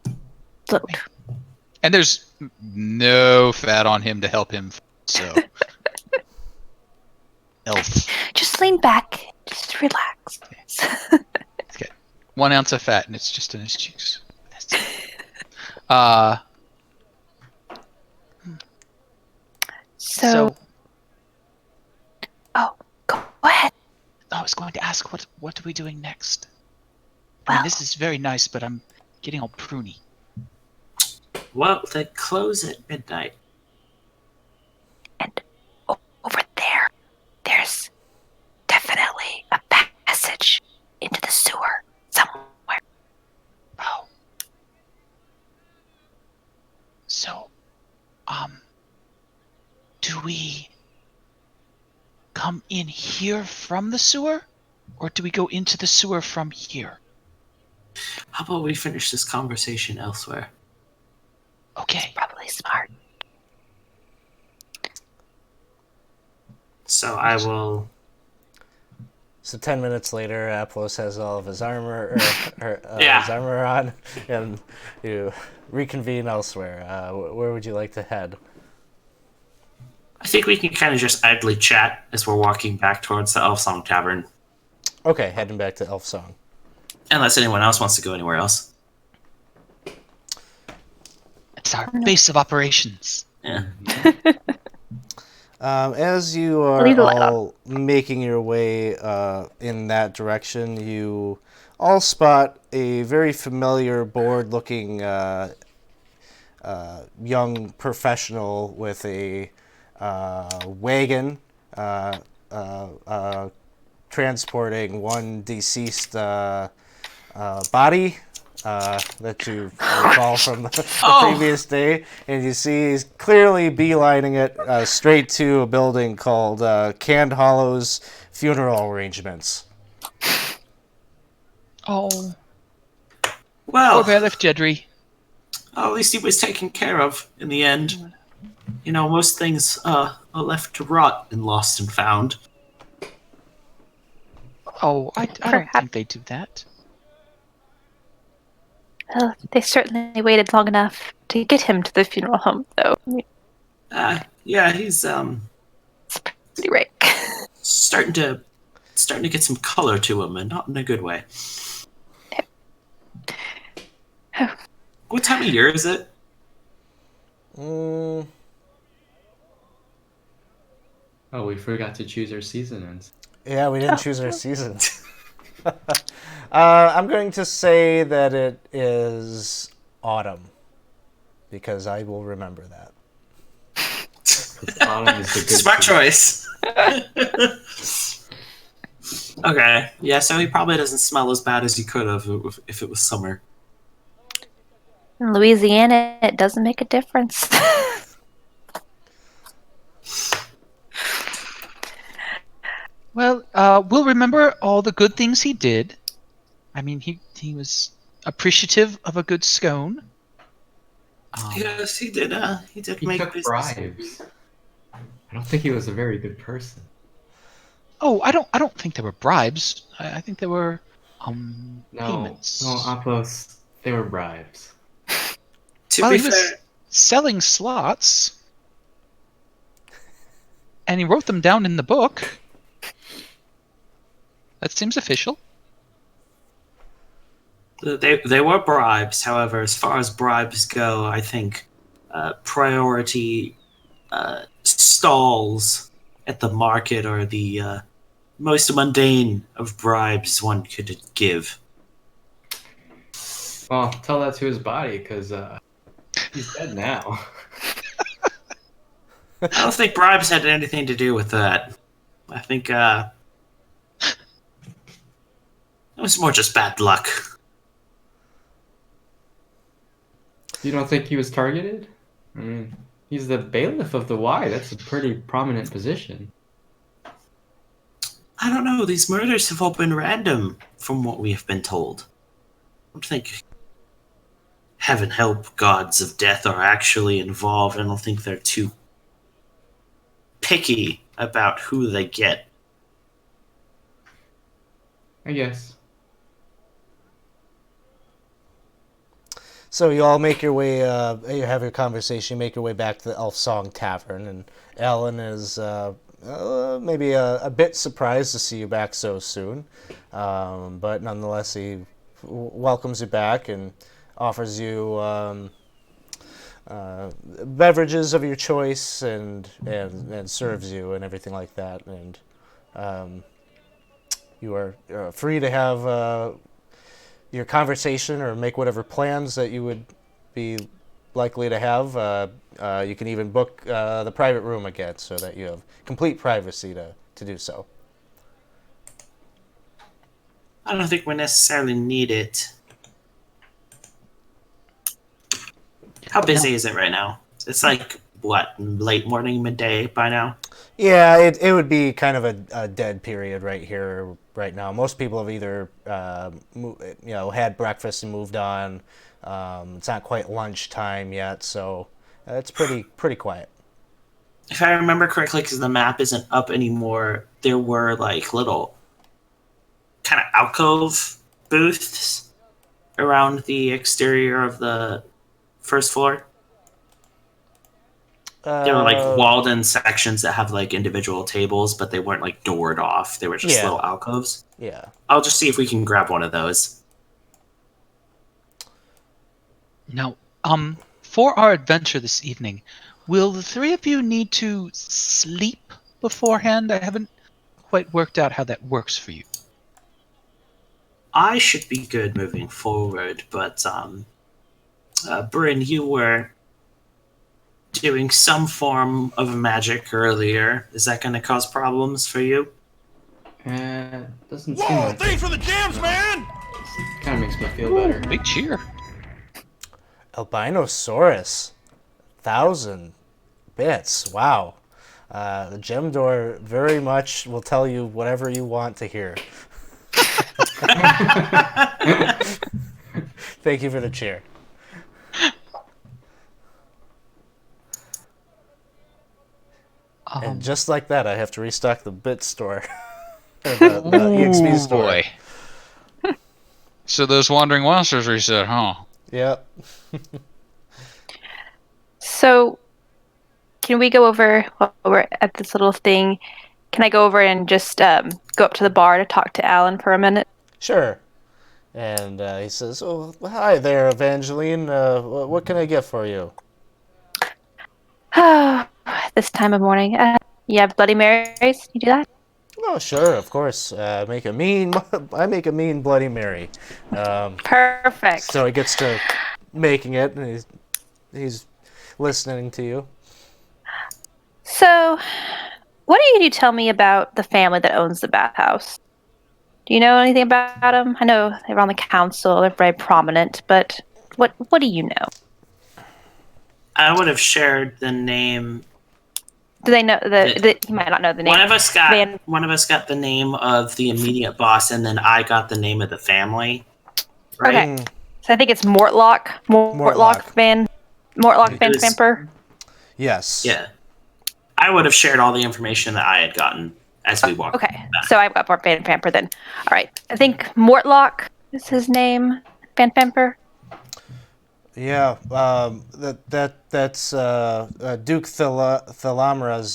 float. And there's no fat on him to help him, so. Elf. Just lean back. Just relax. He's got 1 ounce of fat, and it's just in his cheeks. That's it. So. Oh, go ahead. I was going to ask, what are we doing next? I Well, mean, this is very nice, but I'm getting all pruny. Well, they close at midnight. and over there, there's definitely a passage into the sewer somewhere. Oh. So, do we come in here from the sewer? Or do we go into the sewer from here? How about we finish this conversation elsewhere? Okay. Probably smart. So I will. So 10 minutes later, Aplos has all of his armor, Yeah. his armor on, and you reconvene elsewhere. Where would you like to head? I think we can kind of just idly chat as we're walking back towards the Elf Song Tavern. Okay, heading back to Elf Song. Unless anyone else wants to go anywhere else. It's our base of operations. Yeah. As you are Leave the light all making your way in that direction, you all spot a very familiar, bored-looking young professional with a wagon transporting one deceased body that you recall from the Oh. previous day, and you see he's clearly beelining it straight to a building called Canned Hollow's Funeral Arrangements. Oh, Well, poor Bailiff Jedry. at least he was taken care of in the end. You know, most things are left to rot in Lost and Found. Oh, I don't think they do that. Well, they certainly waited long enough to get him to the funeral home, though. Yeah, he's It's pretty right. starting to get some color to him, and not in a good way. What time of year is it? Mm, Oh, we forgot to choose our seasons. yeah, we didn't choose our season. I'm going to say that it is autumn, because I will remember that. Autumn is the good Smart season. choice. Okay, yeah, so he probably doesn't smell as bad as he could have if it was summer. In Louisiana, it doesn't make a difference. Well, we'll remember all the good things he did. I mean, he was appreciative of a good scone. Yes, he did. He did He make took business. bribes. I don't think he was a very good person. Oh, I don't think they were bribes. I think they were No, payments. no, Aplos, they were bribes. To Well, be he was fair, selling slots, and he wrote them down in the book. That seems official. they were bribes. However, as far as bribes go, I think priority stalls at the market are the most mundane of bribes one could give. Well, tell that to his body, because he's dead now. I don't think bribes had anything to do with that. I think it was more just bad luck. You don't think he was targeted? I mean, he's the bailiff of the Y. That's a pretty prominent position. I don't know. These murders have all been random, from what we have been told. I don't think heaven help gods of death are actually involved. I don't think they're too picky about who they get. I guess. So you all make your way, you have your conversation, you make your way back to the Elf Song Tavern, and Alan is maybe a bit surprised to see you back so soon, but nonetheless he welcomes you back and offers you beverages of your choice and serves you and everything like that, and you are free to have your conversation or make whatever plans that you would be likely to have. You can even book the private room again so that you have complete privacy to do so. I don't think we necessarily need it. How busy is it right now? It's like, what, late morning, midday by now? Yeah, it would be kind of a dead period right here, right now. Most people have either had breakfast and moved on. It's not quite lunchtime yet, so it's pretty quiet. If I remember correctly, because the map isn't up anymore, there were like little kind of alcove booths around the exterior of the first floor. There were like walled-in sections that have like individual tables, but they weren't like doored off. They were just little alcoves. Yeah. I'll just see if we can grab one of those. Now, for our adventure this evening, will the three of you need to sleep beforehand? I haven't quite worked out how that works for you. I should be good moving forward, but Bryn, you were doing some form of magic earlier. Is that going to cause problems for you? Doesn't seem Whoa, like thanks it. for the jams, man! Kind kind of makes me feel better. Big cheer. Albinosaurus. 1,000 bits. Wow. The gem door very much will tell you whatever you want to hear. Thank you for the cheer. And just like that, I have to restock the bit store. Or the EXP store. Boy. So those wandering monsters reset, huh? Yep. So, can we go over while we're at this little thing? Can I go over and just go up to the bar to talk to Alan for a minute? Sure. And he says, "Oh, hi there, Evangeline. What can I get for you?" This time of morning. You have Bloody Marys? You do that? Oh, sure, of course. I make a mean Bloody Mary. Perfect. So he gets to making it, and he's listening to you. So, what can you tell me about the family that owns the bathhouse? Do you know anything about them? I know they're on the council, they're very prominent, but what do you know? I would have shared the name. Do they know you might not know the name. One of us got the name of the immediate boss, and then I got the name of the family. Right? Okay. So I think it's Mortlock. Mortlock Van Vamper. Yes. Yeah. I would have shared all the information that I had gotten as we walked. Okay. So I've got Van Vamper then. All right. I think Mortlock is his name. Van Vamper. Yeah. That's Duke Thalamra's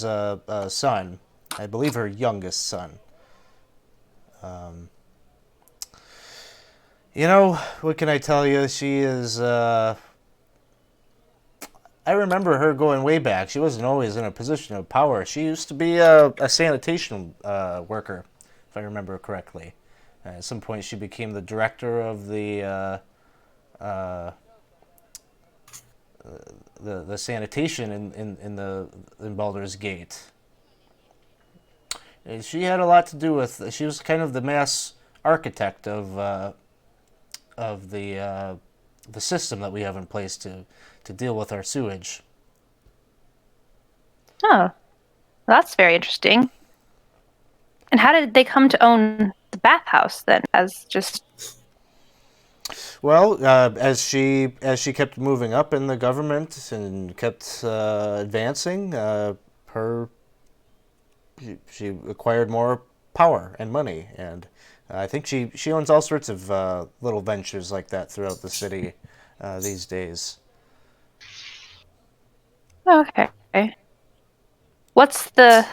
son. I believe her youngest son. What can I tell you? She is. I remember her going way back. She wasn't always in a position of power. She used to be a sanitation worker, if I remember correctly. At some point, she became the director of the sanitation in Baldur's Gate. And she had a lot to do with. She was kind of the mass architect of the system that we have in place to deal with our sewage. Oh, that's very interesting. And how did they come to own the bathhouse then? As just Well, as she kept moving up in the government and kept advancing, she acquired more power and money, and I think she owns all sorts of little ventures like that throughout the city these days. okay. What's the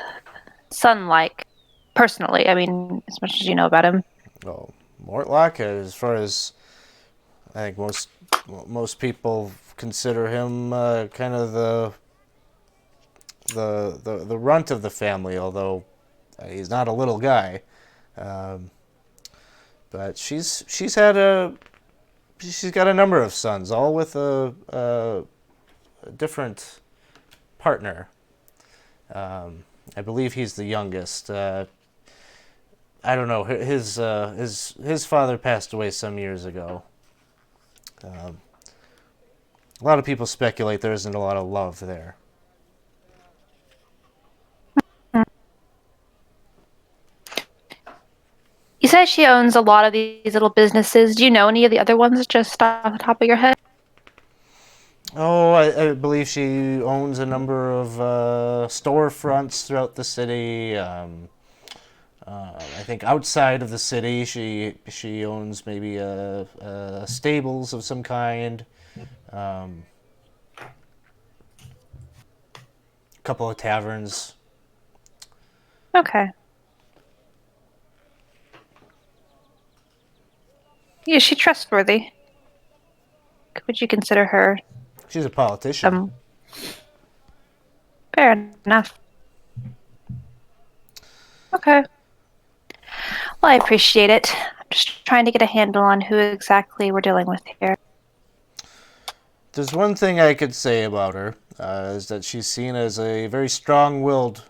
son like personally? I mean, as much as you know about him. Well, Mortlock, as far as I think most people consider him kind of the runt of the family, although he's not a little guy. But she's got a number of sons, all with a different partner. I believe he's the youngest. I don't know. His father passed away some years ago. A lot of people speculate there isn't a lot of love there. You said she owns a lot of these little businesses. Do you know any of the other ones just off the top of your head? Oh, I believe she owns a number of storefronts throughout the city. I think outside of the city, she owns maybe stables of some kind. A couple of taverns. Okay. Yeah, is she trustworthy? Would you consider her? She's a politician. Fair enough. Okay. Well, I appreciate it. I'm just trying to get a handle on who exactly we're dealing with here. There's one thing I could say about her, is that she's seen as a very strong-willed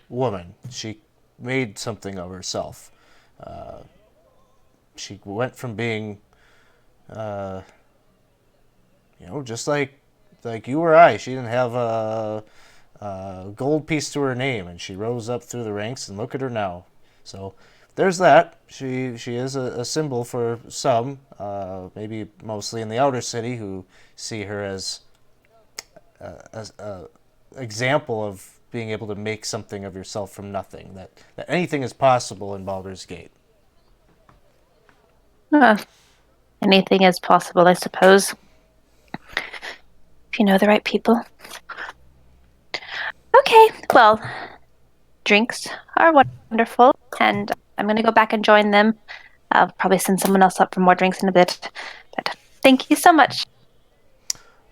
woman. She made something of herself. She went from being just like you or I, she didn't have a gold piece to her name, and she rose up through the ranks, and look at her now. So there's that. She is a symbol for some, maybe mostly in the outer city, who see her as a example of being able to make something of yourself from nothing. That anything is possible in Baldur's Gate. Anything is possible, I suppose, if you know the right people. Okay, well, drinks are wonderful, and I'm going to go back and join them. I'll probably send someone else up for more drinks in a bit. But thank you so much.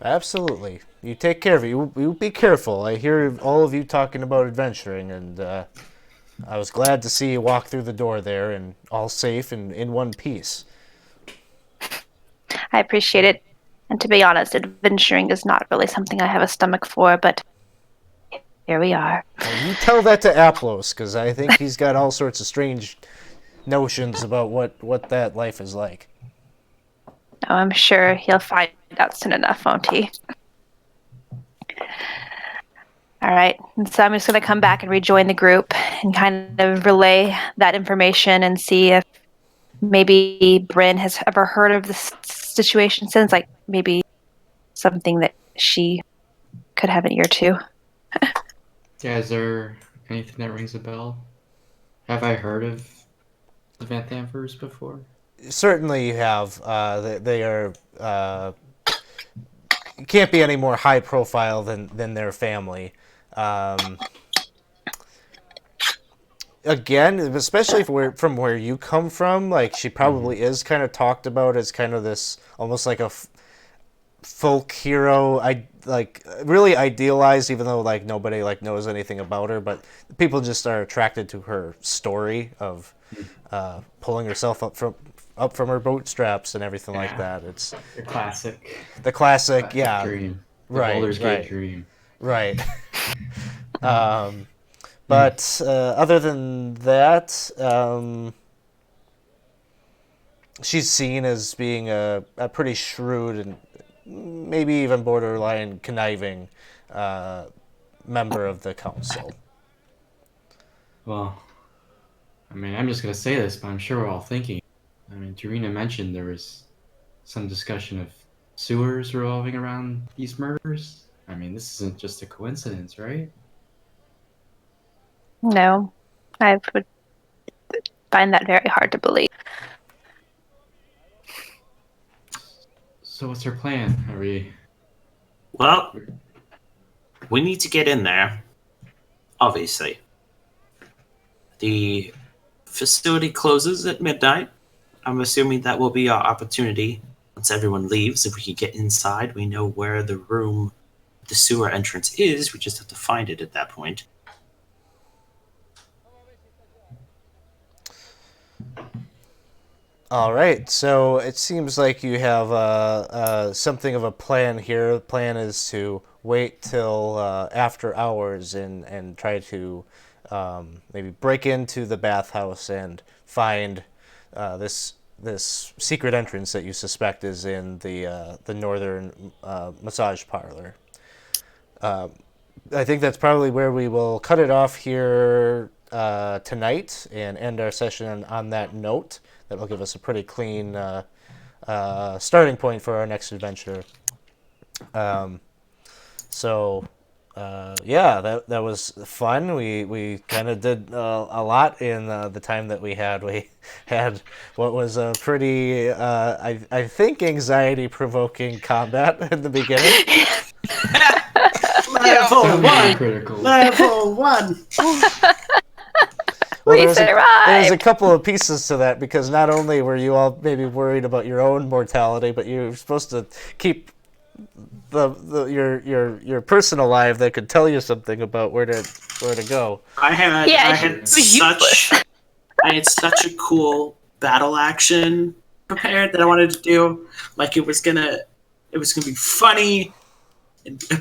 Absolutely. You take care of it. You be careful. I hear all of you talking about adventuring, and I was glad to see you walk through the door there and all safe and in one piece. I appreciate it. And to be honest, adventuring is not really something I have a stomach for, but here we are. Well, you tell that to Aplos, because I think he's got all sorts of strange notions about what that life is like. Oh, I'm sure he'll find out soon enough, won't he? All right, and so I'm just going to come back and rejoin the group and kind of relay that information and see if maybe Bryn has ever heard of this situation since, like maybe something that she could have an ear to. Yeah, is there anything that rings a bell? Have I heard of the Van Thamfers before? Certainly you have. They are... can't be any more high profile than their family. Again, especially from where you come from, like she probably is kind of talked about as kind of this almost like a folk hero. I like really idealized, even though like nobody like knows anything about her, but people just are attracted to her story of pulling herself up from her bootstraps and everything like that. It's the classic. The classic, yeah. Dream. The Right, Baldur's Gate right. dream. Right. But other than that, she's seen as being a pretty shrewd and maybe even borderline conniving member of the council. Well, I mean, I'm just going to say this, but I'm sure we're all thinking. I mean, Tarina mentioned there was some discussion of sewers revolving around these murders. I mean, this isn't just a coincidence, right? No, I would find that very hard to believe. So what's our plan? Are we... Well, we need to get in there, obviously. The facility closes at midnight. I'm assuming that will be our opportunity. Once everyone leaves, if we can get inside, we know where the sewer entrance is. We just have to find it at that point. All right, so it seems like you have something of a plan here. The plan is to wait till after hours and try to maybe break into the bathhouse and find this secret entrance that you suspect is in the northern massage parlor. I think that's probably where we will cut it off here tonight and end our session on that note. That will give us a pretty clean starting point for our next adventure. Yeah, that was fun. We kind of did a lot in the time that we had. We had what was a pretty, I think, anxiety-provoking combat in the beginning. Level one! Critical. Level one! Well, We there's survived! a couple of pieces to that, because not only were you all maybe worried about your own mortality, but you were supposed to keep your person alive that could tell you something about where to go. I had such a cool battle action prepared that I wanted to do. Like it was gonna be funny,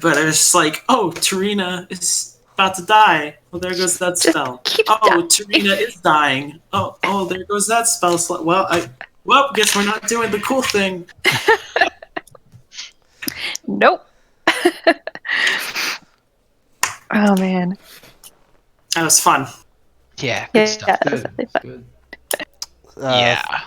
but I was just like, oh, Tarina is about to die. Well, there goes that spell. keep Oh, dying. Tarina is dying. Oh, there goes that spell slot. Well, Well, guess we're not doing the cool thing. Nope. Oh man. That was fun. Yeah, good stuff. That was Good. definitely fun. Good. Yeah.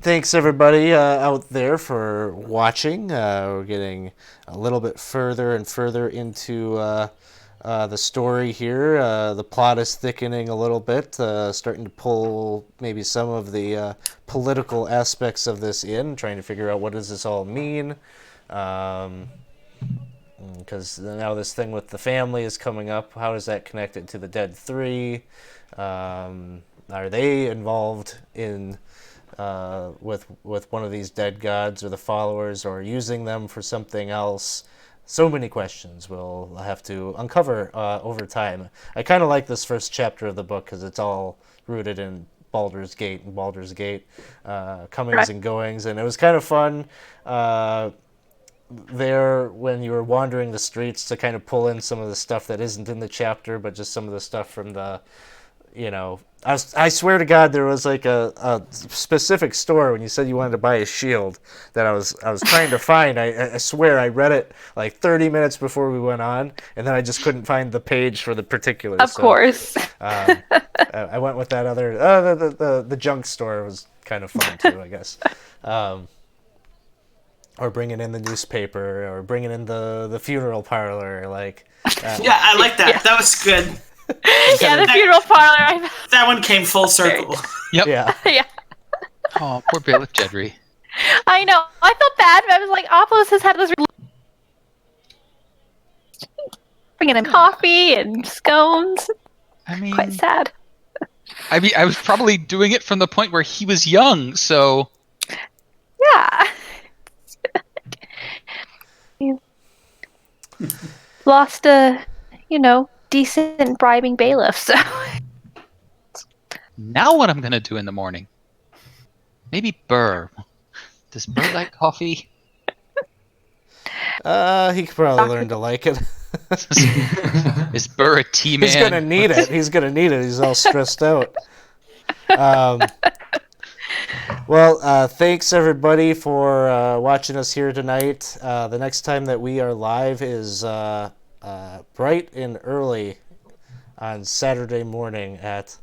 Thanks everybody out there for watching. We're getting a little bit further and further into the story here. The plot is thickening a little bit, starting to pull maybe some of the political aspects of this in, trying to figure out what does this all mean. Because now this thing with the family is coming up. How is that connected to the Dead Three? Are they involved in with one of these dead gods or the followers, or using them for something else? So many questions we'll have to uncover over time. I kind of like this first chapter of the book because it's all rooted in Baldur's Gate and Baldur's Gate comings and goings, and it was kind of fun there when you were wandering the streets to kind of pull in some of the stuff that isn't in the chapter, but just some of the stuff from the, I swear to God, there was like a specific store when you said you wanted to buy a shield that I was trying to find. I swear I read it like 30 minutes before we went on, and then I just couldn't find the page for the particulars. Of course. I went with that other the junk store was kind of fun too, I guess. Or bringing in the newspaper, or bringing in the funeral parlor, like. Yeah, I like that. Yeah. That was good. Yeah, the funeral parlor. That one came full circle. Yep. Yeah. Yeah. Oh, poor Bailiff Jedry. I know. I felt bad, but I was like, Oplos has had this. Bringing in coffee and scones. I mean, Quite sad. I was probably doing it from the point where he was young, so Yeah. Lost a, decent bribing bailiff, so. now what I'm gonna do in the morning? Maybe Burr. Does Burr like coffee? He could probably learn to like it. Is Burr a tea man? He's gonna need it. He's all stressed out. Well, thanks everybody for watching us here tonight. The next time that we are live is bright and early on Saturday morning at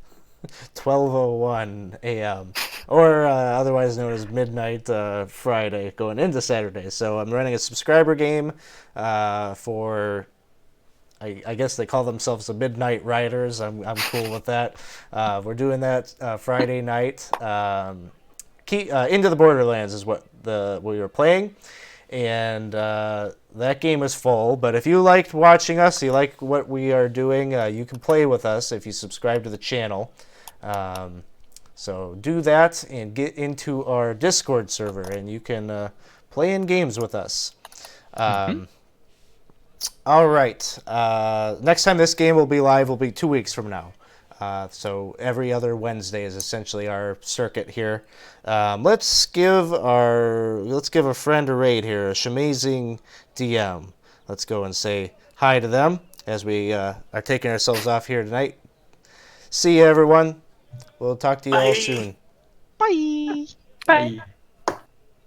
12:01 a.m. or otherwise known as midnight Friday going into Saturday. So I'm running a subscriber game for. I guess they call themselves the Midnight Riders. I'm cool with that. We're doing that Friday night. Into the Borderlands is what we were playing, and that game is full. But if you liked watching us, you like what we are doing, you can play with us if you subscribe to the channel. So do that and get into our Discord server, and you can play in games with us. All right. Next time this game will be live will be 2 weeks from now. So every other Wednesday is essentially our circuit here. Let's give a friend a raid here, a Shamazing DM. Let's go and say hi to them as we are taking ourselves off here tonight. See you, everyone. We'll talk to you all soon. Bye. Bye.